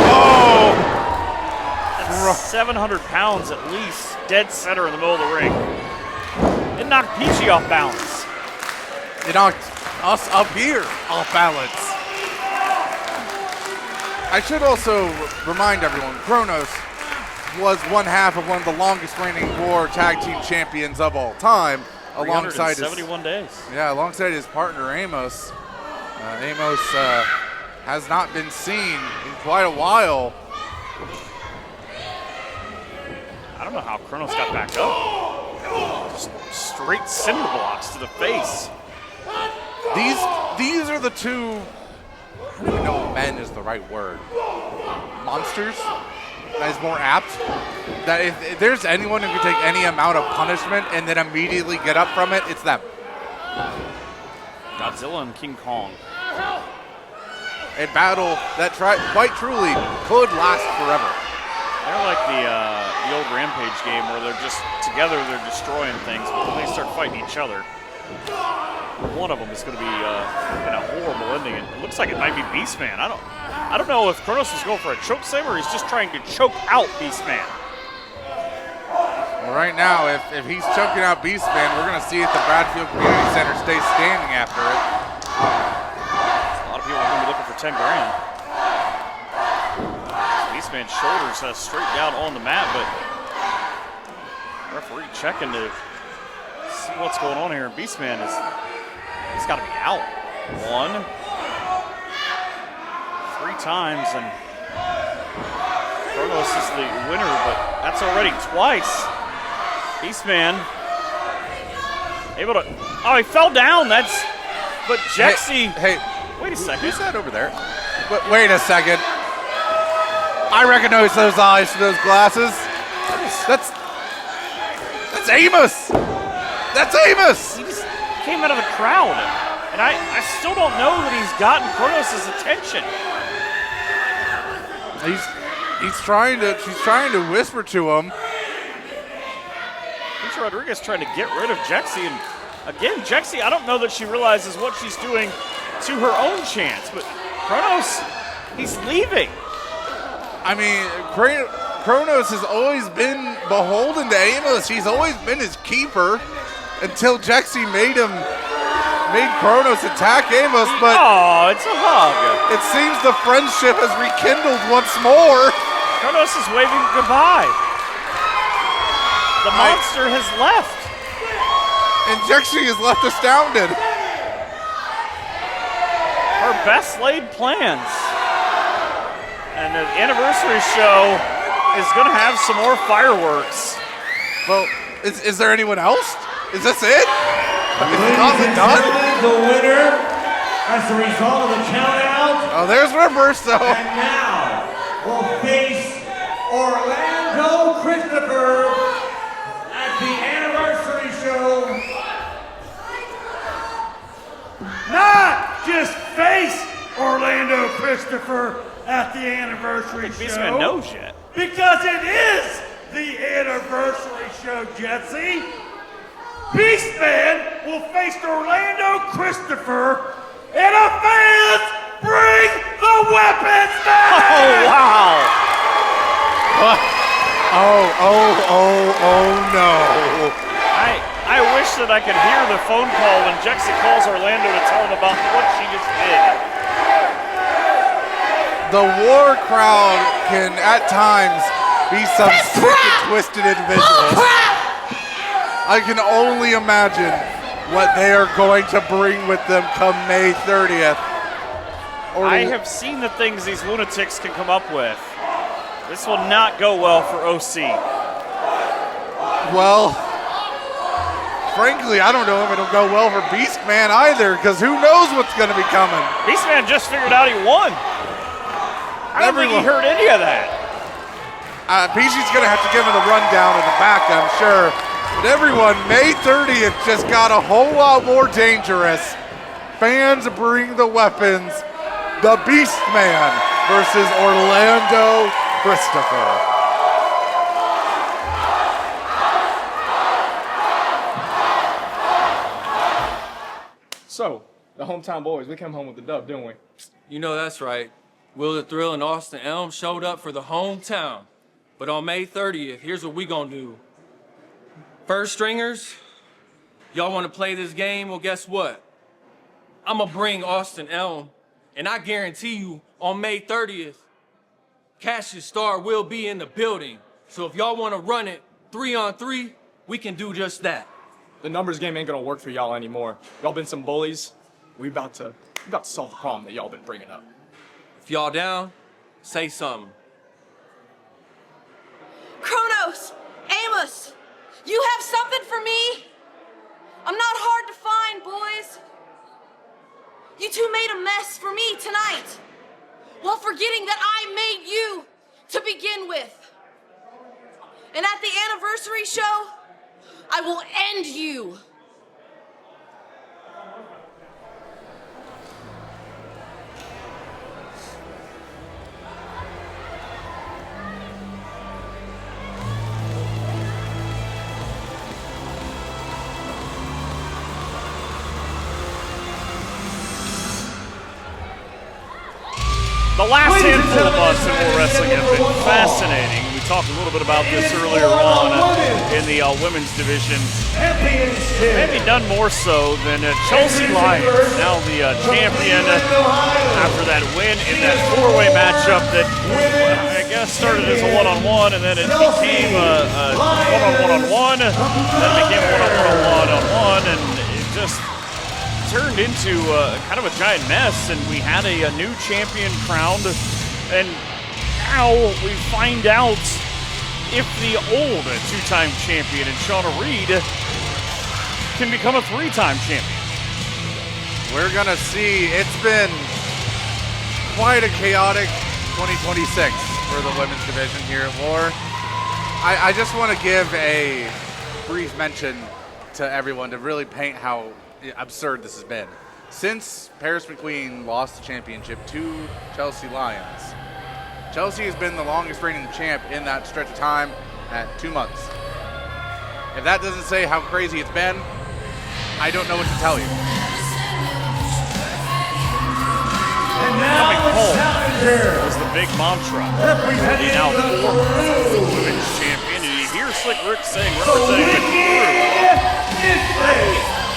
S3: Oh!
S2: That's 700 pounds at least, dead center in the middle of the ring. It knocked Peachy off balance.
S3: It knocked us up here off balance. I should also remind everyone, Kronos was one half of one of the longest reigning War Tag Team Champions of all time, alongside
S2: 71 days.
S3: Yeah, alongside his partner Amos. Amos has not been seen in quite a while.
S2: I don't know how Kronos got back up. Just straight cinder blocks to the face.
S3: These are the two, I don't even know if men is the right word. Monsters? That is more apt. That if there's anyone who can take any amount of punishment and then immediately get up from it, it's them.
S2: Godzilla and King Kong.
S3: A battle that quite truly could last forever.
S2: They're like the old Rampage game where they're just together, they're destroying things, but when they start fighting each other, one of them is going to be in a horrible ending. It looks like it might be Beastman. I don't know if Kronos is going for a choke slam or he's just trying to choke out Beastman.
S3: Well, right now, if he's choking out Beastman, we're going to see if the Bradfield Community Center stays standing after it.
S2: A lot of people are going to be looking for 10 grand. Beastman's shoulders straight down on the mat, but referee checking to see what's going on here. Beastman he's got to be out. 1, 3 times, and Kronos is the winner, but that's already twice. Beastman able to, oh, he fell down. But Jexy.
S3: Hey,
S2: wait a second.
S3: Who's that over there? But wait a second. I recognize those eyes from those glasses. That's Amos. That's Amos.
S2: He just came out of the crowd, and I still don't know that he's gotten Kronos' attention.
S3: She's trying to whisper to him.
S2: Lucha Rodriguez trying to get rid of Jexy, and again, Jexy, I don't know that she realizes what she's doing to her own chance, but Kronos, he's leaving.
S3: I mean, Kronos has always been beholden to Amos. He's always been his keeper until Jexy made Kronos attack Amos, but
S2: oh, it's a hug.
S3: It seems the friendship has rekindled once more.
S2: Kronos is waving goodbye. The monster has left.
S3: And Jexy is left astounded.
S2: Her best laid plans. And the anniversary show is going to have some more fireworks.
S3: Well, is there anyone else? Is this it?
S5: Ladies and gentlemen, the winner as a result of the count-out.
S3: Oh, there's Roberto.
S5: And now will face Orlando Christopher at the anniversary show.
S4: Not just face Orlando Christopher at the anniversary show.
S2: Beastman knows yet.
S4: Because it is the anniversary show, Jexy. Beastman will face Orlando Christopher, and our fans bring the weapons back!
S2: Oh, wow.
S3: Oh, no.
S2: I wish that I could hear the phone call when Jexy calls Orlando to tell him about what she just did.
S3: The war crowd can, at times, be some sick and twisted individuals. I can only imagine what they are going to bring with them come May 30th.
S2: I have seen the things these lunatics can come up with. This will not go well for OC.
S3: Well, frankly, I don't know if it'll go well for Beastman either, because who knows what's going to be coming.
S2: Beastman just figured out he won. I don't think he heard any of that.
S3: PG's going to have to give him the rundown in the back, I'm sure. But everyone, May 30th just got a whole lot more dangerous. Fans bring the weapons. The Beastman versus Orlando Christopher.
S11: So, the hometown boys, we came home with the dub, didn't we?
S8: You know that's right. Wylder Thrill and Austin Elm showed up for the hometown. But on May 30th, here's what we gonna do. First stringers, y'all wanna play this game? Well, guess what? I'ma bring Austin Elm, and I guarantee you on May 30th, Cassius Starr will be in the building. So if y'all wanna run it 3-on-3, we can do just that.
S11: The numbers game ain't gonna work for y'all anymore. Y'all been some bullies. We about to solve the problem that y'all been bringing up.
S12: If y'all down, say something.
S10: Kronos! Amos! You have something for me? I'm not hard to find, boys. You two made a mess for me tonight, while forgetting that I made you to begin with. And at the anniversary show, I will end you.
S2: The last handful of months in War Wrestling have been fascinating. We talked a little bit about this earlier on in the women's division. Maybe none more so than Chelsea Lyons, now the champion after that win in that four-way matchup that I guess started as a one-on-one and then it became a one-on-one-on-one, then it became a one-on-one-on-one, and it just turned into kind of a giant mess, and we had a new champion crowned, and now we find out if the old two-time champion and Shauna can become a three-time champion.
S3: We're gonna see. It's been quite a chaotic 2026 for the women's division here at War. I just want to give a brief mention to everyone to really paint how absurd this has been. Since Paris McQueen lost the championship to Chelsea Lyons, Chelsea has been the longest reigning champ in that stretch of time at 2 months. If that doesn't say how crazy it's been, I don't know what to tell you.
S2: Coming home was the big mantra. The now former women's champion, and you hear Slick Rick saying, representing the Krue.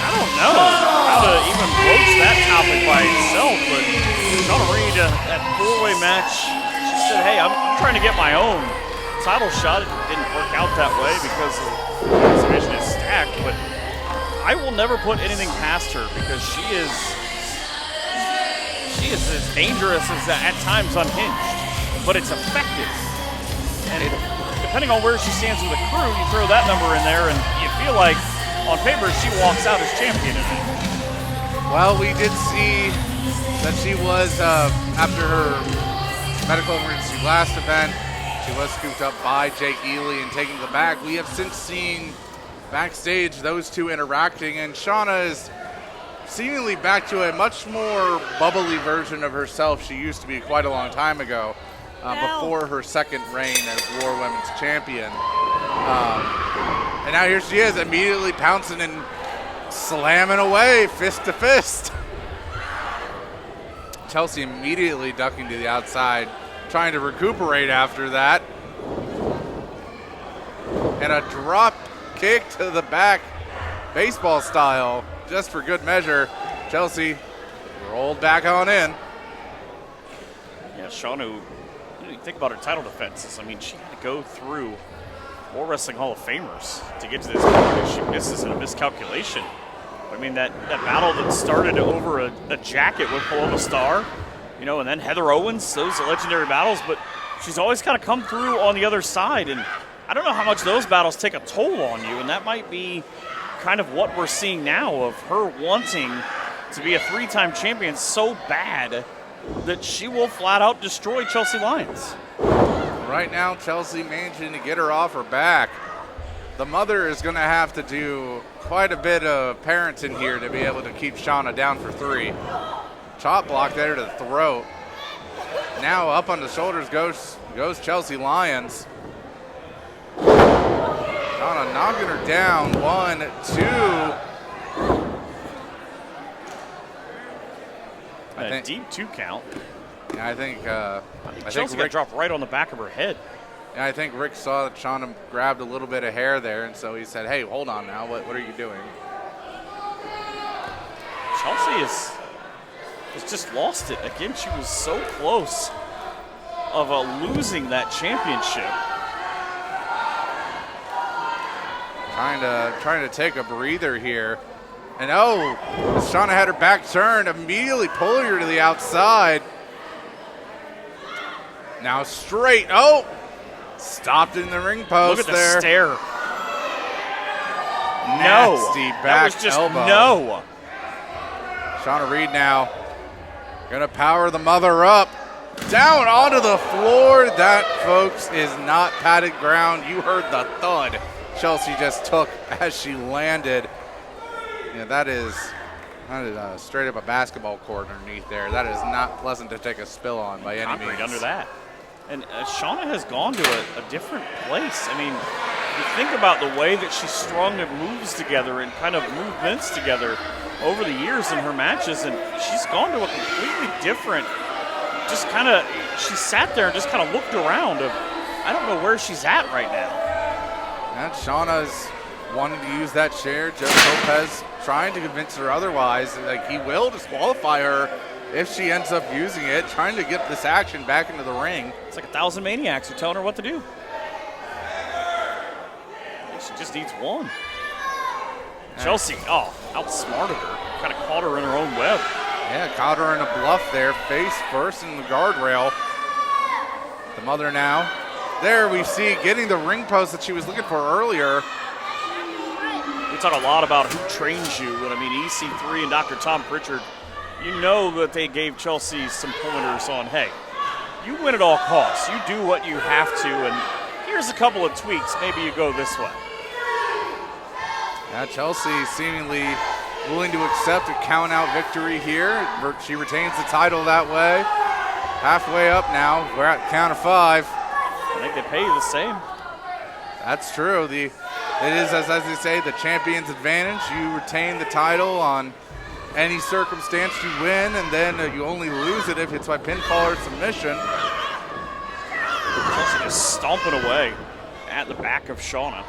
S2: I don't know how to even broach that topic by itself, but Shauna that four-way match, she said, hey, I'm trying to get my own title shot. It didn't work out that way because the division is stacked, but I will never put anything past her because she is as dangerous as at times unhinged, but it's effective. And depending on where she stands with the Krue, you throw that number in there and you feel like on paper, she walks out as champion in it.
S3: Well, we did see that she was, after her medical emergency last event, she was scooped up by Jake Eely and taken to the back. We have since seen backstage those two interacting, and Shauna is seemingly back to a much more bubbly version of herself she used to be quite a long time ago, before her second reign as War Women's Champion. And now here she is, immediately pouncing and slamming away, fist to fist. Chelsea immediately ducking to the outside, trying to recuperate after that. And a drop kick to the back, baseball style, just for good measure. Chelsea rolled back on in.
S2: Yeah, Shauna, you think about her title defenses. I mean, she had to go through War Wrestling Hall of Famers to get to this point. She misses in a miscalculation. I mean, that battle that started over a jacket with Paloma Starr, you know, and then Heather Owens, those are legendary battles, but she's always kind of come through on the other side, and I don't know how much those battles take a toll on you, and that might be kind of what we're seeing now of her wanting to be a three-time champion so bad that she will flat out destroy Chelsea Lyons.
S3: Right now, Chelsea managing to get her off her back. The mother is going to have to do quite a bit of parenting here to be able to keep Shauna down for 3. Chop block there to the throat. Now up on the shoulders goes Chelsea Lyons. Shauna knocking her down. 1, 2.
S2: A deep 2 count.
S3: Yeah, I think
S2: Chelsea got dropped right on the back of her head.
S3: Yeah, I think Rick saw that Shauna grabbed a little bit of hair there, and so he said, hey, hold on now. What are you doing?
S2: Chelsea has just lost it. Again, she was so close of losing that championship.
S3: Trying to take a breather here. And oh, Shauna had her back turned, immediately pulling her to the outside. Now straight. Oh, stopped in the ring post.
S2: Look at
S3: there.
S2: the stare.
S3: Nasty
S2: No,
S3: back
S2: that was just
S3: elbow.
S2: no.
S3: Shauna Reed now gonna power the mother up. Down onto the floor. That, folks, is not padded ground. You heard the thud Chelsea just took as she landed. Yeah, that is straight up a basketball court underneath there. That is not pleasant to take a spill on by any
S2: Concrete
S3: means.
S2: under that. And Shauna has gone to a different place. I mean, you think about the way that she strung the moves together and kind of movements together over the years in her matches, and she's gone to a completely different, just kind of, she sat there and just kind of looked around of, I don't know where she's at right now.
S3: And Shauna's wanting to use that chair. Joe Lopez trying to convince her otherwise. Like, he will disqualify her if she ends up using it, trying to get this action back into the ring.
S2: It's like 1,000 maniacs who are telling her what to do. She just needs one. Chelsea, outsmarted her. Kind of caught her in her own web.
S3: Yeah, caught her in a bluff there, face first in the guardrail. The mother now. There we see getting the ring post that she was looking for earlier.
S2: We talk a lot about who trains you. And I mean, EC3 and Dr. Tom Pritchard, you know that they gave Chelsea some pointers on, hey, you win at all costs. You do what you have to, and here's a couple of tweaks. Maybe you go this way.
S3: Now Chelsea seemingly willing to accept a count-out victory here. She retains the title that way. Halfway up now. We're at count of 5.
S2: I think they pay you the same.
S3: That's true. It is, as they say, the champion's advantage. You retain the title on any circumstance you win, and then you only lose it if it's by pinfall or submission.
S2: Chelsea just stomping away at the back of Shauna.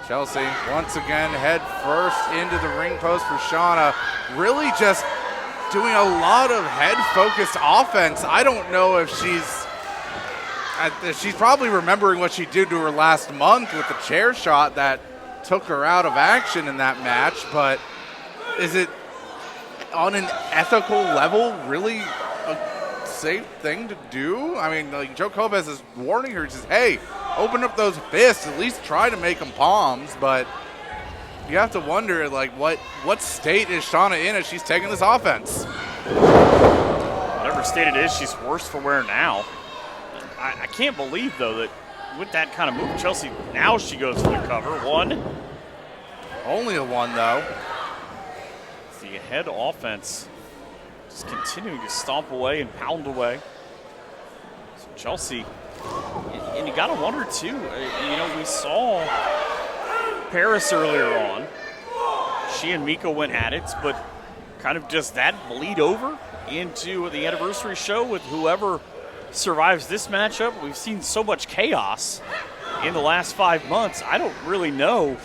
S3: Chelsea once again head first into the ring post for Shauna. Really just doing a lot of head-focused offense. I don't know if she's probably remembering what she did to her last month with the chair shot that took her out of action in that match, but is it on an ethical level really a safe thing to do? I mean, like, Joe Lopez is warning her, says, hey, open up those fists, at least try to make them palms, but you have to wonder, like, what state is Shauna in as she's taking this offense?
S2: Whatever state it is, she's worse for wear now. I can't believe, though, that with that kind of move, Chelsea, now she goes for the cover. 1.
S3: Only a 1, though.
S2: The head offense just continuing to stomp away and pound away. So Chelsea, and you got to wonder, too, you know, we saw Paris earlier on. She and Mika went at it, but kind of does that bleed over into the anniversary show with whoever survives this matchup? We've seen so much chaos in the last 5 months. I don't really know,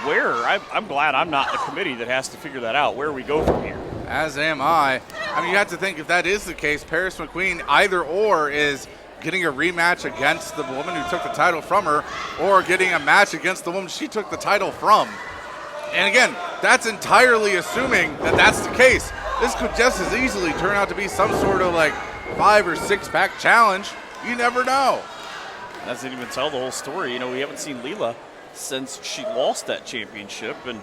S2: where. I'm glad I'm not the committee that has to figure that out, where we go from here.
S3: As am I. I mean, you have to think, if that is the case, Paris McQueen either or is getting a rematch against the woman who took the title from her, or getting a match against the woman she took the title from. And again, that's entirely assuming that that's the case. This could just as easily turn out to be some sort of like 5 or 6 pack challenge. You never know.
S2: That doesn't even tell the whole story. You know, we haven't seen Leela since she lost that championship, and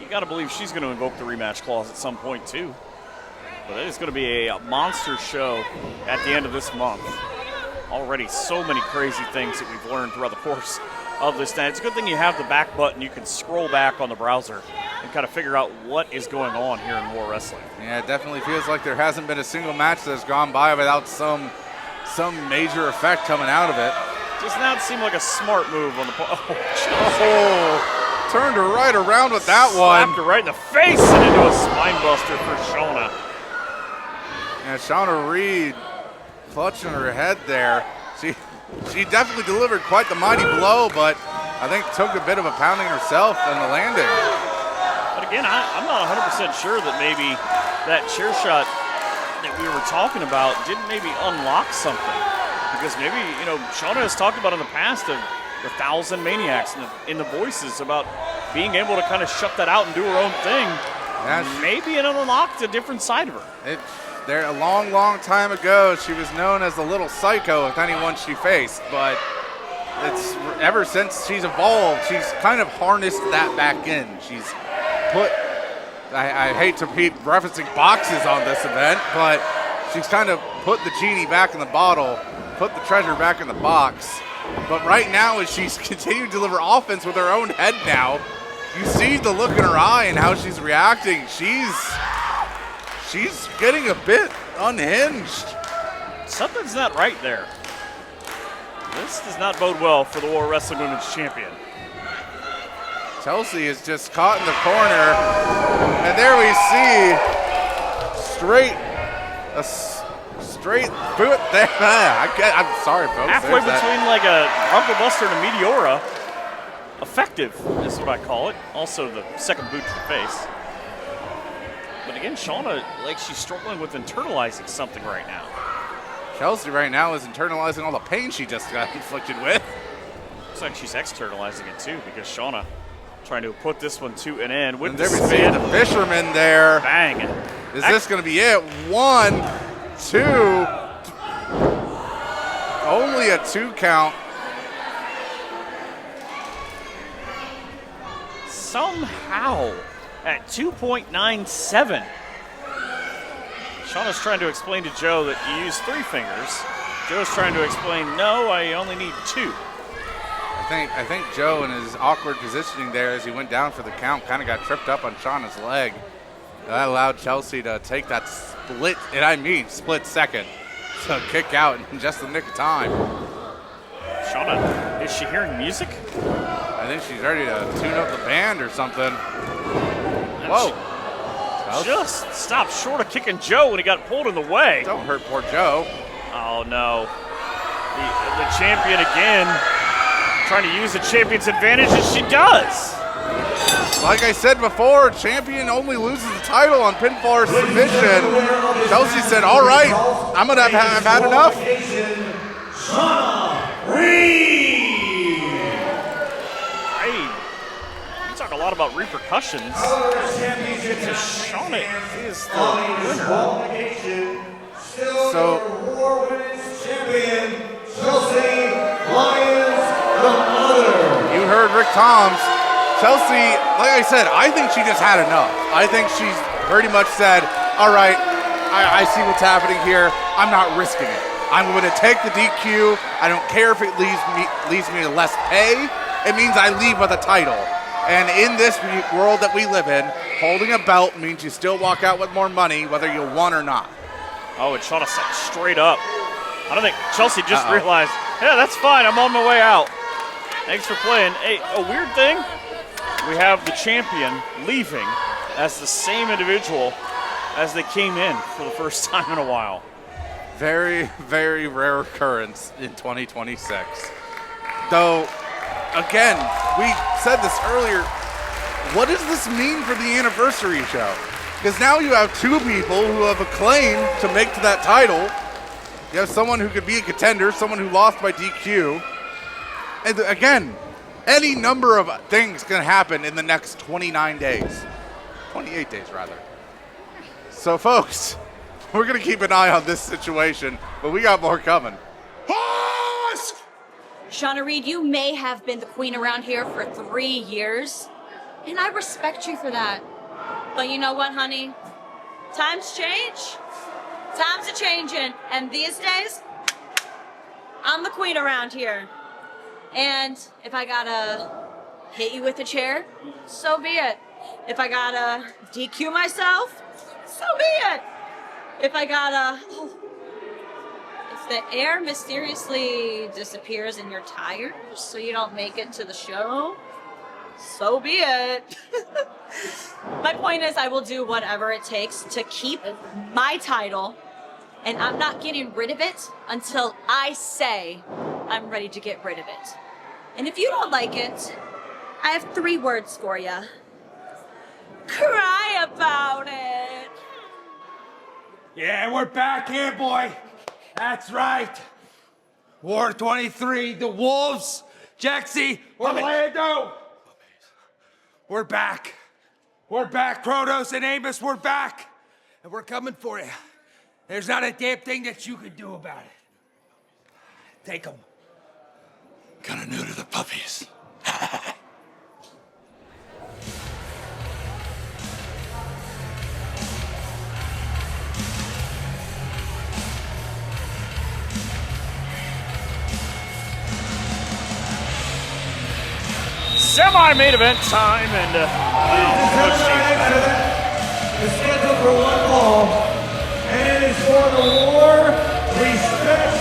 S2: you got to believe she's going to invoke the rematch clause at some point too. But it is going to be a monster show at the end of this month. Already so many crazy things that we've learned throughout the course of this night. It's a good thing you have the back button. You can scroll back on the browser and kind of figure out what is going on here in War Wrestling.
S3: Yeah, it definitely feels like there hasn't been a single match that's gone by without some major effect coming out of it.
S2: Does not seem like a smart move on the part.
S3: Turned her right around with that one.
S2: Slapped her right in the face and into a spine buster for Shauna.
S3: And Shauna Reed clutching her head there. She definitely delivered quite the mighty blow, but I think took a bit of a pounding herself in the landing.
S2: But again, I'm not 100% sure that maybe that chair shot that we were talking about didn't maybe unlock something. Because maybe, Shauna has talked about in the past of the 1,000 Maniacs in the voices about being able to kind of shut that out and do her own thing. Maybe it unlocked a different side of her.
S3: There, a long, long time ago, she was known as the little psycho with anyone she faced, but it's ever since she's evolved, she's kind of harnessed that back in. She's put, I hate to keep referencing boxes on this event, but she's kind of put the genie back in the bottle, put the treasure back in the box. But right now, as she's continuing to deliver offense with her own head now, you see the look in her eye and how she's reacting. She's getting a bit unhinged.
S2: Something's not right there. This does not bode well for the War Wrestling Women's Champion.
S3: Chelsea is just caught in the corner, and there we see a straight boot there. I'm sorry, folks.
S2: Halfway between like a Bronco Buster and a Meteora. Effective is what I call it. Also the second boot to the face. But again, Shauna, like she's struggling with internalizing something right now.
S3: Chelsea right now is internalizing all the pain she just got inflicted with.
S2: Looks like she's externalizing it too, because Shauna trying to put this one to an end with
S3: and
S2: the
S3: there we
S2: spin.
S3: see the fisherman there.
S2: Bang.
S3: Is this going to be it? 1, 2. Only a 2 count.
S2: Somehow at 2.97. Shauna's trying to explain to Joe that you use 3 fingers. Joe's trying to explain, no, I only need 2.
S3: I think Joe in his awkward positioning there as he went down for the count kind of got tripped up on Shauna's leg. That allowed Chelsea to take that split second to kick out in just the nick of time.
S2: Shauna, is she hearing music?
S3: I think she's ready to tune up the band or something. Whoa.
S2: Just stopped short of kicking Joe when he got pulled in the way.
S3: Don't hurt poor Joe.
S2: Oh, no. The champion again trying to use the champion's advantage, and she does.
S3: Like I said before, champion only loses the title on pinfall or submission. Chelsea said, all right, I'm going to have had enough.
S2: You talk a lot about repercussions. Shauna is the winner.
S3: So, you heard Rick Toms. Chelsea, like I said, I think she just had enough. I think she's pretty much said, all right, I see what's happening here. I'm not risking it. I'm going to take the DQ. I don't care if it leaves me to less pay. It means I leave with a title. And in this world that we live in, holding a belt means you still walk out with more money, whether you won or not.
S2: Oh, and Shauna sat straight up. I don't think Chelsea just realized, yeah, that's fine. I'm on my way out. Thanks for playing. Hey, a weird thing, we have the champion leaving as the same individual as they came in for the first time in a while.
S3: Very, very rare occurrence in 2026. Though, again, we said this earlier, what does this mean for the anniversary show? Because now you have 2 people who have a claim to make to that title. You have someone who could be a contender, someone who lost by DQ. And again, any number of things can happen in the next 29 days. 28 days, rather. So, folks, we're going to keep an eye on this situation, but we got more coming.
S10: Shauna Reed, you may have been the queen around here for 3 years, and I respect you for that. But you know what, honey? Times change. Times are changing, and these days, I'm the queen around here. And if I gotta hit you with a chair, so be it. If I gotta DQ myself, so be it. If I gotta... If the air mysteriously disappears in your tires so you don't make it to the show, so be it. My point is I will do whatever it takes to keep my title, and I'm not getting rid of it until I say I'm ready to get rid of it. And if you don't like it, I have 3 words for you. Cry about it.
S5: Yeah, we're back here, boy. That's right.
S13: War 23, the Wolves, Jexy, Orlando. We're back. We're back, Kronos and Amos, we're back. And we're coming for you. There's not a damn thing that you can do about it. Take them. Kinda new to the puppies.
S2: Semi-main event time, and
S5: is scheduled for one fall, and it is for the War Respect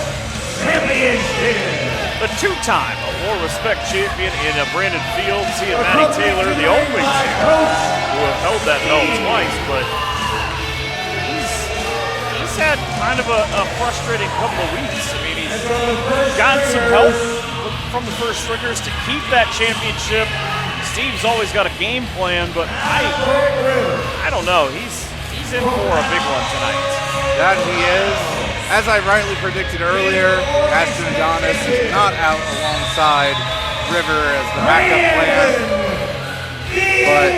S5: Championship.
S2: the two-time War Respect champion in Brandon Fields. He and Matty Taylor, the only two who have held that belt twice, but he's had kind of a frustrating couple of weeks. I mean, he's gotten some help from the first Ringers to keep that championship. Steve's always got a game plan, but I don't know. He's in for a big one tonight.
S3: That he is. As I rightly predicted earlier, Ashton Adonis is not out alongside River as the backup plan. But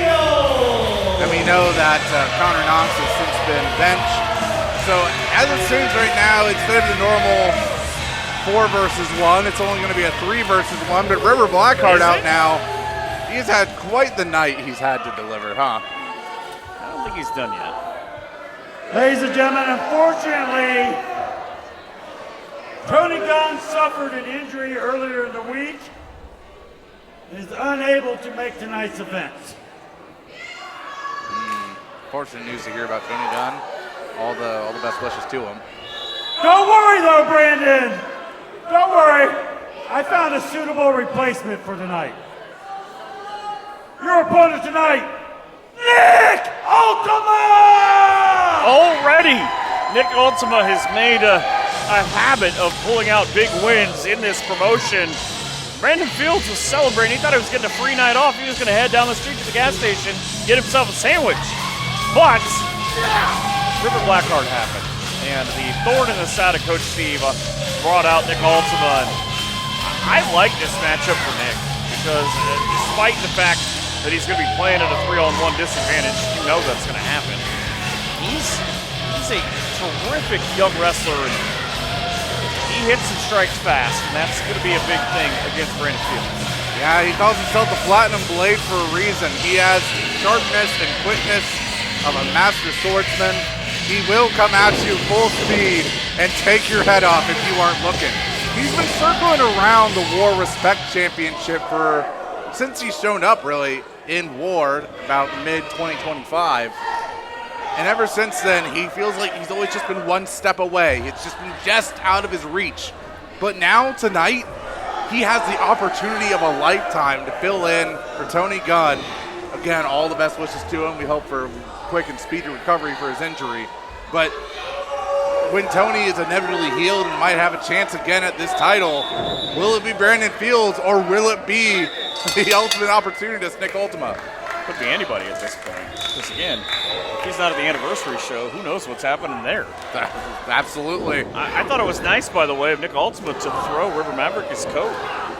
S3: then we know that Connor Knox has since been benched. So as it stands right now, instead of the normal 4 versus 1, it's only going to be a 3 versus 1. But River Blackheart out now. He's had quite the night he's had to deliver, huh?
S2: I don't think he's done yet.
S4: Ladies and gentlemen, unfortunately, Tony Gunn suffered an injury earlier in the week and is unable to make tonight's event.
S3: Fortunate news to hear about Tony Gunn. All the best wishes to him.
S4: Don't worry though, Brandon. Don't worry. I found a suitable replacement for tonight. Your opponent tonight, Nick Ultima!
S2: Already, Nick Ultima has made a habit of pulling out big wins in this promotion. Brandon Fields was celebrating. He thought he was getting a free night off. He was going to head down the street to the gas station, get himself a sandwich. But River Blackheart happened, and the thorn in the side of Coach Steve brought out Nick Ultima. And I like this matchup for Nick because despite the fact that he's going to be playing at a 3-on-1 disadvantage, you know that's going to happen. He's a terrific young wrestler, and he hits and strikes fast, and that's going to be a big thing against Brandon Fields.
S3: Yeah, he calls himself the Platinum Blade for a reason. He has sharpness and quickness of a master swordsman. He will come at you full speed and take your head off if you aren't looking. He's been circling around the War Respect Championship since he's shown up, really, in War about mid-2025. And ever since then, he feels like he's always just been one step away. It's just been just out of his reach. But now, tonight, he has the opportunity of a lifetime to fill in for Tony Gunn. Again, all the best wishes to him. We hope for quick and speedy recovery for his injury. But when Tony is inevitably healed and might have a chance again at this title, will it be Brandon Fields or will it be the ultimate opportunist, Nick Ultima?
S2: Could be anybody at this point. Because again, if he's not at the anniversary show, who knows what's happening there?
S3: Absolutely.
S2: I thought it was nice, by the way, of Nick Ultima to throw River Maverick his coat.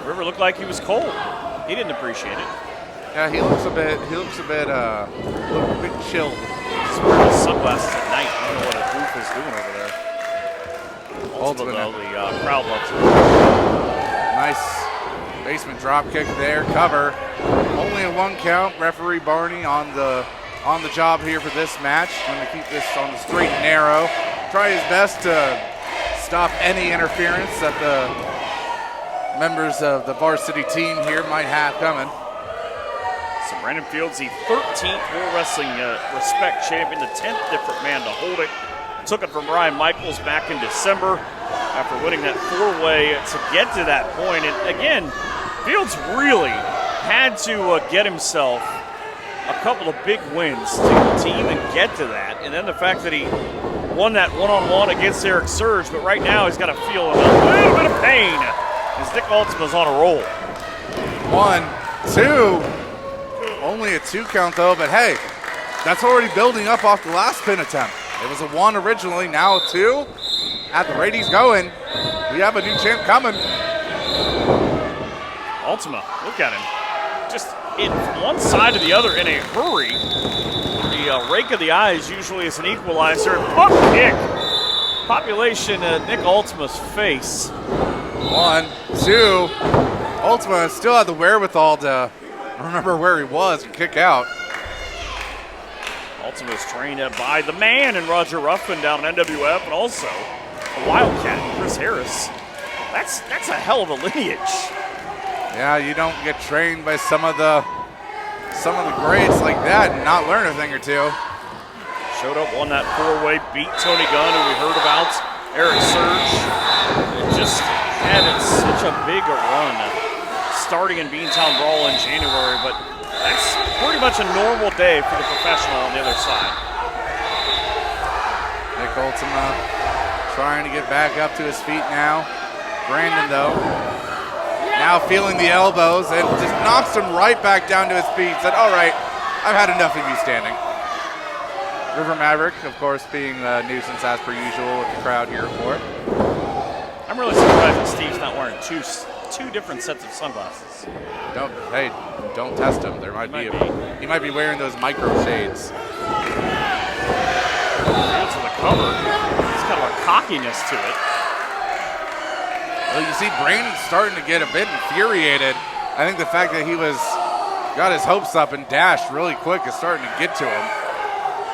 S2: River looked like he was cold. He didn't appreciate it.
S3: Yeah, he looks a bit chilled.
S2: He's wearing his sunglasses at night. I don't know what a goof is doing over there. Ultima, though, the crowd loves it.
S3: Nice basement drop kick there, cover. Only a 1 count. Referee Barney on the job here for this match. Going to keep this on the straight and narrow. Try his best to stop any interference that the members of the Varsity team here might have coming.
S2: So Brandon Fields, the 13th World Wrestling Respect champion, the 10th different man to hold it. Took it from Brian Michaels back in December after winning that 4-way to get to that point. And again, Fields really had to get himself a couple of big wins to even get to that. And then the fact that he won that one-on-one against Erik Surge, but right now he's got to feel a little bit of pain as Nick Ultima's on a roll.
S3: 1, 2. Only a 2 count though, but hey, that's already building up off the last pin attempt. It was a 1 originally, now a 2. at the rate he's going, we have a new champ coming.
S2: Ultima, look at him. Just in one side to the other in a hurry. The rake of the eyes usually is an equalizer. Hook kick. Population Nick Ultima's face.
S3: 1, 2. Ultima still had the wherewithal to remember where he was and kick out.
S2: Ultima's trained by the man and Roger Ruffin down in NWF, and also a Wildcat, Chris Harris. That's a hell of a lineage.
S3: Yeah, you don't get trained by some of the greats like that and not learn a thing or two.
S2: Showed up, won that 4-way, beat Tony Gunn, who we heard about. Erik Surge. It just had such a big run starting in Beantown Brawl in January, but that's pretty much a normal day for the professional on the other side.
S3: Nick Ultima trying to get back up to his feet now. Brandon, though, now feeling the elbows and just knocks him right back down to his feet. Said, all right, I've had enough of you standing. River Maverick, of course, being a nuisance as per usual with the crowd here for it.
S2: I'm really surprised that Steve's not wearing two different sets of sunglasses.
S3: Don't test him. There might be. He might be wearing those micro shades.
S2: To the cover. It's kind of a cockiness to it.
S3: Well, you see Brandon starting to get a bit infuriated. I think the fact that he got his hopes up and dashed really quick is starting to get to him.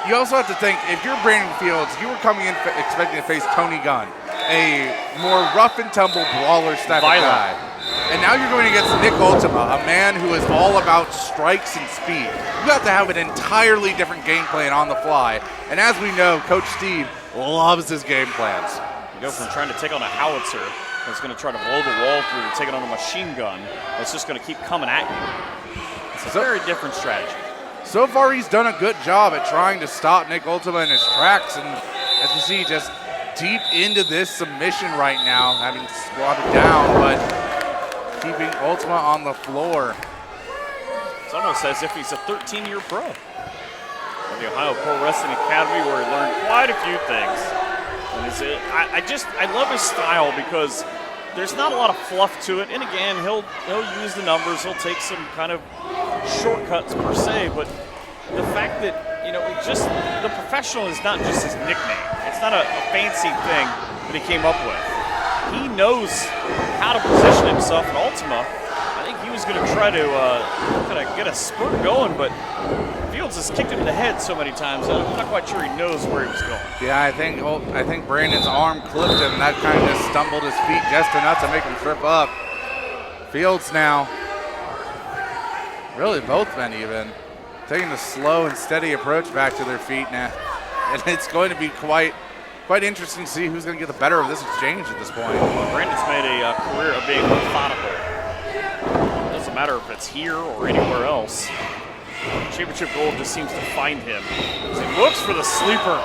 S3: You also have to think, if you're Brandon Fields, you were coming in expecting to face Tony Gunn, a more rough and tumble brawler type of guy. And now you're going against Nick Ultima, a man who is all about strikes and speed. You have to have an entirely different game plan on the fly. And as we know, Coach Steve loves his game plans.
S2: You go from trying to take on a howitzer that's going to try to blow the wall through to taking on a machine gun that's just going to keep coming at you. It's a very different strategy.
S3: So far, he's done a good job at trying to stop Nick Ultima in his tracks. And as you see, just deep into this submission right now, having squatted down, but keeping Ultima on the floor.
S2: It's almost as if he's a 13-year pro. At the Ohio Pro Wrestling Academy, where he learned quite a few things. And I love his style because there's not a lot of fluff to it. And again, he'll use the numbers. He'll take some kind of shortcuts per se. But the fact that the professional is not just his nickname. It's not a fancy thing that he came up with. He knows how to position himself in Ultima. I think he was going to try to kind of get a spurt going, but Fields has kicked him in the head so many times. I'm not quite sure he knows where he was going.
S3: Yeah, I think Brandon's arm clipped him. That kind of just stumbled his feet just enough to make him trip up. Fields now, really both men even, taking the slow and steady approach back to their feet now. And it's going to be quite interesting to see who's going to get the better of this exchange at this point.
S2: Brandon's made a career of being methodical. It doesn't matter if it's here or anywhere else. Championship gold just seems to find him. As he looks for the sleeper.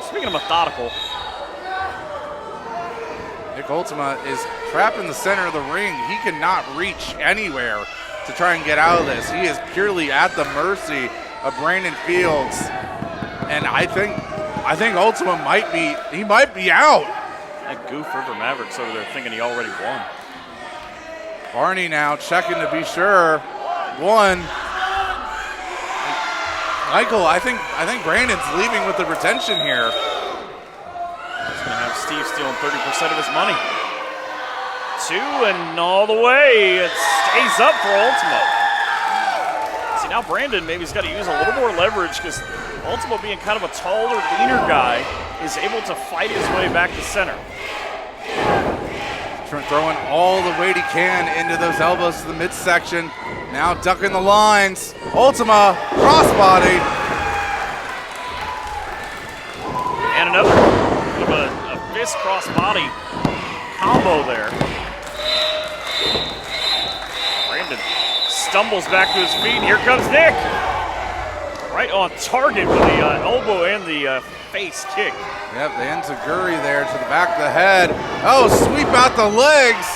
S2: Speaking of methodical,
S3: Nick Ultima is trapped in the center of the ring. He cannot reach anywhere to try and get out of this. He is purely at the mercy of Brandon Fields. And I think Ultima might be out.
S2: That goof River Mavericks over there thinking he already won.
S3: Barney now checking to be sure. One. Michael, I think Brandon's leaving with the retention here.
S2: He's going to have Steve stealing 30% of his money. 2 and all the way. It stays up for Ultima. See, now Brandon maybe has got to use a little more leverage because Ultima, being kind of a taller, leaner guy, is able to fight his way back to center.
S3: Throwing all the weight he can into those elbows to the midsection. Now ducking the lines. Ultima, crossbody.
S2: And another bit of a fist crossbody combo there. Brandon stumbles back to his feet. Here comes Nick. Right on target with the elbow and the face kick.
S3: Yep, the enziguri there to the back of the head. Oh, sweep out the legs.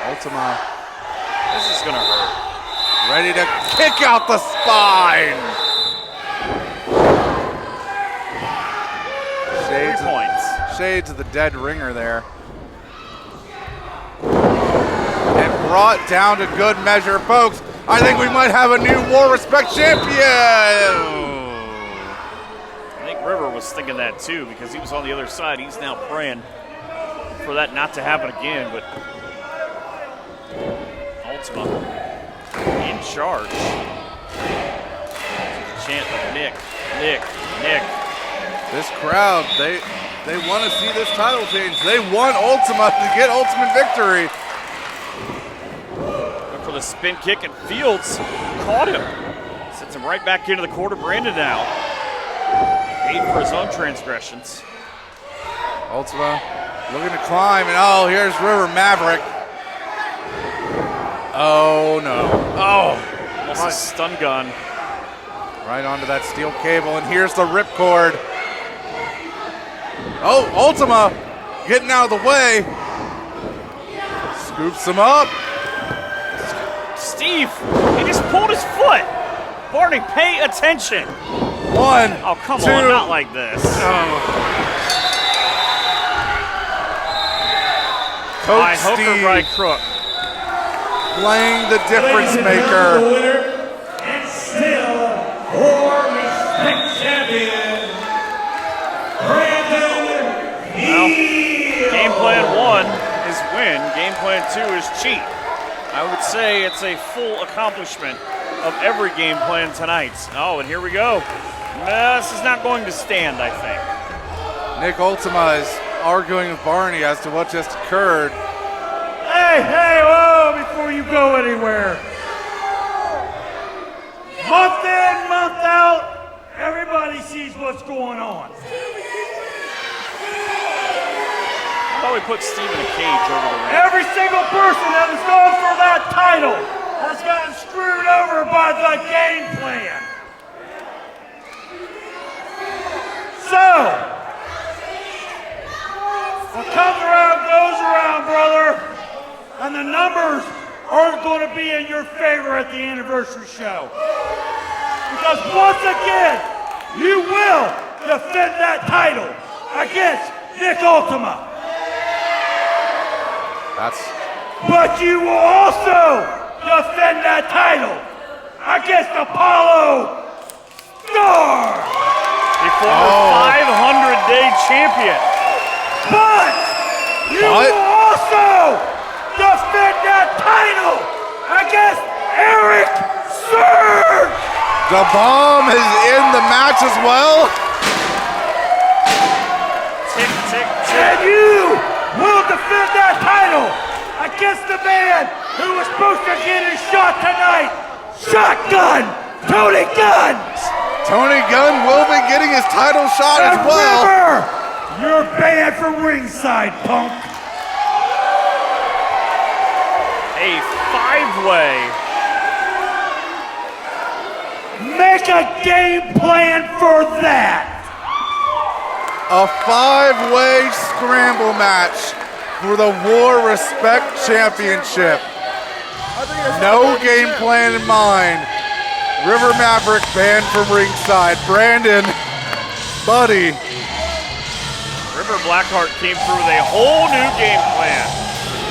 S3: Ultima.
S2: This is going to hurt.
S3: Ready to kick out the spine. Shades Shade to the dead ringer there. And brought down to good measure, folks. I think we might have a new War Respect champion.
S2: I think River was thinking that too because he was on the other side. He's now praying for that not to happen again, but Ultima in charge. Chant of Nick.
S3: This crowd, they want to see this title change. They want Ultima to get ultimate victory.
S2: Look for the spin kick, and Fields caught him. Sends him right back into the corner. Brandon now paid for his own transgressions.
S3: Ultima looking to climb, and oh, here's River Maverick. Oh no. Oh,
S2: almost a stun gun.
S3: Right onto that steel cable, and here's the ripcord. Oh, Ultima getting out of the way. Scoops him up.
S2: Steve, he just pulled his foot. Barney, pay attention.
S3: One.
S2: Oh, come
S3: two.
S2: on, not like this. By hook or by crook.
S3: Playing the difference maker.
S5: The winner and still War Respect champion, Brandon.
S2: Well, game plan 1 is win. Game plan 2 is cheat. I would say it's a full accomplishment of every game plan tonight. Oh, and here we go. This is not going to stand, I think.
S3: Nick Ultima is arguing with Barney as to what just occurred.
S4: Hey, whoa, before you go anywhere. Month in, month out, everybody sees what's going on.
S2: How about we put Steve in a cage over the ring?
S4: Every single person that has gone for that title has gotten screwed over by the game plan. So, what comes around goes around, brother. And the numbers aren't going to be in your favor at the anniversary show. Because once again, you will defend that title against Nick Ultima. But you will also defend that title against Appollo Starr.
S2: A former 500-day champion.
S4: But you will also defend that title against Erik.
S3: The bomb is in the match as well.
S2: Tick, tick, tick.
S4: And you will defend that title against the man who was supposed to get his shot tonight. Shotgun Tony Gunn.
S3: Tony Gunn will be getting his title shot as well.
S4: Remember, you're banned from ringside, punk.
S2: A 5-way.
S4: Make a game plan for that.
S3: A 5-way scramble match for the War Respect Championship. No game plan in mind. River Maverick banned from ringside. Brandon, buddy.
S2: River Blackheart came through with a whole new game plan.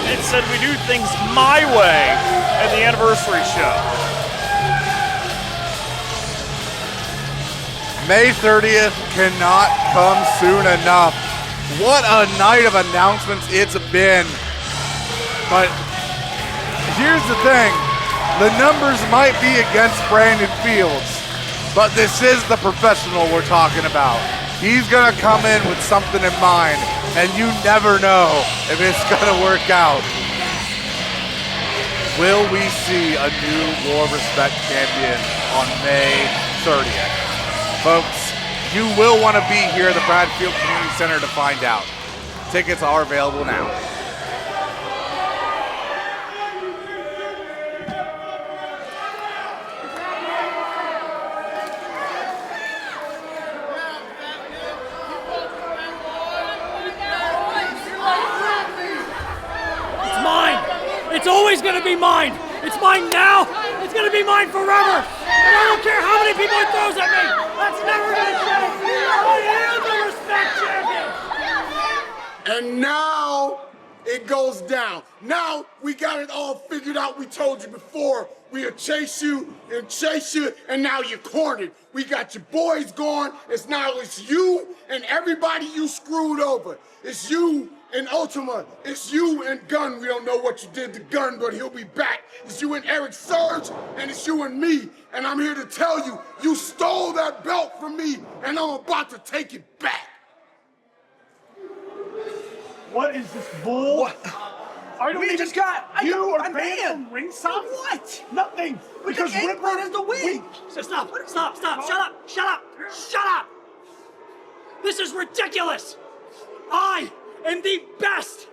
S2: It said we do things my way at the anniversary show.
S3: May 30th cannot come soon enough. What a night of announcements it's been. But here's the thing. The numbers might be against Brandon Fields, but this is the professional we're talking about. He's gonna come in with something in mind, and you never know if it's gonna work out. Will we see a new War Respect champion on May 30th? Folks, you will want to be here at the Bradfield Community Center to find out. Tickets are available now.
S14: It's mine. It's always going to be mine. It's mine now. It's going to be mine forever. And I don't care how many people it throws at me. That's never going to change. I am the Respect champion.
S15: And now it goes down. Now we got it all figured out. We told you before. We'll chase you, and now you're cornered. We got your boys gone. It's you and everybody you screwed over. It's you and Ultima. It's you and Gunn. We don't know what you did to Gunn, but he'll be back. It's you and Erik Surge, and it's you and me. And I'm here to tell you, you stole that belt from me, and I'm about to take it back.
S7: What is this bull?
S13: What? We just got
S7: You are
S13: I'm
S7: banned
S13: banned.
S7: from ringside?
S13: What?
S7: Nothing. Because
S13: the game
S7: Ripper
S13: plan is to win.
S14: Stop, shut up. This is ridiculous. I am the best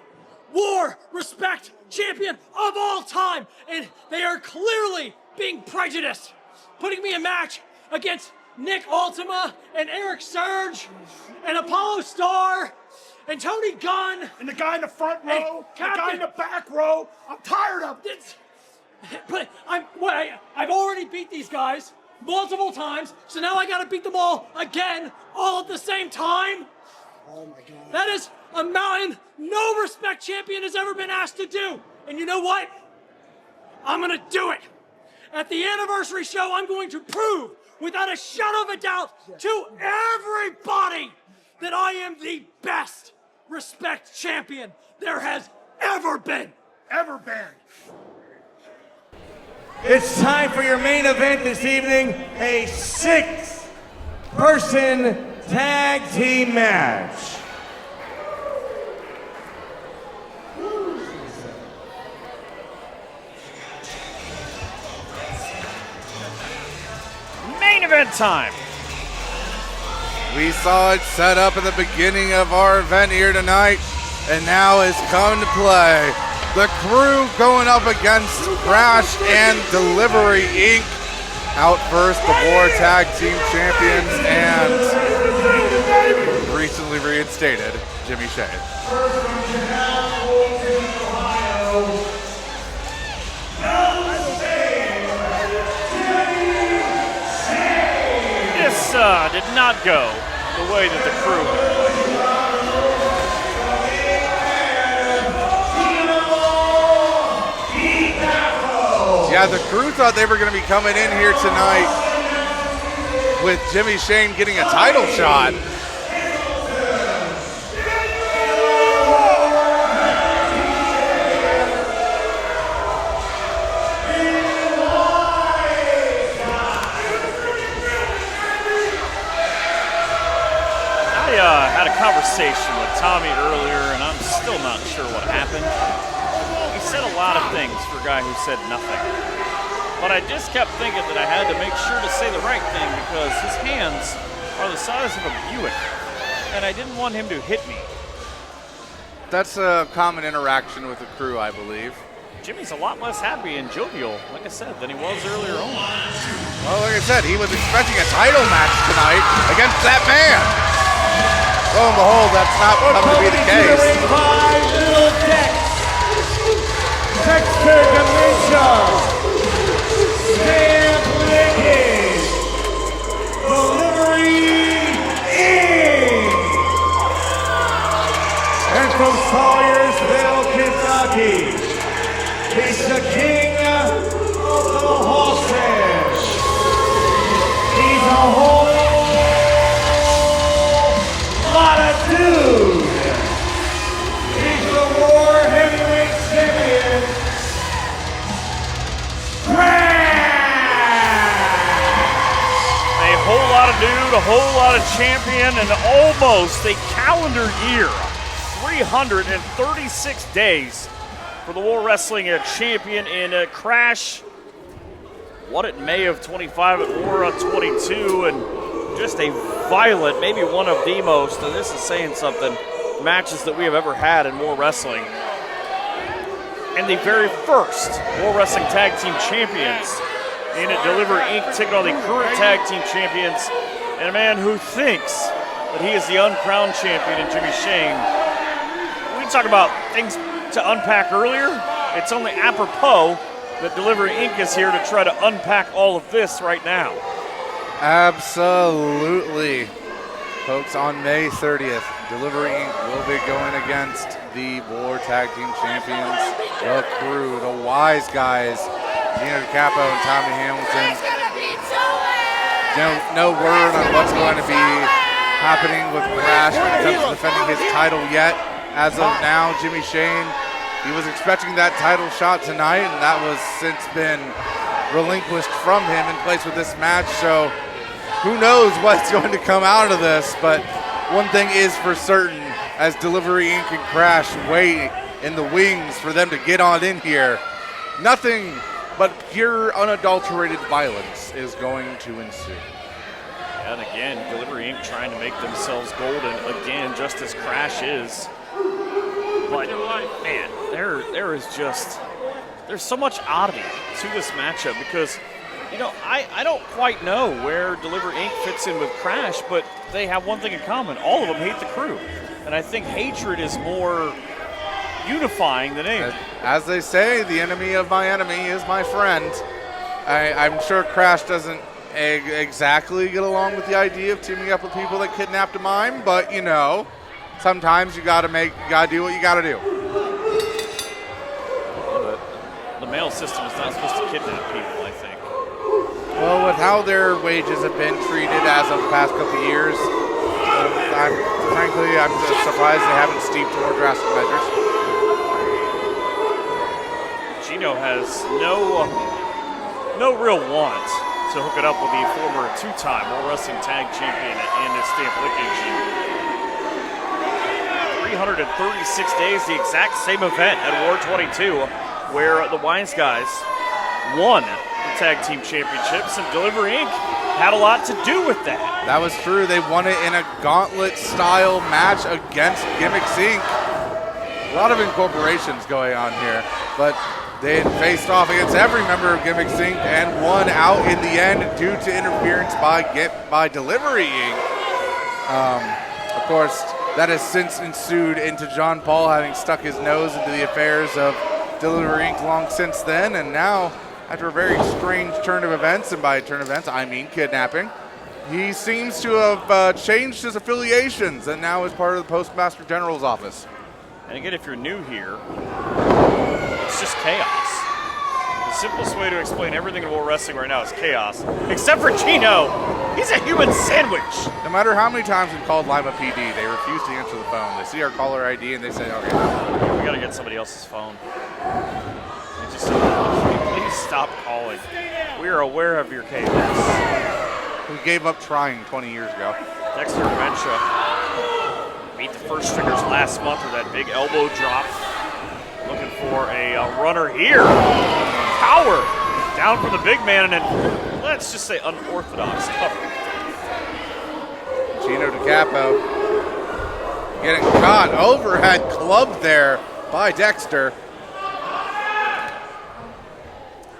S14: war respect champion of all time, and they are clearly being prejudiced, putting me in a match against Nick Ultima and Erik Surge and Apollo Starr and Tony Gunn.
S7: And the guy in the front row, the guy in the back row. I'm tired of it.
S14: But I've already beat these guys multiple times, so now I gotta beat them all again, all at the same time?
S7: Oh my God.
S14: That is a mountain no respect champion has ever been asked to do. And you know what? I'm gonna do it. At the anniversary show, I'm going to prove, without a shadow of a doubt, to everybody that I am the best respect champion there has ever been.
S7: Ever been.
S5: It's time for your main event this evening, a 6-person tag team match.
S2: Main event time.
S3: We saw it set up at the beginning of our event here tonight, and now it's come to play. The Krue going up against Crash and Delivery Inc. Out first, the War Tag Team Champions and recently reinstated Jimmy Shane.
S2: This did not go the way that the Krue had played.
S3: Yeah, the Krue thought they were going to be coming in here tonight with Jimmy Shane getting a title shot.
S2: I had a conversation with Tommy earlier, and I'm still not sure what happened. He said a lot of things for a guy who said nothing. But I just kept thinking that I had to make sure to say the right thing because his hands are the size of a Buick, and I didn't want him to hit me.
S3: That's a common interaction with the Krue, I believe.
S2: Jimmy's a lot less happy and jovial, like I said, than he was earlier on.
S3: Well, like I said, he was expecting a title match tonight against that man. Lo and behold, that's not come to be the case.
S5: Little Dex, Dexter Dimension, Sam Wikked, Delivery Inc. And from Sawyersville, Kentucky, he's the king of the horses. He's a whole lot of dude. He's the War Heavyweight Champion,
S2: A whole lot of dude, a whole lot of champion, and almost a calendar year. 336 days for the War Wrestling Champion in Crash. Won it in May of 25 at War 22, and just a violent, maybe one of the most, and this is saying something, matches that we have ever had in War Wrestling. And the very first War Wrestling Tag Team Champions in a Delivery Inc. taking on the current Tag Team Champions, and a man who thinks that he is the uncrowned champion in Jimmy Shane. We talked about things to unpack earlier. It's only apropos that Delivery Inc. is here to try to unpack all of this right now.
S3: Absolutely. Folks, on May 30th, Delivery Inc. will be going against the War Tag Team Champions, the Krue, the Wise Guys, Gino DiCapo and Tommy Hamilton. No word on what's going to be happening with Crash when it comes to defending his title yet. As of now, Jimmy Shane, he was expecting that title shot tonight, and that was since been relinquished from him in place with this match. So who knows what's going to come out of this, but one thing is for certain, as Delivery Inc. and Crash wait in the wings for them to get on in here, nothing but pure unadulterated violence is going to ensue.
S2: And again, Delivery Inc. trying to make themselves golden again, just as Crash is. But man, there is just, there's so much oddity to this matchup because, you know, I don't quite know where Delivery Inc. fits in with Crash, but they have one thing in common. All of them hate the Krue. And I think hatred is more unifying than anything.
S3: As they say, the enemy of my enemy is my friend. I'm sure Crash doesn't exactly get along with the idea of teaming up with people that kidnapped a mime, but you know, sometimes you gotta do what you gotta do.
S2: The mail system is not supposed to kidnap people, I think.
S3: Well, with how their wages have been treated as of the past couple of years, I'm just surprised they haven't steeped to more drastic measures.
S2: Gino has no real want to hook it up with the former two-time World Wrestling Tag Champion and his stamp lickage. 336 days, the exact same event at War 22, where the Wise Guys won the Tag Team Championships, and Delivery Inc. had a lot to do with that.
S3: That was true. They won it in a gauntlet-style match against Gimmicks Inc. A lot of incorporations going on here, but they had faced off against every member of Gimmicks Inc. and won out in the end due to interference by Delivery Inc. Of course, that has since ensued into John Paul having stuck his nose into the affairs of Delivery Inc. long since then, and now, after a very strange turn of events, and by turn of events, I mean kidnapping, he seems to have changed his affiliations and now is part of the Postmaster General's office.
S2: And again, if you're new here, it's just chaos. The simplest way to explain everything in World Wrestling right now is chaos, except for Gino. He's a human sandwich.
S3: No matter how many times we've called Lima PD, they refuse to answer the phone. They see our caller ID and they say, okay.
S2: We gotta get somebody else's phone. Please stop calling. We are aware of your chaos.
S3: We gave up trying 20 years ago.
S2: Dexter Ventura beat the First Fingers last month with that big elbow drop. Looking for a runner here. Power down from the big man, and then let's just say unorthodox cover.
S3: Gino DiCapo getting caught. Overhead club there by Dexter.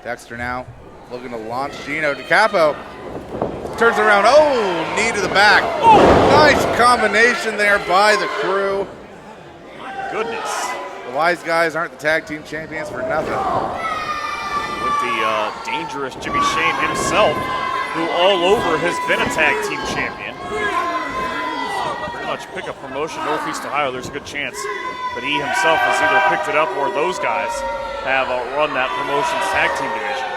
S3: Dexter now looking to launch Gino DiCapo. Turns around, oh, knee to the back. Oh, nice combination there by the Krue.
S2: My goodness.
S3: The Wise Guys aren't the tag team champions for nothing.
S2: With the dangerous Jimmy Shane himself, who all over has been a tag team champion. Pretty much pick up promotion Northeast Ohio, there's a good chance that he himself has either picked it up or those guys have run that promotion's tag team division.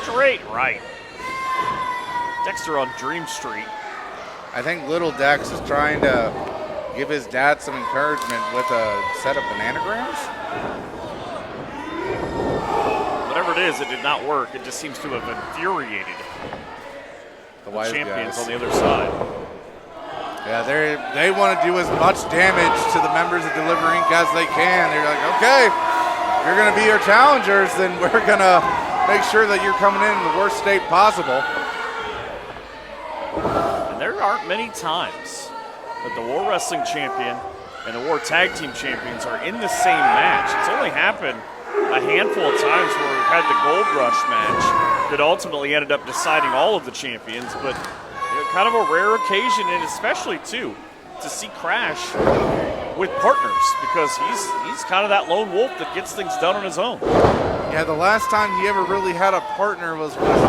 S2: Straight right. Dexter on Dream Street.
S3: I think little Dex is trying to give his dad some encouragement with a set of bananagrams.
S2: Whatever it is, it did not work. It just seems to have infuriated
S3: the
S2: champions
S3: guys
S2: on the other side.
S3: Yeah, they want to do as much damage to the members of Delivery Inc. as they can. They're like, okay, if you're going to be our challengers, then we're going to make sure that you're coming in the worst state possible.
S2: And there aren't many times that the War Wrestling Champion and the War Tag Team Champions are in the same match. It's only happened a handful of times where we've had the Gold Rush match that ultimately ended up deciding all of the champions, but kind of a rare occasion, and especially too to see Crash with partners, because he's kind of that lone wolf that gets things done on his own.
S3: Yeah, the last time he ever really had a partner was with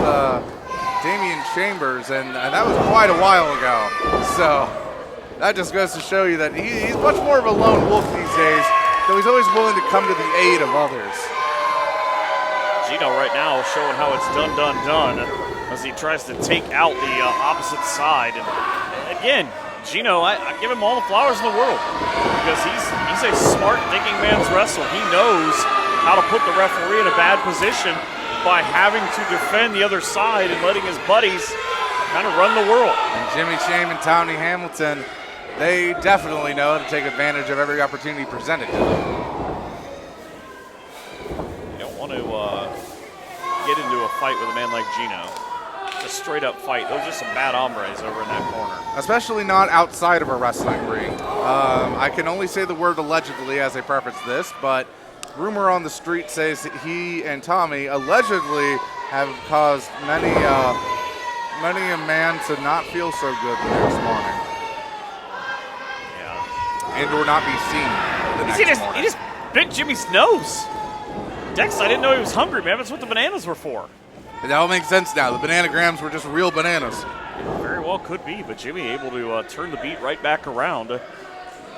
S3: Damian Chambers, and that was quite a while ago. So that just goes to show you that he's much more of a lone wolf these days, so he's always willing to come to the aid of others.
S2: Gino right now showing how it's done as he tries to take out the opposite side. And again, Gino, I give him all the flowers in the world because he's a smart thinking man's wrestler. He knows how to put the referee in a bad position by having to defend the other side and letting his buddies kind of run the world.
S3: And Jimmy Shane and Tommy Hamilton, they definitely know how to take advantage of every opportunity presented to them.
S2: You don't want to get into a fight with a man like Gino. A straight up fight. Those are some bad hombres over in that corner.
S3: Especially not outside of a wrestling ring. I can only say the word allegedly as I preface this, but rumor on the street says that he and Tommy allegedly have caused many a man to not feel so good the next morning.
S2: Yeah.
S3: And or not be seen the next morning.
S2: He just bit Jimmy's nose. Dex, I didn't know he was hungry, man. That's what the bananas were for.
S3: That all makes sense now. The bananagrams were just real bananas.
S2: Very well could be, but Jimmy able to turn the beat right back around.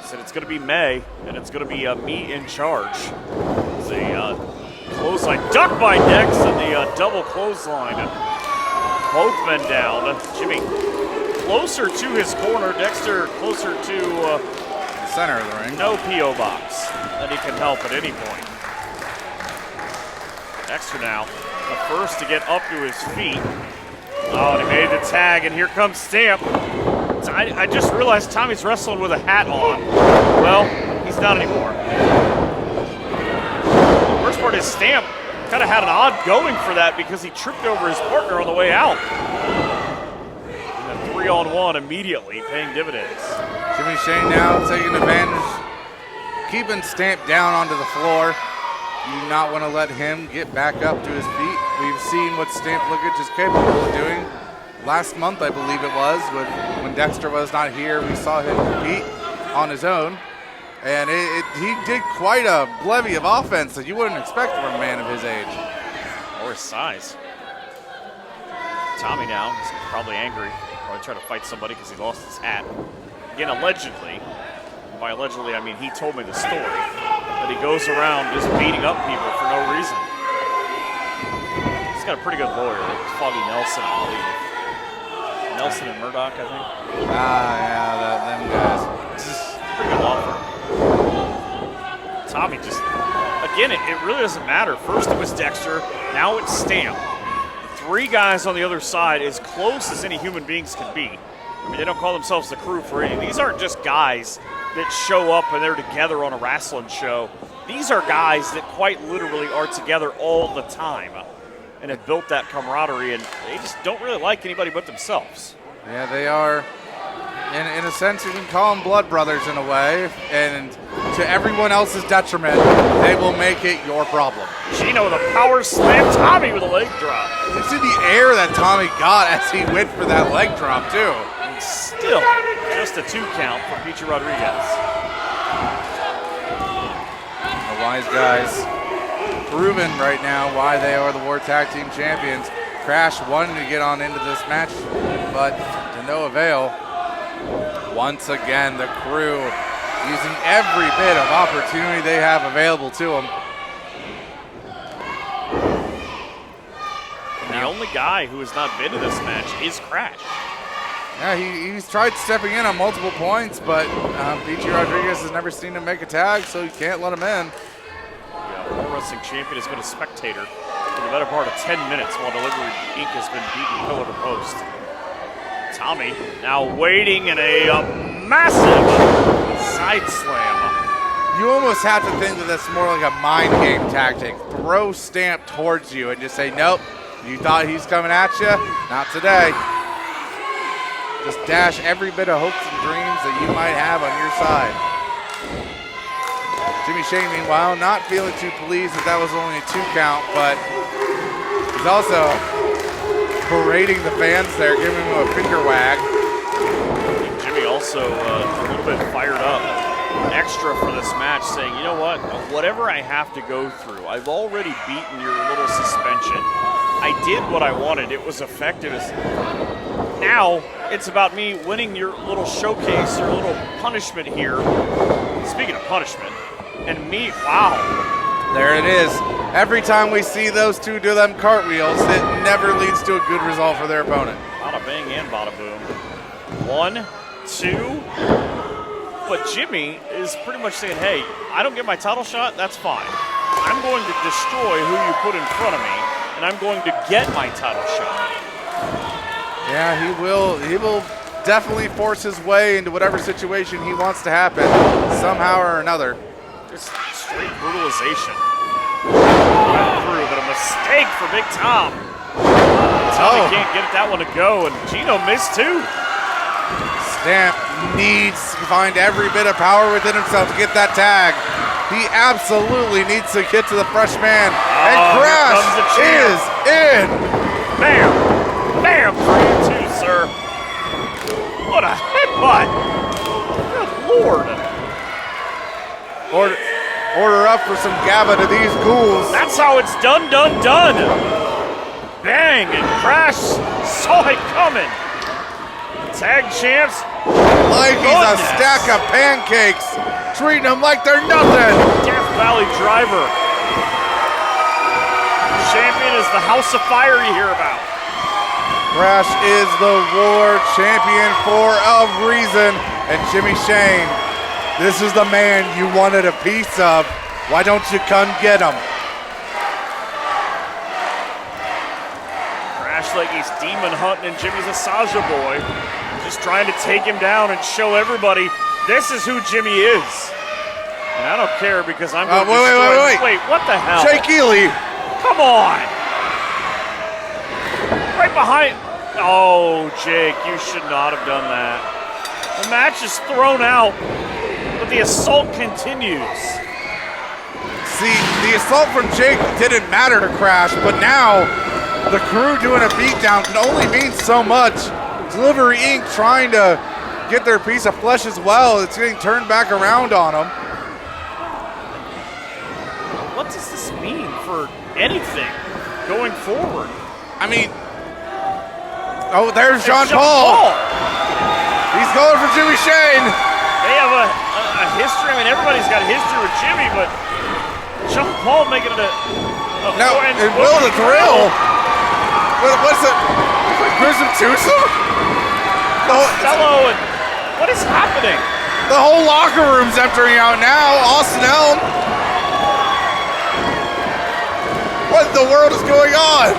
S2: Said it's going to be May, and it's going to be me in charge. It's a clothesline duck by Dex and the double clothesline. Both men down. Jimmy closer to his corner. Dexter closer to
S3: the center of the ring.
S2: No P.O. box that he can help at any point. Dexter now, the first to get up to his feet. Oh, and he made the tag, and here comes Stamp. I just realized Tommy's wrestling with a hat on. Well, he's not anymore. The worst part is Stamp kind of had an odd going for that because he tripped over his partner on the way out. And the 3-on-1 immediately paying dividends.
S3: Jimmy Shane now taking advantage, keeping Stamp down onto the floor. You do not want to let him get back up to his feet. We've seen what Stamp Lickage is capable of doing. Last month, I believe it was, when Dexter was not here, we saw him compete on his own. And he did quite a levy of offense that you wouldn't expect from a man of his age.
S2: Or his size. Tommy now, he's probably angry. Probably trying to fight somebody because he lost his hat. Again, allegedly. By allegedly, I mean he told me the story. That he goes around just beating up people for no reason. He's got a pretty good lawyer. It's Foggy Nelson, I believe. Nelson and Murdoch, I think.
S3: Yeah, them guys.
S2: This is a pretty good law firm. Tommy just, again, it really doesn't matter. First it was Dexter, now it's Stamp. 3 guys on the other side, as close as any human beings can be. I mean, they don't call themselves the Krue for anything. These aren't just guys that show up and they're together on a wrestling show. These are guys that quite literally are together all the time and have built that camaraderie, and they just don't really like anybody but themselves.
S3: Yeah, they are, in a sense, you can call them blood brothers in a way, and to everyone else's detriment, they will make it your problem.
S2: Gino with a power slam, Tommy with a leg drop.
S3: You see the air that Tommy got as he went for that leg drop, too.
S2: And still, just a 2 count for Peachy Rodriguez.
S3: The wise guys proven right now why they are the War Tag Team Champions. Crash wanted to get on into this match, but to no avail. Once again, the Krue using every bit of opportunity they have available to them.
S2: And the only guy who has not been to this match is Crash.
S3: Yeah, he's tried stepping in on multiple points, but Peachy Rodriguez has never seen him make a tag, so you can't let him in.
S2: Yeah, Pro Wrestling Champion has been a spectator for the better part of 10 minutes while Delivery Inc. has been beaten pillar to post. Tommy now waiting in a massive side slam.
S3: You almost have to think that that's more like a mind game tactic. Throw Stamp towards you and just say, nope, you thought he's coming at you? Not today. Just dash every bit of hopes and dreams that you might have on your side. Jimmy Shane, meanwhile, not feeling too pleased that was only a 2 count, but he's also berating the fans there, giving them a finger wag.
S2: Jimmy also a little bit fired up, extra for this match, saying, you know what, whatever I have to go through, I've already beaten your little suspension. I did what I wanted. It was effective. now it's about me winning your little showcase or little punishment here. Speaking of punishment, and me, wow.
S3: There it is. Every time we see those two do them cartwheels, it never leads to a good result for their opponent.
S2: Bada bang and bada boom. 1, 2. But Jimmy is pretty much saying, hey, I don't get my title shot, that's fine. I'm going to destroy who you put in front of me, and I'm going to get my title shot.
S3: Yeah, he will definitely force his way into whatever situation he wants to happen, somehow or another.
S2: Just straight brutalization. Krue, but a mistake for Big Tom. Tommy can't get that one to go, and Gino missed too.
S3: Stamp needs to find every bit of power within himself to get that tag. He absolutely needs to get to the fresh man. And Crash is in.
S2: Bam! Bam! 3-2, sir. What a headbutt. Good Lord.
S3: Order up for some GABA to these ghouls.
S2: That's how it's done. Bang! And Crash saw it coming. Tag champs.
S3: Like he's a stack of pancakes. Treating them like they're nothing.
S2: Death Valley driver. Champion is the House of Fire you hear about.
S3: Crash is the war champion for a reason. And Jimmy Shane, this is the man you wanted a piece of. Why don't you come get him?
S2: Crash like he's demon hunting and Jimmy's a Sasha boy. Just trying to take him down and show everybody this is who Jimmy is. And I don't care because I'm going to destroy him. Wait, what the hell?
S3: Jake Eely.
S2: Come on. Right behind. Oh, Jake, you should not have done that. The match is thrown out, but the assault continues.
S3: See, the assault from Jake didn't matter to Crash, but now the Krue doing a beatdown can only mean so much. Delivery Inc. trying to get their piece of flesh as well. It's getting turned back around on them.
S2: What does this mean for anything going forward?
S3: I mean, oh, there's John Paul. He's going for Jimmy Shane.
S2: They have a history. I mean, everybody's got a history with Jimmy, but John Paul making it a
S3: now, and Will the Thrill. What's it? Gruesome Twosome?
S2: Costello, and what is happening?
S3: The whole locker room's emptying out now. Austin Elm. What in the world is going on?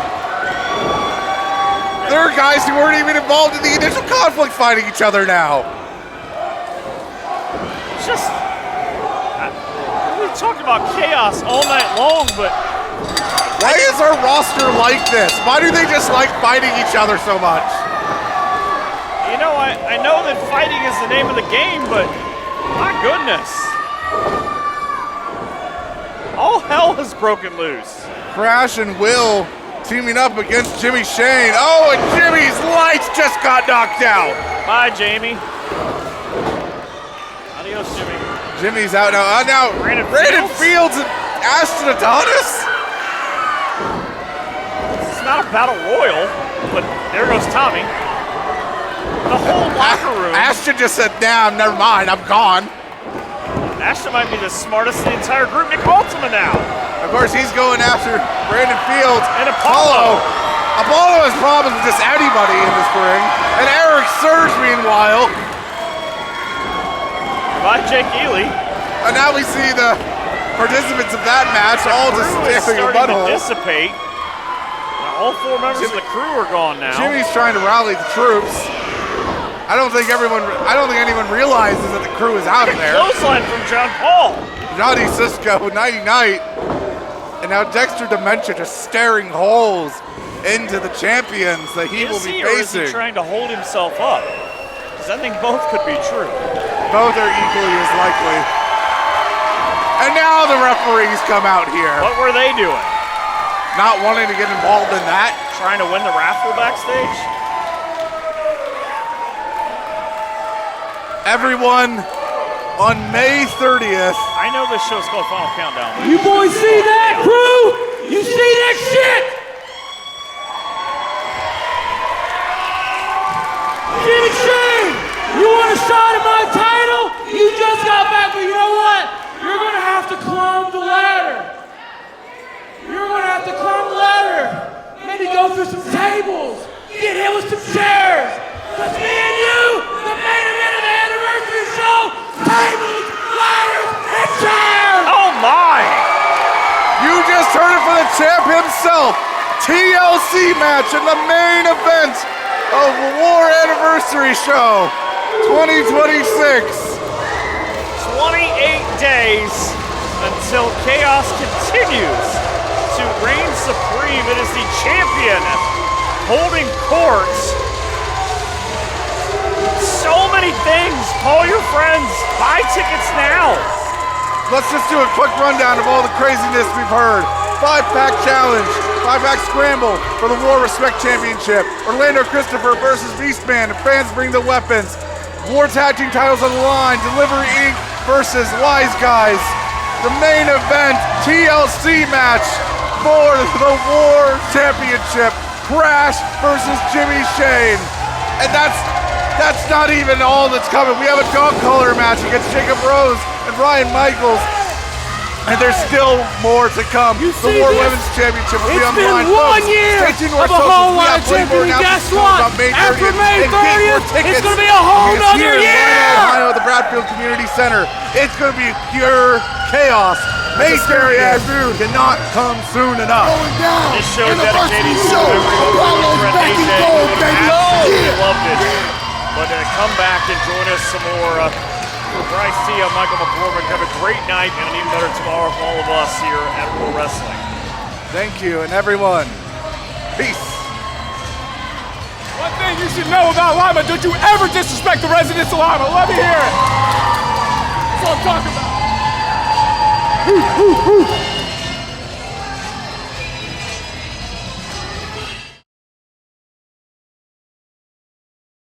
S3: There are guys who weren't even involved in the initial conflict fighting each other now.
S2: It's just, we talked about chaos all night long, but
S3: why is our roster like this? Why do they just like fighting each other so much?
S2: You know, I know that fighting is the name of the game, but my goodness. All hell has broken loose.
S3: Crash and Will teaming up against Jimmy Shane. Oh, and Jimmy's lights just got knocked out.
S2: Bye, Jamie. Adios, Jimmy.
S3: Jimmy's out now. Now Brandon Fields and Ashton Adonis.
S2: It's not a battle royal, but there goes Tommy. The whole locker room.
S3: Ashton just said, nah, never mind, I'm gone.
S2: Ashton might be the smartest in the entire group. Nick Ultima now.
S3: Of course, he's going after Brandon Fields.
S2: And Appollo.
S3: Appollo has problems with just anybody in this ring. And Erik Surge, meanwhile.
S2: By Jake Eely.
S3: And now we see the participants of that match all just staring a butthole.
S2: To dissipate. Now, all four members of the Krue are gone now.
S3: Jimmy's trying to rally the troops. I don't think anyone realizes that the Krue is out of there.
S2: Clothesline from John Paul.
S3: Johnny Cisco, Nighty Night. And now Dexter Dementia just staring holes into the champions that he will be facing.
S2: Or is he trying to hold himself up? Because I think both could be true.
S3: Both are equally as likely. And now the referees come out here.
S2: What were they doing?
S3: Not wanting to get involved in that.
S2: Trying to win the raffle backstage?
S3: Everyone on May 30th.
S2: I know this show's called Final Countdown.
S14: You boys see that, Krue? You see that shit?
S13: maybe go through some tables, get hit with some chairs. Cause me and you, the main event of the anniversary show, tables, ladders, and chairs!
S2: Oh my!
S3: You just heard it from the champ himself. TLC match in the main event of the War Anniversary Show 2026.
S2: 28 days until Chaos continues to reign supreme. It is the champion holding court. So many things. Call your friends. Buy tickets now.
S3: Let's just do a quick rundown of all the craziness we've heard. 5-pack challenge, 5-pack scramble for the War Respect Championship. Orlando Christopher versus Beastman. Fans bring the weapons. War Tag Team titles on the line. Delivery Inc. versus Wise Guys. The main event TLC match for the War Championship. Crash versus Jimmy Shane. And that's not even all that's coming. We have a dog collar match against Jacob Rose and Ryan Michaels. And there's still more to come. The War Women's Championship will be on the line.
S13: It's been 1 year of a whole lot of champions. Guess what? After May 30th, it's going to be a whole nother year!
S3: Ohio at the Bradfield Community Center. It's going to be pure chaos. May 30th cannot come soon enough.
S2: This show dedicated to everyone who's back in gold, baby. Absolutely loved it. But come back and join us some more. For Bryce T, I'm Michael McCormick. Have a great night and an even better tomorrow for all of us here at War Wrestling.
S3: Thank you, and everyone, peace.
S11: One thing you should know about Lima, don't you ever disrespect the residents of Lima. Let me hear it. That's what I'm talking about.